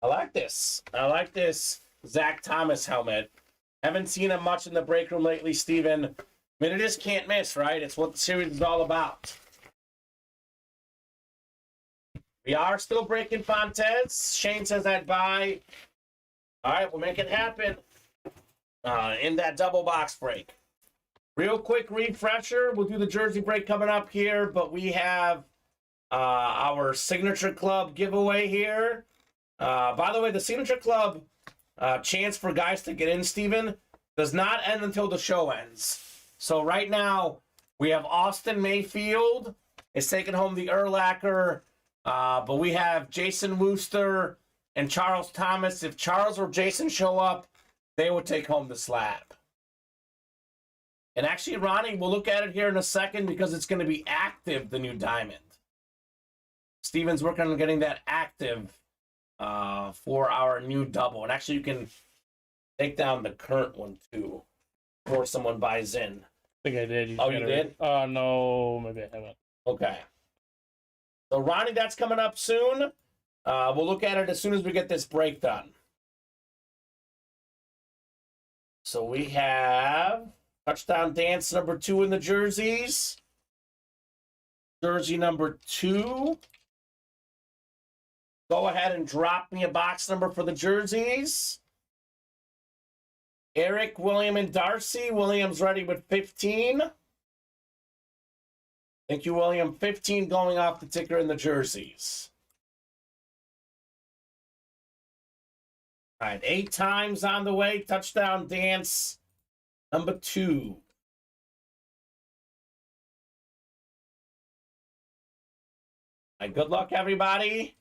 I like this. I like this Zach Thomas helmet. Haven't seen him much in the break room lately, Steven. I mean, it is can't miss, right? It's what the series is all about. We are still breaking Fontes. Shane says I'd buy. All right, we'll make it happen in that double box break. Real quick refresher. We'll do the jersey break coming up here, but we have our Signature Club giveaway here. By the way, the Signature Club chance for guys to get in, Steven, does not end until the show ends. So right now, we have Austin Mayfield is taking home the Urlacher, but we have Jason Wooster and Charles Thomas. If Charles or Jason show up, they will take home the slab. And actually, Ronnie, we'll look at it here in a second because it's going to be active, the new diamond. Steven's working on getting that active for our new double. And actually, you can take down the current one, too, before someone buys in. I think I did. Oh, you did? No, maybe I haven't. Okay. So, Ronnie, that's coming up soon. We'll look at it as soon as we get this break done. So, we have touchdown dance number 2 in the jerseys. Jersey number 2. Go ahead and drop me a box number for the jerseys. Eric, William, and Darcy. William's ready with 15. Thank you, William. 15 going off the ticker in the jerseys. All right, 8 times on the way. Touchdown dance number 2. All right, good luck, everybody.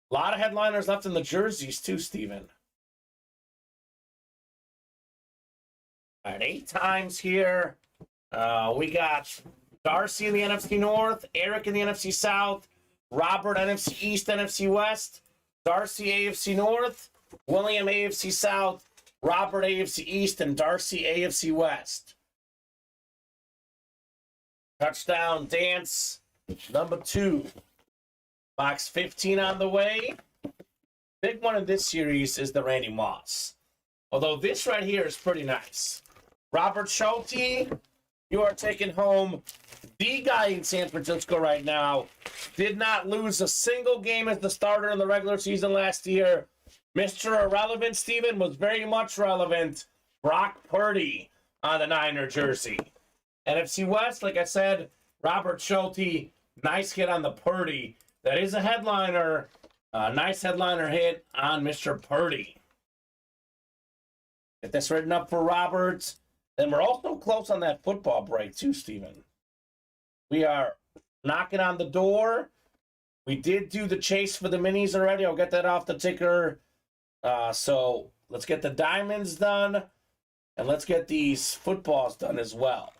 A lot of headliners left in the jerseys, too, Steven. All right, 8 times here. We got Darcy in the NFC North, Eric in the NFC South, Robert NFC East, NFC West, Darcy AFC North, William AFC South, Robert AFC East, and Darcy AFC West. Touchdown dance number 2. Box 15 on the way. Big one in this series is the Randy Moss. Although this right here is pretty nice. Robert Schulte, you are taking home the guy in San Francisco right now. Did not lose a single game as the starter in the regular season last year. Mr. Irrelevant, Steven, was very much relevant. Brock Purdy on the Niner jersey. NFC West, like I said, Robert Schulte, nice hit on the Purdy. That is a headliner. Nice headliner hit on Mr. Purdy. Get this written up for Robert. Then we're also close on that football break too, Steven. We are knocking on the door. We did do the chase for the minis already. I'll get that off the ticker. So let's get the diamonds done. And let's get these footballs done as well.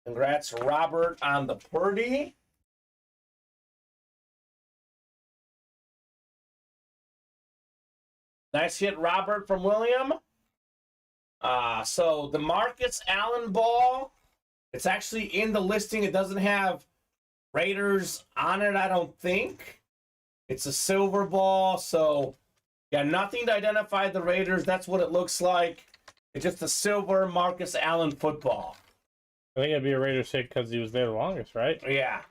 Congrats, Robert, on the Purdy. Nice hit, Robert, from William. So the Marcus Allen ball It's actually in the listing. It doesn't have Raiders on it, I don't think. It's a silver ball, so yeah, nothing to identify the Raiders. That's what it looks like. It's just a silver Marcus Allen football. I think it'd be a Raiders hit because he was there the longest, right? Yeah.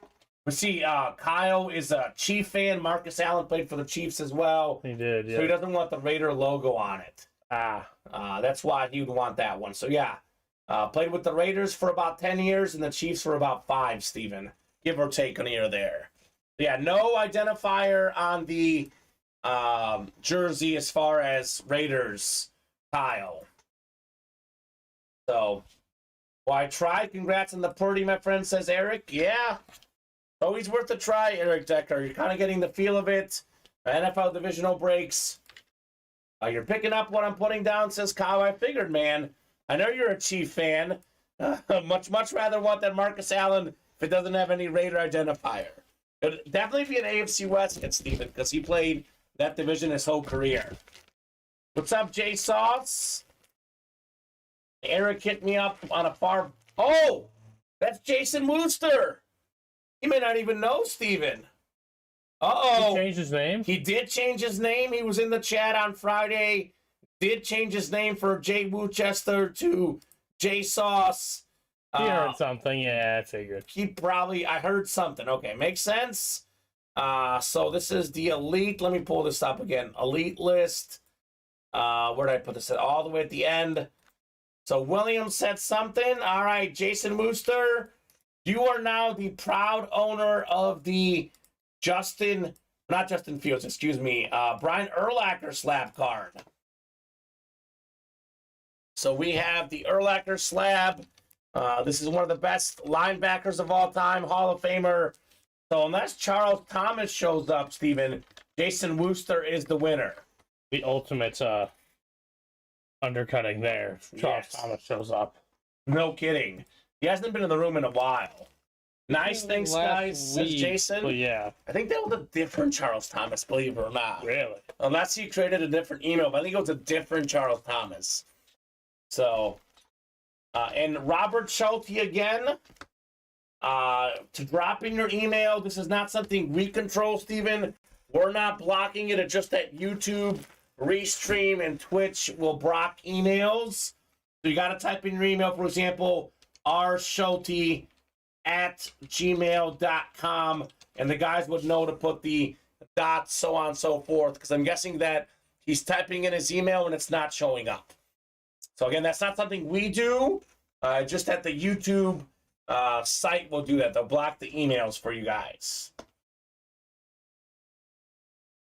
But see, Kyle is a Chief fan. Marcus Allen played for the Chiefs as well. He did, yeah. So he doesn't want the Raider logo on it. That's why he would want that one. So yeah, played with the Raiders for about 10 years and the Chiefs for about 5, Steven. Give or take an year there. Yeah, no identifier on the jersey as far as Raiders, Kyle. So, well, I tried. Congrats on the Purdy, my friend, says Eric. Yeah, always worth a try, Eric Decker. You're kind of getting the feel of it. NFL divisional breaks. You're picking up what I'm putting down, says Kyle. I figured, man. I know you're a Chief fan. Much rather want that Marcus Allen if it doesn't have any Raider identifier. It'd definitely be an AFC West hit, Steven, because he played that division his whole career. What's up, Jay Sauce? Eric hit me up on a far... Oh! That's Jason Wooster! He may not even know Steven. Uh-oh. He changed his name? He did change his name. He was in the chat on Friday. Did change his name for Jay Woodchester to Jay Sauce. He heard something. Yeah, I figured. I heard something. Okay, makes sense. So this is the Elite. Let me pull this up again. Elite list. Where did I put this at? All the way at the end. So William said something. All right, Jason Wooster, you are now the proud owner of the Brian Urlacher slab card. So we have the Urlacher slab. This is one of the best linebackers of all time, Hall of Famer. So unless Charles Thomas shows up, Steven, Jason Wooster is the winner. The ultimate undercutting there. Charles Thomas shows up. No kidding. He hasn't been in the room in a while. Nice, thanks, guys, says Jason. But yeah. I think that was a different Charles Thomas, believe it or not. Really? Unless he created a different email, but I think it was a different Charles Thomas. So, and Robert Schulte again, to drop in your email. This is not something we control, Steven. We're not blocking it. It's just that YouTube, Restream, and Twitch will block emails. So you got to type in your email, for example, rschulte@gmail.com, and the guys would know to put the dots, so on and so forth, because I'm guessing that he's typing in his email and it's not showing up. So again, that's not something we do. Just at the YouTube site will do that. They'll block the emails for you guys.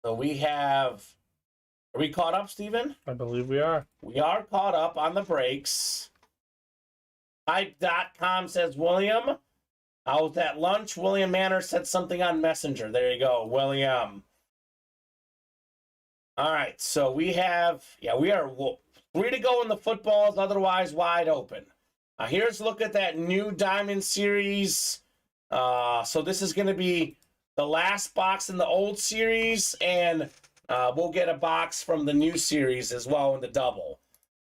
So we have... Are we caught up, Steven? I believe we are. We are caught up on the breaks. Hype.com says, William, I was at lunch. William Manor said something on Messenger. There you go, William. All right, so we have... Yeah, we are... Free to go in the footballs, otherwise wide open. Here's a look at that new Diamond Series. So this is going to be the last box in the old series, and we'll get a box from the new series as well in the double.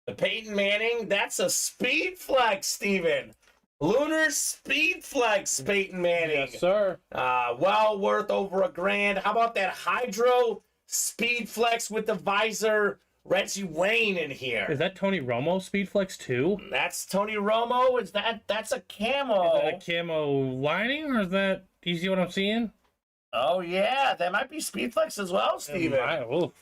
The Peyton Manning, that's a speed flex, Steven. Lunar speed flex, Peyton Manning. Yes, sir. Well worth over $1,000. How about that Hydro speed flex with the visor? Reggie Wayne in here. Is that Tony Romo Speedflex 2? That's Tony Romo. That's a camo? Is that a camo lining, or is that... Do you see what I'm seeing? Oh, yeah. That might be Speedflex as well, Steven. Oh.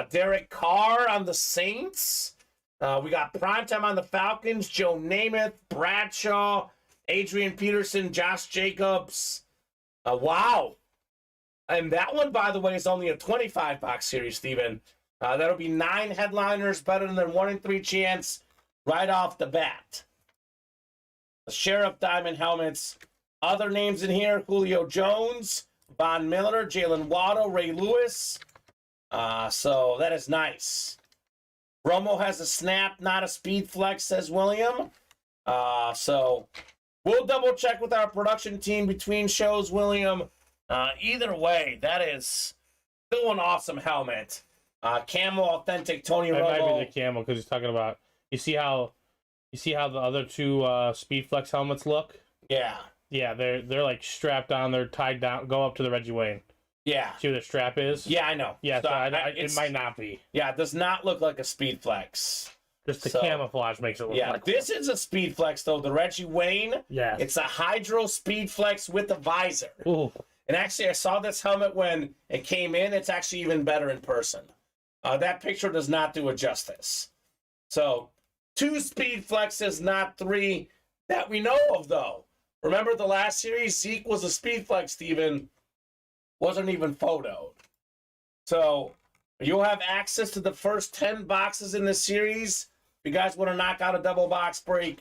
Derek Carr on the Saints. We got Primetime on the Falcons. Joe Namath, Bradshaw, Adrian Peterson, Josh Jacobs. Wow. And that one, by the way, is only a 25-box series, Steven. That'll be 9 headliners, better than their 1 in 3 chance right off the bat. The Sheriff Diamond helmets. Other names in here, Julio Jones, Von Miller, Jalen Waddle, Ray Lewis. So that is nice. Romo has a snap, not a speed flex, says William. So we'll double check with our production team between shows, William. Either way, that is still an awesome helmet. Camo authentic Tony Romo. That might be the camo because he's talking about. You see how You see how the other two Speedflex helmets look? Yeah. Yeah, they're like strapped on. They're tied down. Go up to the Reggie Wayne. Yeah. See where the strap is? Yeah, I know. Yeah, so it might not be. Yeah, it does not look like a Speedflex. Just the camouflage makes it look like this is a Speedflex, though. The Reggie Wayne. Yeah. It's a Hydro Speedflex with a visor. Ooh. And actually, I saw this helmet when it came in. It's actually even better in person. That picture does not do it justice. So, 2 Speedflexes, not 3 that we know of, though. Remember the last series? Zeke was a Speedflex, Steven. Wasn't even photoed. So, you'll have access to the first 10 boxes in this series. If you guys want to knock out a double box break,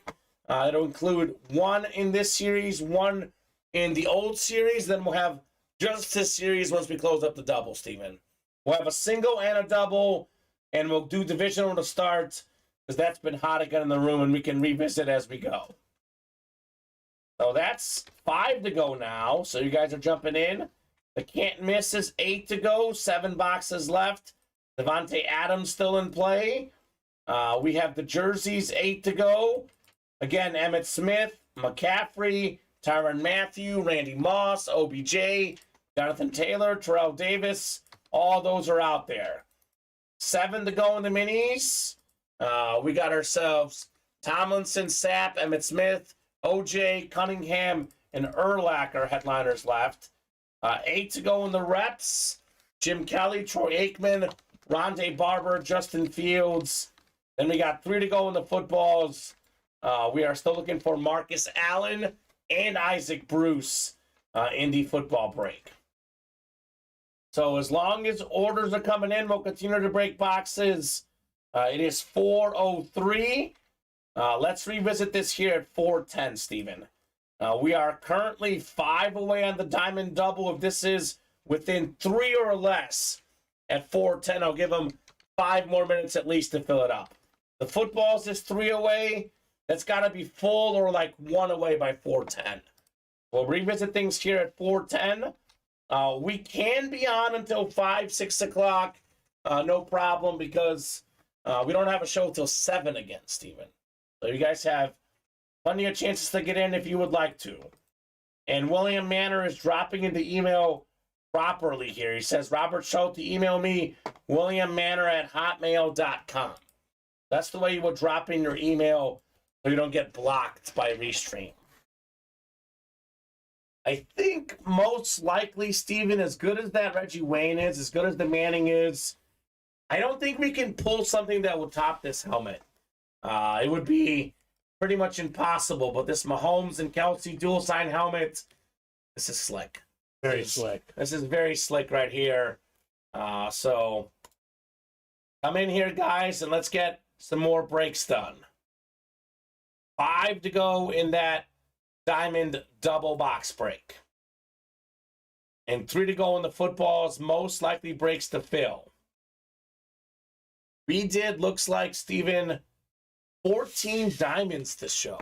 it'll include 1 in this series, 1 in the old series. Then we'll have just this series once we close up the double, Steven. We'll have a single and a double, and we'll do divisional to start, because that's been hot again in the room, and we can revisit as we go. So that's 5 to go now. So you guys are jumping in. The can't miss is 8 to go. 7 boxes left. Devontae Adams still in play. We have the jerseys, 8 to go. Again, Emmitt Smith, McCaffrey, Tyrann Mathieu, Randy Moss, OBJ, Jonathan Taylor, Terrell Davis. All those are out there. 7 to go in the minis. We got ourselves Tomlinson, Sapp, Emmitt Smith, OJ, Cunningham, and Urlacher headliners left. 8 to go in the reps. Jim Kelly, Troy Aikman, Rondé Barber, Justin Fields. Then we got 3 to go in the footballs. We are still looking for Marcus Allen and Isaac Bruce in the football break. So as long as orders are coming in, we'll continue to break boxes. It is 4:03. Let's revisit this here at 4:10, Steven. We are currently 5 away on the Diamond Double. If this is within 3 or less at 4:10, I'll give them 5 more minutes at least to fill it up. The footballs is 3 away. That's got to be full or like 1 away by 4:10. We'll revisit things here at 4:10. We can be on until 5, 6 o'clock. No problem, because we don't have a show till 7 again, Steven. So you guys have plenty of chances to get in if you would like to. And William Manor is dropping into email properly here. He says, Robert Schulte, email me, williammanor@hotmail.com. That's the way you will drop in your email so you don't get blocked by Restream. I think most likely, Steven, as good as that Reggie Wayne is, as good as the Manning is, I don't think we can pull something that will top this helmet. It would be pretty much impossible, but this Mahomes and Kelsey dual sign helmet, this is slick. Very slick. This is very slick right here. So come in here, guys, and let's get some more breaks done. 5 to go in that Diamond double box break. And 3 to go in the footballs, most likely breaks to fill. We did, looks like, Steven, 14 diamonds this show.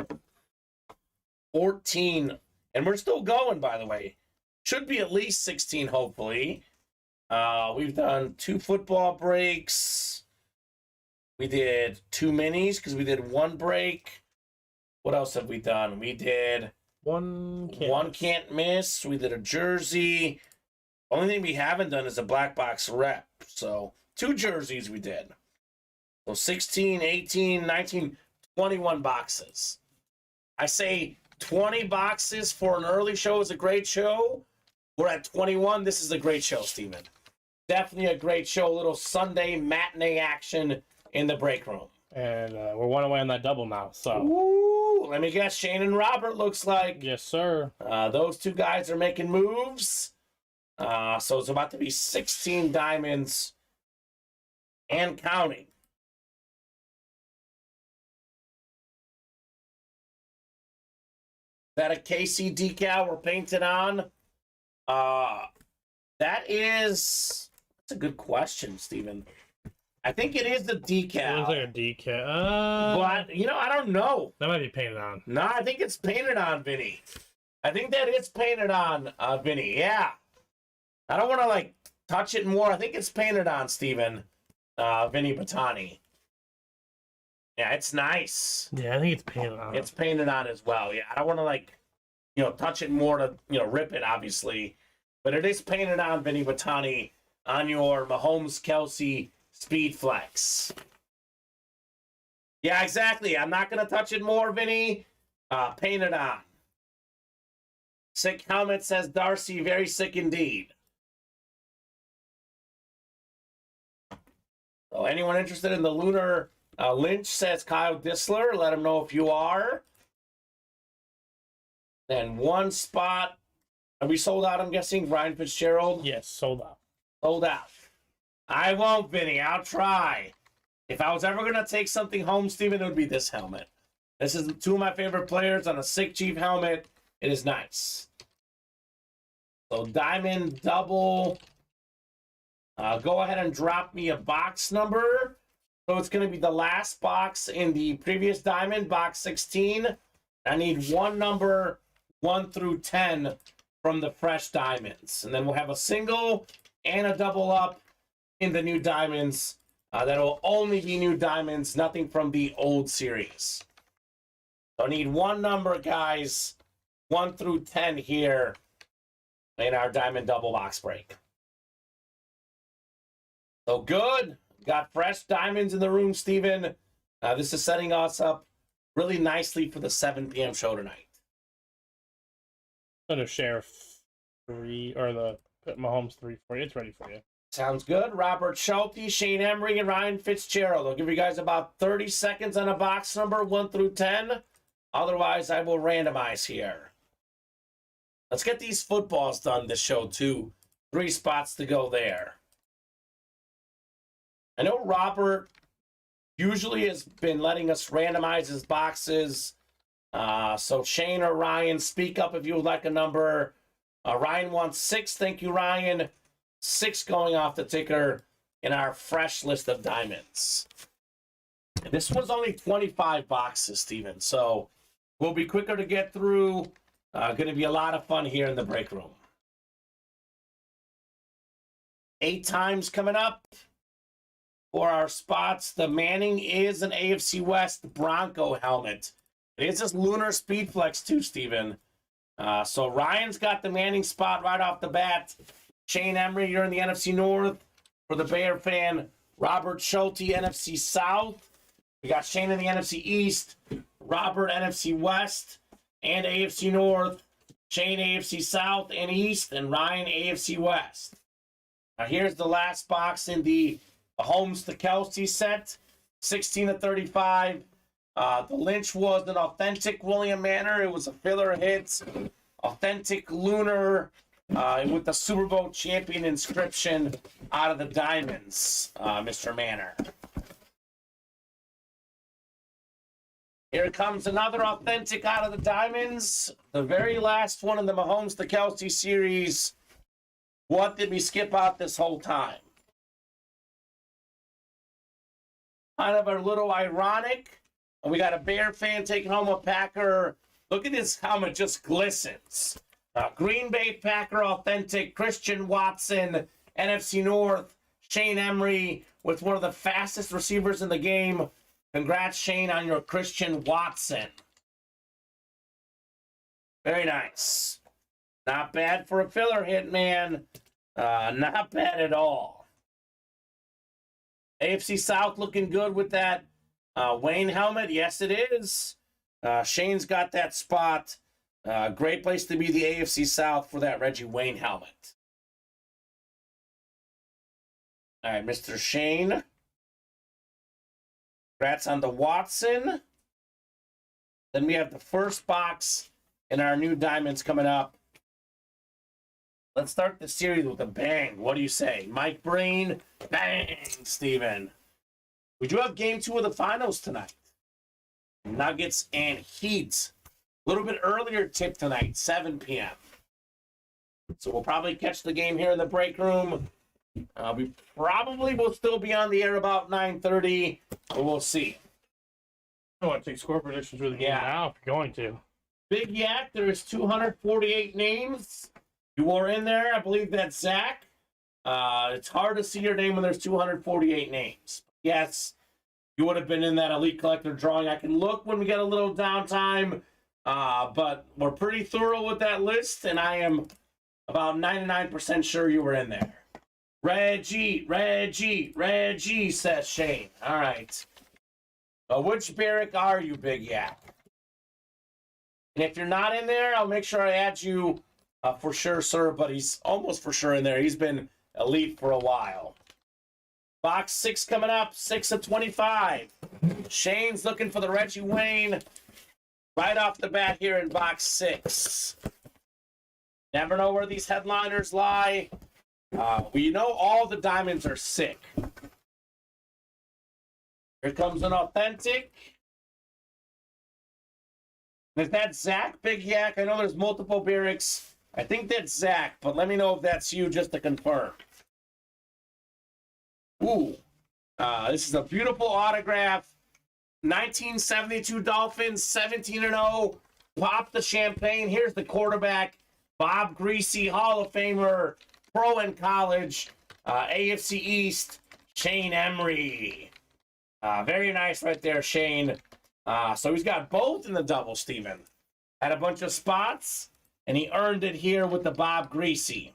14. And we're still going, by the way. Should be at least 16, hopefully. We've done 2 football breaks. We did 2 minis because we did 1 break. What else have we done? We did one can't miss. We did a jersey. Only thing we haven't done is a black box rep. So 2 jerseys we did. So 16, 18, 19, 21 boxes. I say 20 boxes for an early show is a great show. We're at 21. This is a great show, Steven. Definitely a great show. A little Sunday matinee action in the break room. And we're 1 away on that double now. So. Ooh, let me guess. Shane and Robert looks like. Yes, sir. Those 2 guys are making moves. So it's about to be 16 diamonds and counting. Is that a KC decal we're painted on? That's a good question, Steven. I think it is the decal. It looks like a decal. But, I don't know. That might be painted on. No, I think it's painted on, Vinny. I think that it's painted on, Vinny. Yeah. I don't want to, touch it more. I think it's painted on, Steven. Vinny Batani. Yeah, it's nice. Yeah, I think it's painted on. It's painted on as well. Yeah, I don't want to like, touch it more to, rip it, obviously. But it is painted on, Vinny Batani, on your Mahomes Kelsey Speed Flex. Yeah, exactly. I'm not going to touch it more, Vinny. Paint it on. Sick helmet, says Darcy. Very sick indeed. So anyone interested in the Lunar Lynch, says Kyle Disler. Let him know if you are. Then one spot. Are we sold out, I'm guessing? Ryan Fitzgerald? Yes, sold out. Sold out. I won't, Vinny. I'll try. If I was ever going to take something home, Steven, it would be this helmet. This is two of my favorite players on a Sick Chief helmet. It is nice. So Diamond Double. Go ahead and drop me a box number. So it's going to be the last box in the previous Diamond, box 16. I need one number, 1 through 10, from the fresh Diamonds. And then we'll have a single and a double up in the new Diamonds. That will only be new Diamonds, nothing from the old series. So I need one number, guys, 1 through 10 here in our Diamond Double box break. So good. Got fresh Diamonds in the room, Steven. This is setting us up really nicely for the 7 p.m. show tonight. I'm going to share 3, or the Mahomes 3 for you. It's ready for you. Sounds good. Robert Schulte, Shane Emery, and Ryan Fitzgerald. I'll give you guys about 30 seconds on a box number, 1 through 10. Otherwise, I will randomize here. Let's get these footballs done this show, too. 3 spots to go there. I know Robert usually has been letting us randomize his boxes. So Shane or Ryan, speak up if you would like a number. Ryan wants 6. Thank you, Ryan. 6 going off the ticker in our fresh list of Diamonds. This was only 25 boxes, Steven. So we'll be quicker to get through. Going to be a lot of fun here in the break room. 8 times coming up. For our spots, the Manning is an AFC West Bronco helmet. It is this Lunar Speed Flex too, Steven. So Ryan's got the Manning spot right off the bat. Shane Emery, you're in the NFC North. For the Bear fan, Robert Schulte, NFC South. We got Shane in the NFC East. Robert, NFC West and AFC North. Shane, AFC South and East. And Ryan, AFC West. Now here's the last box in the Mahomes to Kelsey set, 16/35. The Lynch was an authentic William Manor. It was a filler hit. Authentic Lunar with the Super Bowl champion inscription out of the Diamonds, Mr. Manor. Here comes another authentic out of the Diamonds. The very last one in the Mahomes to Kelsey series. What did we skip out this whole time? Kind of a little ironic. And we got a Bear fan taking home a Packer. Look at this helmet, just glistens. Green Bay Packer authentic, Christian Watson, NFC North, Shane Emery with one of the fastest receivers in the game. Congrats, Shane, on your Christian Watson. Very nice. Not bad for a filler hit, man. Not bad at all. AFC South looking good with that Wayne helmet. Yes, it is. Shane's got that spot. Great place to be, the AFC South, for that Reggie Wayne helmet. All right, Mr. Shane. Congrats on the Watson. Then we have the first box in our new Diamonds coming up. Let's start the series with a bang. What do you say? Mike Breen, bang, Steven. We do have game 2 of the finals tonight. Nuggets and Heat. A little bit earlier tip tonight, 7 p.m. So we'll probably catch the game here in the break room. We probably will still be on the air about 9:30, but we'll see. I want to take score predictions for the game now if you're going to. Big Yak, there's 248 names. You are in there. I believe that's Zach. It's hard to see your name when there's 248 names. Yes, you would have been in that Elite Collector drawing. I can look when we get a little downtime, but we're pretty thorough with that list, and I am about 99% sure you were in there. Reggie, says Shane. All right. Which barrack are you, Big Yak? And if you're not in there, I'll make sure I add you for sure, sir, but he's almost for sure in there. He's been elite for a while. Box 6 coming up, 6 of 25. Shane's looking for the Reggie Wayne right off the bat here in box 6. Never know where these headliners lie. We know all the diamonds are sick. Here comes an authentic. Is that Zach, Big Yak? I know there's multiple barracks. I think that's Zach, but let me know if that's you just to confirm. Ooh. This is a beautiful autograph. 1972 Dolphins, 17-0. Pop the champagne. Here's the quarterback. Bob Greasy, Hall of Famer, pro in college, AFC East, Shane Emery. Very nice right there, Shane. So he's got both in the double, Steven. Had a bunch of spots, and he earned it here with the Bob Greasy.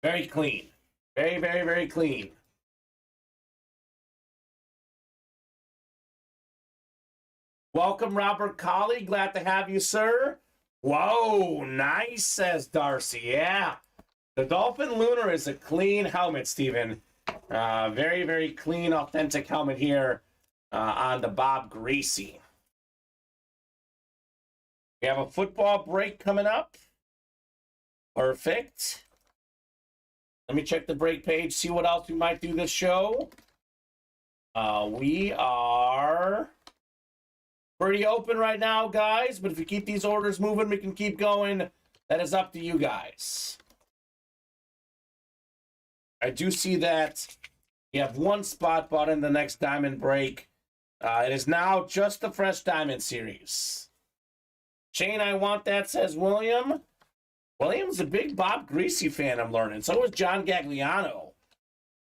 Very clean. Very, very, very clean. Welcome, Robert Colley. Glad to have you, sir. Whoa, nice, says Darcy. Yeah. The Dolphin Lunar is a clean helmet, Steven. Very, very clean, authentic helmet here on the Bob Greasy. We have a football break coming up. Perfect. Let me check the break page, see what else we might do this show. We are pretty open right now, guys, but if you keep these orders moving, we can keep going. That is up to you guys. I do see that you have one spot bought in the next diamond break. It is now just the Fresh Diamond series. Shane, I want that, says William. William's a big Bob Greasy fan, I'm learning. So is John Gagliano.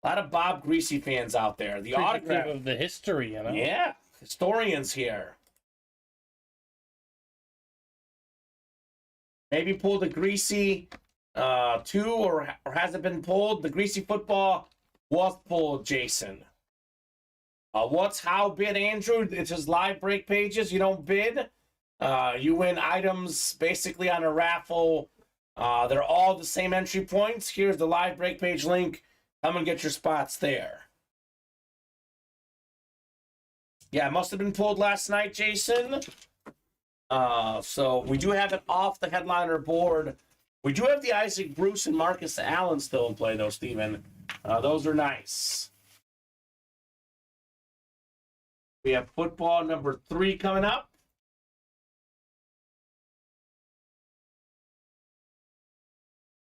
A lot of Bob Greasy fans out there. The autograph of the history, you know? Yeah, historians here. Maybe pull the Greasy 2, or has it been pulled? The Greasy football was pulled, Jason. What's how bid, Andrew? It's just live break pages. You don't bid. You win items basically on a raffle. They're all the same entry points. Here's the live break page link. Come and get your spots there. Yeah, it must have been pulled last night, Jason. So we do have it off the headliner board. We do have the Isaac Bruce and Marcus Allen still in play, though, Steven. Those are nice. We have football number 3 coming up.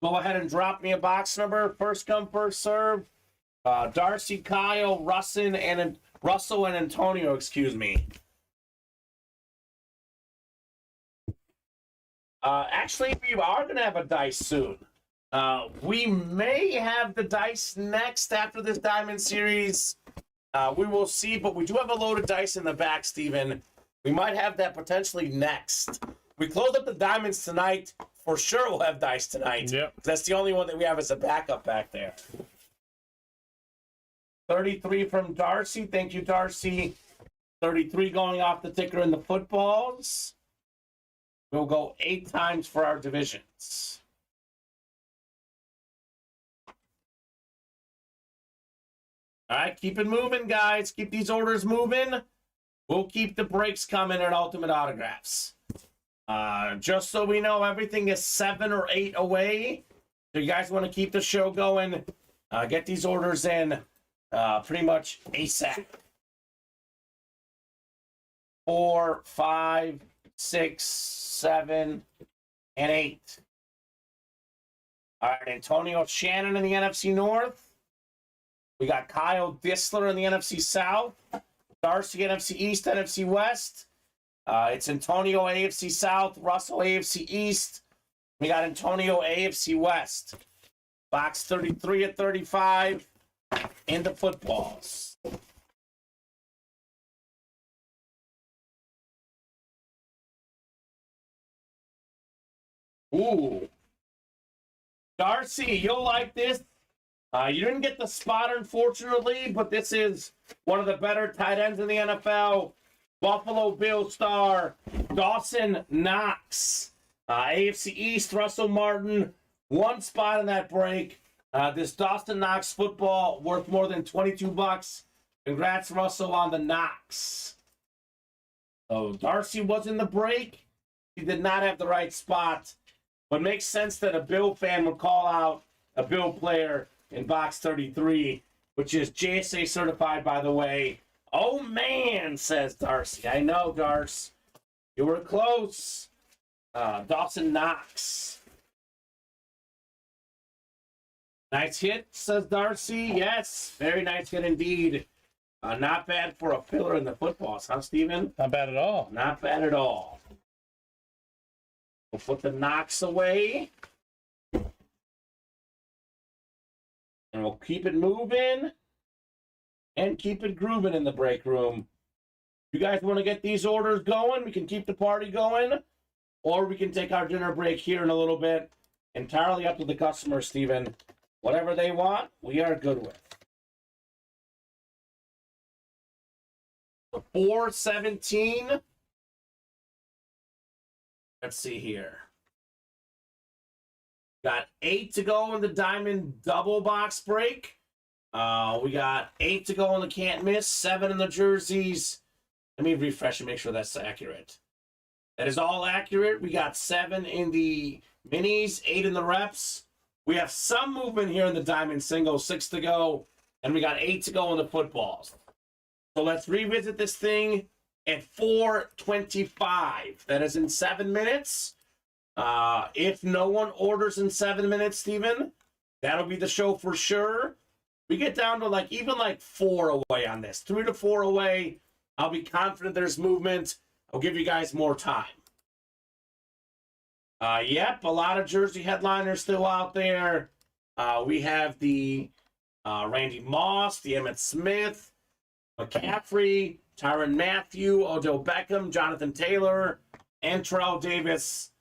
Go ahead and drop me a box number. First come, first serve. Darcy, Kyle, Russell, and Antonio, excuse me. Actually, we are going to have a dice soon. We may have the dice next after this Diamond Series. We will see, but we do have a load of dice in the back, Steven. We might have that potentially next. We close up the Diamonds tonight. For sure we'll have dice tonight. Yep. That's the only one that we have as a backup back there. 33 from Darcy. Thank you, Darcy. 33 going off the ticker in the footballs. We'll go 8 times for our divisions. All right, keep it moving, guys. Keep these orders moving. We'll keep the breaks coming at Ultimate Autographs. Just so we know, everything is 7 or 8 away. So you guys want to keep the show going, get these orders in pretty much ASAP. 4, 5, 6, 7, and 8. All right, Antonio Shannon in the NFC North. We got Kyle Dissler in the NFC South. Darcy, NFC East, NFC West. It's Antonio, AFC South. Russell, AFC East. We got Antonio, AFC West. Box 33 at 35. in the footballs. Ooh. Darcy, you'll like this. You didn't get the spot, unfortunately, but this is one of the better tight ends in the NFL. Buffalo Bills star Dawson Knox. AFC East, Russell Martin. One spot in that break. This Dawson Knox football worth more than $22. Congrats, Russell, on the Knox. So Darcy was in the break. He did not have the right spot. But makes sense that a Bill fan would call out a Bill player in box 33, which is JSA certified, by the way. Oh, man, says Darcy. I know, Darce. You were close. Dawson Knox. Nice hit, says Darcy. Yes, very nice hit indeed. Not bad for a filler in the footballs, huh, Steven? Not bad at all. Not bad at all. We'll put the Knox away. And we'll keep it moving. And keep it grooving in the break room. If you guys want to get these orders going, we can keep the party going. Or we can take our dinner break here in a little bit. Entirely up to the customer, Steven. Whatever they want, we are good with. 417. Let's see here. Got 8 to go in the diamond double box break. We got 8 to go in the can't miss, 7 in the jerseys. Let me refresh and make sure that's accurate. That is all accurate. We got 7 in the minis, 8 in the reps. We have some movement here in the diamond single, 6 to go, and we got 8 to go in the footballs. So let's revisit this thing at 4:25. That is in 7 minutes. If no one orders in 7 minutes, Steven, that'll be the show for sure. We get down to even 4 away on this. 3 to 4 away. I'll be confident there's movement. I'll give you guys more time. Yep, a lot of jersey headliners still out there. We have the Randy Moss, the Emmitt Smith, McCaffrey, Tyrann Mathieu, Odell Beckham, Jonathan Taylor, and Terrell Davis.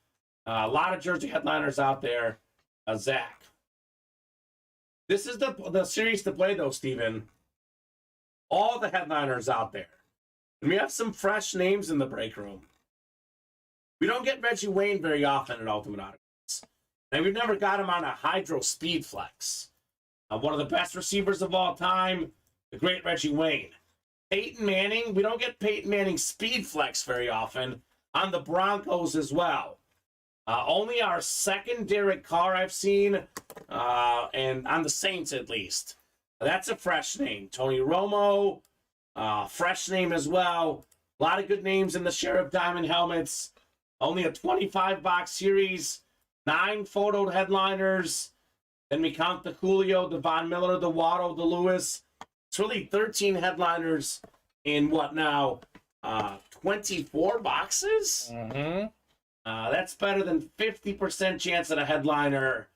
A lot of jersey headliners out there. Zach. This is the series to play, though, Steven. All the headliners out there. And we have some fresh names in the break room. We don't get Reggie Wayne very often at Ultimate Autographs. And we've never got him on a Hydro Speed Flex. One of the best receivers of all time, the great Reggie Wayne. Peyton Manning, we don't get Peyton Manning Speed Flex very often on the Broncos as well. Only our second Derek Carr I've seen, and on the Saints at least. That's a fresh name. Tony Romo, fresh name as well. A lot of good names in the Sheriff Diamond helmets. Only a 25-box series, 9 photoed headliners. Then we count the Julio, the Von Miller, the Waddle, the Lewis. It's really 13 headliners in what now? 24 boxes? Mm-hmm. That's better than 50% chance at a headliner.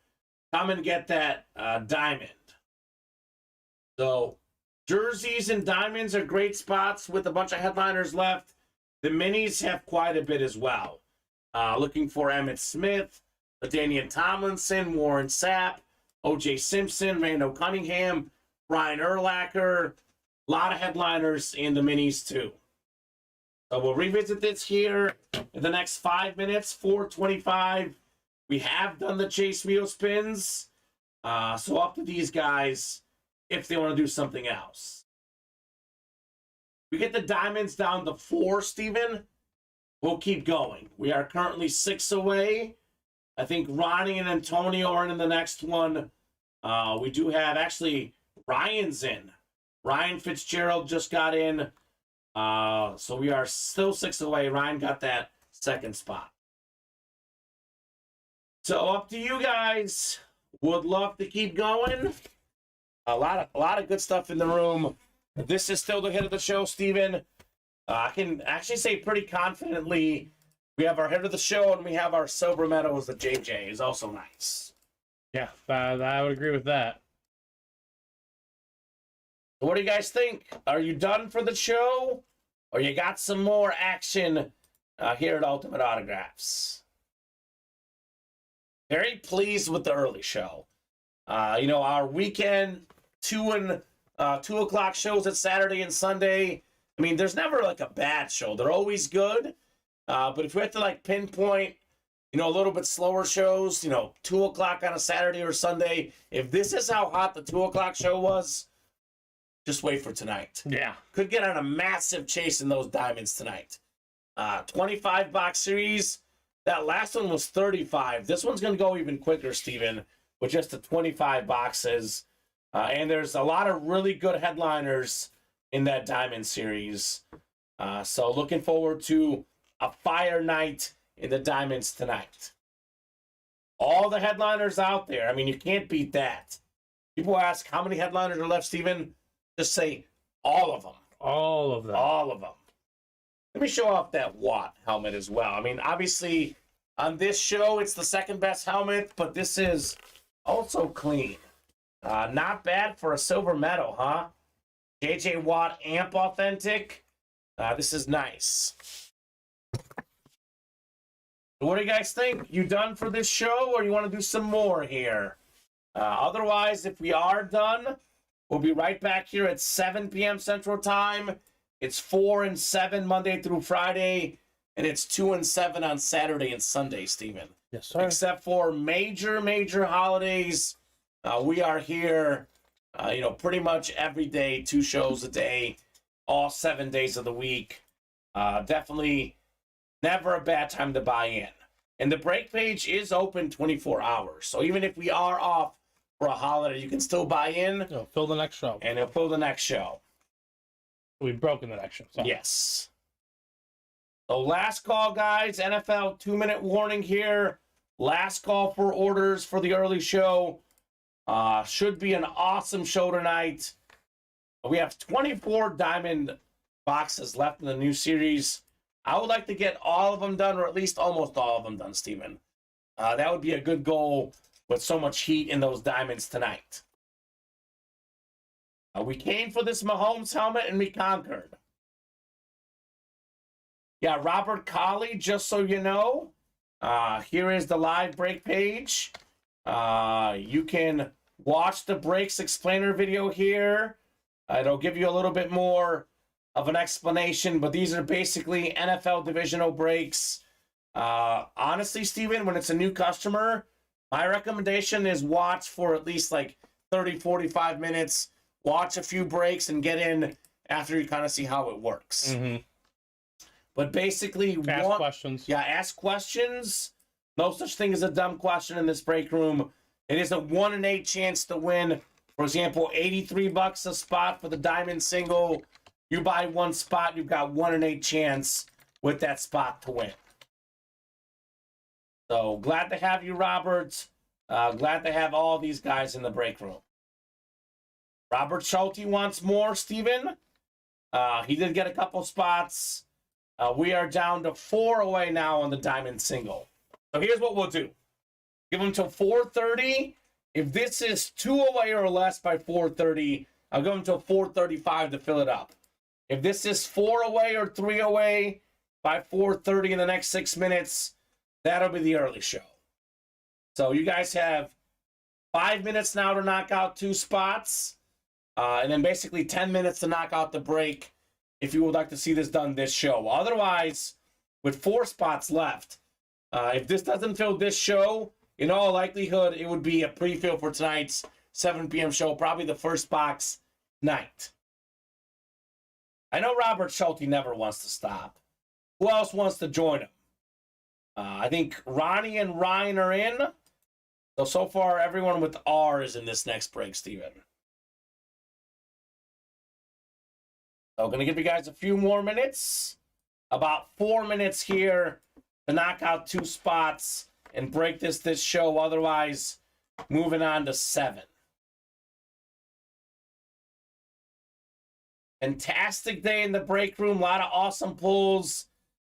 Come and get that diamond. So, jerseys and diamonds are great spots with a bunch of headliners left. The minis have quite a bit as well. Looking for Emmitt Smith, LaDainian Tomlinson, Warren Sapp, O.J. Simpson, Randall Cunningham, Brian Urlacher. A lot of headliners in the minis, too. So we'll revisit this here in the next 5 minutes, 4:25. We have done the Chase Wheel spins. So up to these guys if they want to do something else. We get the diamonds down to 4, Steven. We'll keep going. We are currently 6 away. I think Ronnie and Antonio are in the next one. We do have, actually, Ryan's in. Ryan Fitzgerald just got in. So we are still 6 away. Ryan got that second spot. So up to you guys. Would love to keep going. A lot of good stuff in the room. This is still the hit of the show, Steven. I can actually say pretty confidently we have our hit of the show and we have our silver medals. The JJ is also nice. Yeah, I would agree with that. What do you guys think? Are you done for the show? Or you got some more action here at Ultimate Autographs? Very pleased with the early show. Our weekend 2 o'clock shows at Saturday and Sunday. I mean, there's never like a bad show. They're always good. But if we have to like pinpoint, a little bit slower shows, 2 o'clock on a Saturday or Sunday, if this is how hot the 2 o'clock show was, just wait for tonight. Yeah. Could get on a massive chase in those diamonds tonight. 25 box series. That last one was 35. This one's going to go even quicker, Steven, with just the 25 boxes. And there's a lot of really good headliners in that diamond series. So looking forward to a fire night in the diamonds tonight. All the headliners out there. I mean, you can't beat that. People ask how many headliners are left, Steven. Just say all of them. All of them. All of them. Let me show off that Watt helmet as well. I mean, obviously, on this show, it's the second best helmet, but this is also clean. Not bad for a silver medal, huh? J.J. Watt Amp Authentic. This is nice. What do you guys think? You done for this show, or you want to do some more here? Otherwise, if we are done, we'll be right back here at 7 p.m. Central Time. It's 4 and 7 Monday through Friday, and it's 2 and 7 on Saturday and Sunday, Steven. Yes, sir. Except for major holidays, we are here, pretty much every day, 2 shows a day, all 7 days of the week. Definitely never a bad time to buy in. And the break page is open 24 hours. So even if we are off for a holiday, you can still buy in. It'll fill the next show. And it'll fill the next show. We've broken the next show. So. Yes. So last call, guys. NFL 2-minute warning here. Last call for orders for the early show. Should be an awesome show tonight. We have 24 diamond boxes left in the new series. I would like to get all of them done, or at least almost all of them done, Steven. That would be a good goal with so much heat in those diamonds tonight. We came for this Mahomes helmet, and we conquered. Yeah, Robert Colley, just so you know, here is the live break page. You can watch the breaks explainer video here. It'll give you a little bit more of an explanation, but these are basically NFL divisional breaks. Honestly, Steven, when it's a new customer, my recommendation is watch for at least like 30, 45 minutes, watch a few breaks, and get in after you kind of see how it works. Mm-hmm. But basically, ask questions. Yeah, ask questions. No such thing as a dumb question in this break room. It is a 1 in 8 chance to win. For example, $83 a spot for the diamond single. You buy one spot, you've got 1 in 8 chance with that spot to win. So glad to have you, Robert. Glad to have all these guys in the break room. Robert Schulte wants more, Steven. He did get a couple spots. We are down to 4 away now on the diamond single. So here's what we'll do. Give him till 4:30. If this is 2 away or less by 4:30, I'll give him till 4:35 to fill it up. If this is 4 away or 3 away by 4:30 in the next 6 minutes, that'll be the early show. So you guys have 5 minutes now to knock out 2 spots, and then basically 10 minutes to knock out the break if you would like to see this done this show. Otherwise, with 4 spots left, if this doesn't fill this show, in all likelihood, it would be a pre-fill for tonight's 7 p.m. show, probably the first box night. I know Robert Schulte never wants to stop. Who else wants to join him? I think Ronnie and Ryan are in. So far, everyone with R is in this next break, Steven. So I'm going to give you guys a few more minutes. About 4 minutes here to knock out 2 spots and break this show. Otherwise, moving on to 7. Fantastic day in the break room. A lot of awesome pulls.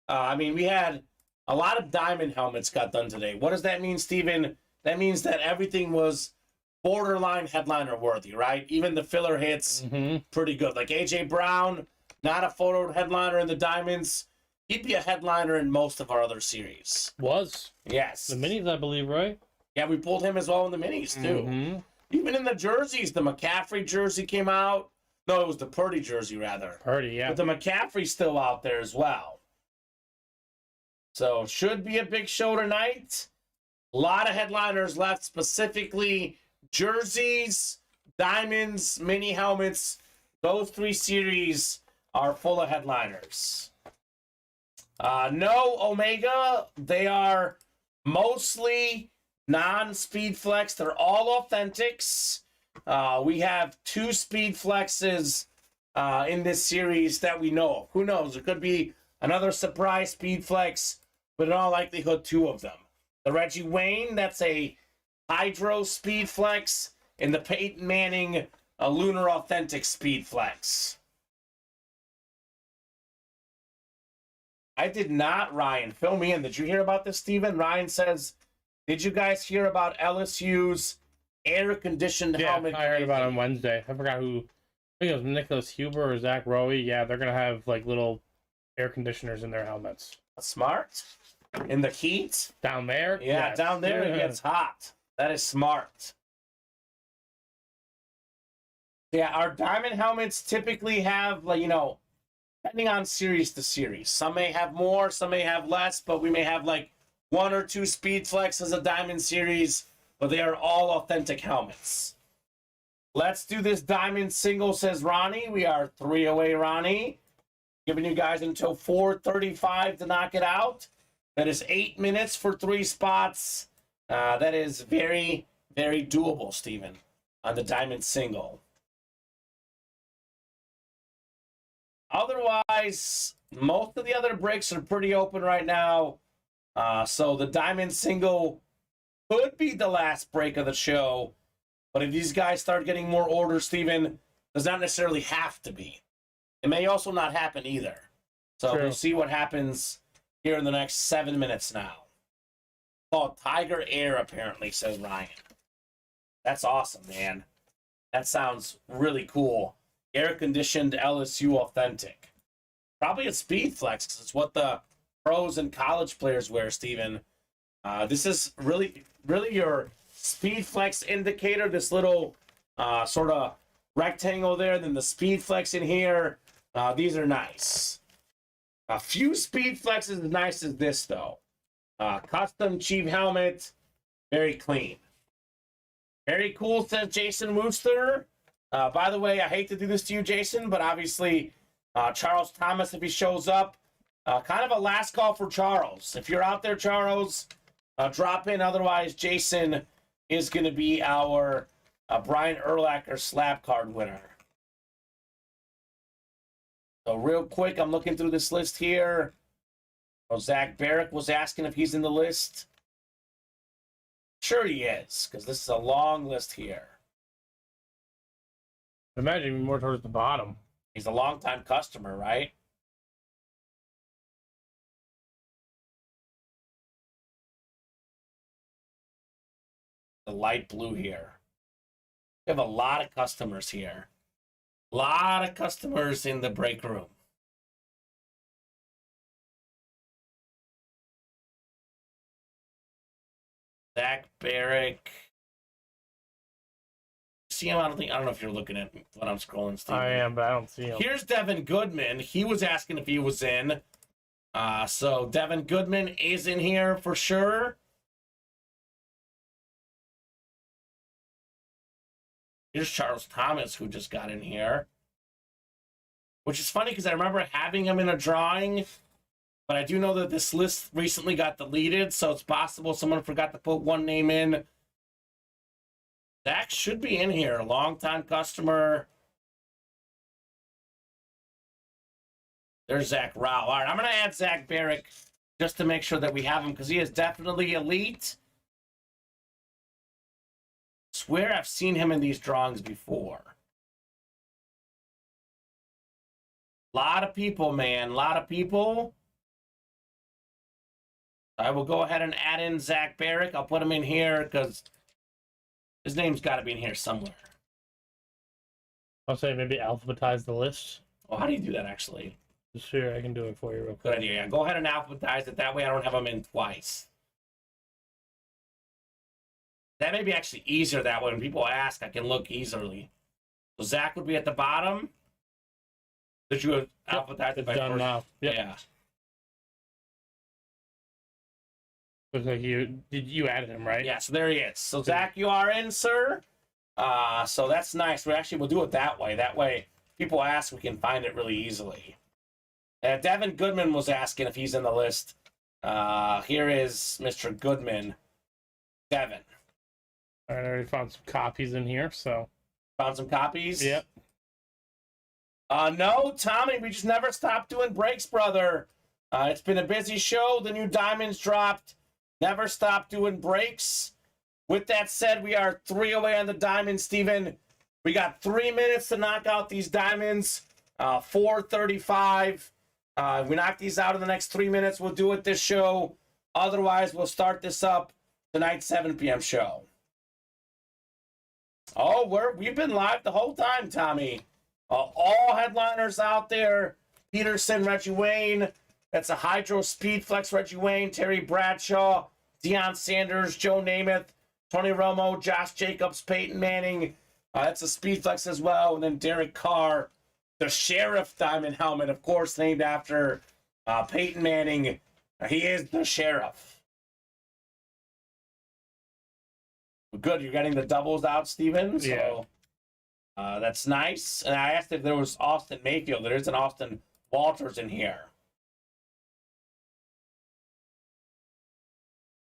We had a lot of diamond helmets got done today. What does that mean, Steven? That means that everything was borderline headliner worthy, right? Even the filler hits, pretty good. Like A.J. Brown, not a photo headliner in the Diamonds. He'd be a headliner in most of our other series. Was. Yes. The minis, I believe, right? Yeah, we pulled him as well in the minis, too. Even in the jerseys, the McCaffrey jersey came out. No, it was the Purdy jersey, rather. Purdy, yeah. But the McCaffrey's still out there as well. So, should be a big show tonight. A lot of headliners left, specifically jerseys, diamonds, mini helmets. Those 3 series are full of headliners. No Omega. They are mostly non-speed flex. They're all authentics. We have 2 speed flexes in this series that we know of. Who knows? It could be another surprise speed flex, but in all likelihood, 2 of them. The Reggie Wayne, that's a Hydro speed flex, and the Peyton Manning, a Lunar Authentic speed flex. I did not, Ryan. Fill me in. Did you hear about this, Steven? Ryan says, did you guys hear about LSU's air-conditioned helmet? I heard about it on Wednesday. I forgot who. I think it was Nicholas Huber or Zach Rowe. Yeah, they're going to have like little air conditioners in their helmets. That's smart. In the heat? Down there? Yeah, yes. Down there it gets hot. That is smart. Yeah, our diamond helmets typically have, like, depending on series to series. Some may have more, some may have less, but we may have like 1 or 2 speed flex as a diamond series, but they are all authentic helmets. Let's do this diamond single, says Ronnie. We are 3 away, Ronnie. Giving you guys until 4:35 to knock it out. That is 8 minutes for 3 spots. That is very, very doable, Steven, on the diamond single. Otherwise, most of the other breaks are pretty open right now. So the diamond single could be the last break of the show. But if these guys start getting more orders, Steven, does not necessarily have to be. It may also not happen either. So We'll see what happens here in the next 7 minutes now. Oh, Tiger Air, apparently, says Ryan. That's awesome, man. That sounds really cool. Air-conditioned LSU authentic. Probably a speed flex, because it's what the pros and college players wear, Steven. This is really your speed flex indicator, this little sort of rectangle there, then the speed flex in here. These are nice. A few speed flexes as nice as this, though. Custom cheap helmet, very clean. Very cool, says Jason Wooster. By the way, I hate to do this to you, Jason, but obviously Charles Thomas, if he shows up, kind of a last call for Charles. If you're out there, Charles, drop in. Otherwise, Jason is going to be our Brian Urlacher slab card winner. So real quick, I'm looking through this list here. Oh, Zach Barrick was asking if he's in the list. Sure he is, because this is a long list here. Imagine more towards the bottom. He's a longtime customer, right? The light blue here. We have a lot of customers here. A lot of customers in the break room. Zach Barrick. See him? I don't know if you're looking at when I'm scrolling, Steve. I am, but I don't see him. Here's Devin Goodman. He was asking if he was in. So Devin Goodman is in here for sure. Here's Charles Thomas, who just got in here. Which is funny because I remember having him in a drawing, but I do know that this list recently got deleted, so it's possible someone forgot to put one name in. Zach should be in here, a longtime customer. There's Zach Rao. All right, I'm going to add Zach Barrick just to make sure that we have him because he is definitely elite. Swear I've seen him in these drawings before. A lot of people, man. A lot of people. I will go ahead and add in Zach Barrick. I'll put him in here because His name's got to be in here somewhere. I'll say maybe alphabetize the list. Oh, how do you do that, actually? Sure, I can do it for you real quick. Good idea. Yeah, go ahead and alphabetize it. That way I don't have them in twice. That may be actually easier that way. When people ask, I can look easily. So Zach would be at the bottom. Did you alphabetize it by done first? now. Yep. Yeah. Looks like you added him, right? Yeah, so there he is. So Zach, you are in, sir. So that's nice. We'll do it that way. That way, people ask, we can find it really easily. Devin Goodman was asking if he's in the list. Here is Mr. Goodman. Devin. All right, I already found some copies in here, so. Found some copies? Yep. No, Tommy, we just never stopped doing breaks, brother. It's been a busy show. The new diamonds dropped. Never stopped doing breaks. With that said, we are 3 away on the diamonds, Steven. We got 3 minutes to knock out these diamonds. 4:35. If we knock these out in the next 3 minutes, we'll do it this show. Otherwise, we'll start this up tonight's 7 p.m. show. Oh, we've been live the whole time, Tommy. All headliners out there. Peterson, Reggie Wayne. That's a Hydro Speed Flex, Reggie Wayne, Terry Bradshaw, Deion Sanders, Joe Namath, Tony Romo, Josh Jacobs, Peyton Manning. That's a Speed Flex as well. And then Derek Carr, the Sheriff Diamond helmet, of course, named after Peyton Manning. He is the Sheriff. Good, you're getting the doubles out, Steven. So that's nice. And I asked if there was Austin Mayfield. There is an Austin Walters in here.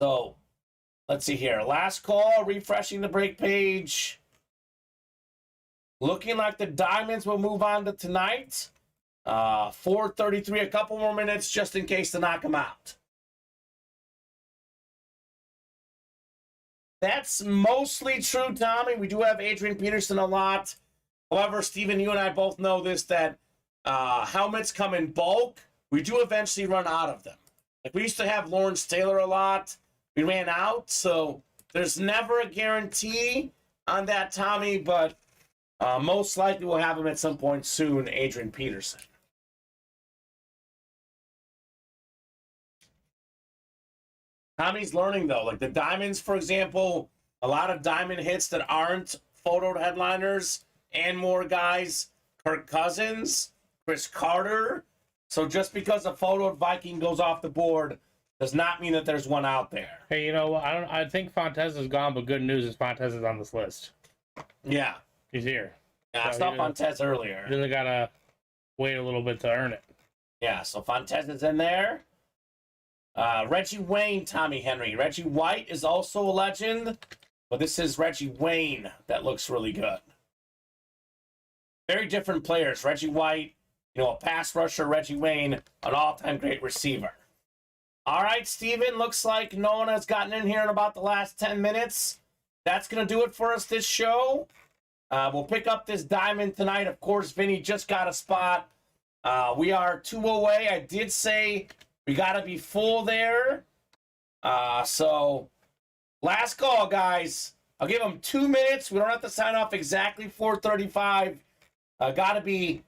So, let's see here. Last call, refreshing the break page. Looking like the diamonds will move on to tonight. 4:33, a couple more minutes just in case to knock them out. That's mostly true, Tommy. We do have Adrian Peterson a lot. However, Steven, you and I both know this, that helmets come in bulk. We do eventually run out of them. Like, we used to have Lawrence Taylor a lot. We ran out, so there's never a guarantee on that, Tommy, but most likely we'll have him at some point soon, Adrian Peterson. Tommy's learning, though. Like the diamonds, for example, a lot of diamond hits that aren't photoed headliners and more guys. Kirk Cousins, Chris Carter. So just because a photoed Viking goes off the board does not mean that there's one out there. Hey, you know what? I think Fontez is gone, but good news is Fontez is on this list. Yeah. He's here. Yeah, I saw Fontez earlier. Really got to wait a little bit to earn it. Yeah, so Fontez is in there. Reggie Wayne, Tommy Henry. Reggie White is also a legend, but this is Reggie Wayne that looks really good. Very different players. Reggie White, a pass rusher. Reggie Wayne, an all-time great receiver. All right, Steven, looks like no one has gotten in here in about the last 10 minutes. That's going to do it for us this show. We'll pick up this diamond tonight. Of course, Vinny just got a spot. We are 2 away. I did say we got to be full there. So, last call, guys. I'll give them 2 minutes. We don't have to sign off exactly 4:35. Got to be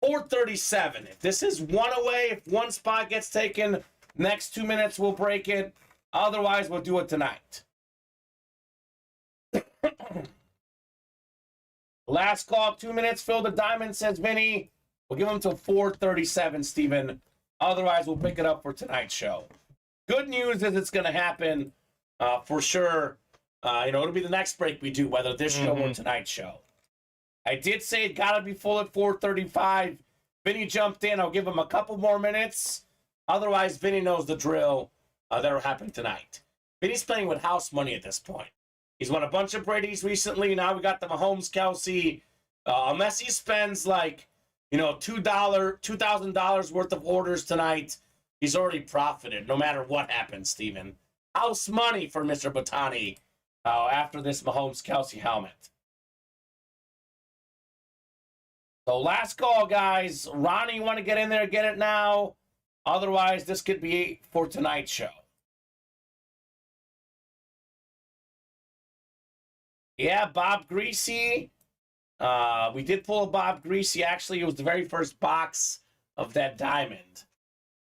4:37. If this is 1 away, if one spot gets taken, next 2 minutes we'll break it. Otherwise, we'll do it tonight. Last call, 2 minutes. Fill the diamond, says Vinny. We'll give them till 4:37, Steven. Otherwise, we'll pick it up for tonight's show. Good news is it's going to happen for sure. It'll be the next break we do, whether this show or tonight's show. I did say it got to be full at 4:35. Vinny jumped in. I'll give him a couple more minutes. Otherwise, Vinny knows the drill that'll happen tonight. Vinny's playing with house money at this point. He's won a bunch of Brady's recently. Now we got the Mahomes, Kelsey. Unless he spends $2,000 worth of orders tonight, he's already profited no matter what happens, Steven. House money for Mr. Botani after this Mahomes, Kelsey helmet. So last call, guys. Ronnie, you want to get in there, get it now. Otherwise, this could be for tonight's show. Yeah, Bob Greasy. We did pull a Bob Greasy. Actually, it was the very first box of that diamond.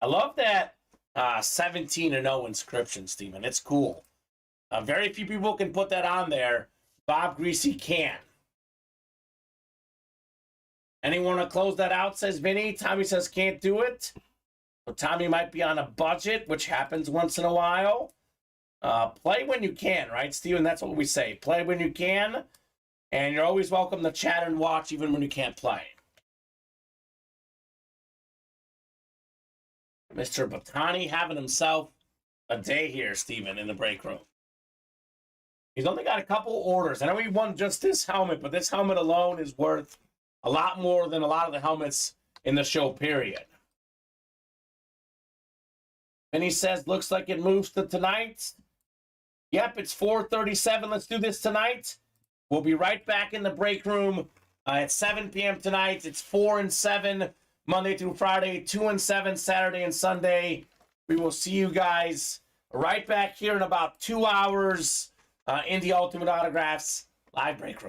I love that 17-0 inscription, Steven. It's cool. Very few people can put that on there. Bob Greasy can. Anyone want to close that out, says Vinny. Tommy says can't do it. So Tommy might be on a budget, which happens once in a while. Play when you can, right, Steven? That's what we say. Play when you can. And you're always welcome to chat and watch even when you can't play. Mr. Batani having himself a day here, Steven, in the break room. He's only got a couple orders. I know he won just this helmet, but this helmet alone is worth a lot more than a lot of the helmets in the show, period. And he says, looks like it moves to tonight. Yep, it's 4:37. Let's do this tonight. We'll be right back in the break room at 7 p.m. tonight. It's 4 and 7 Monday through Friday, 2 and 7 Saturday and Sunday. We will see you guys right back here in about 2 hours in the Ultimate Autographs live break room.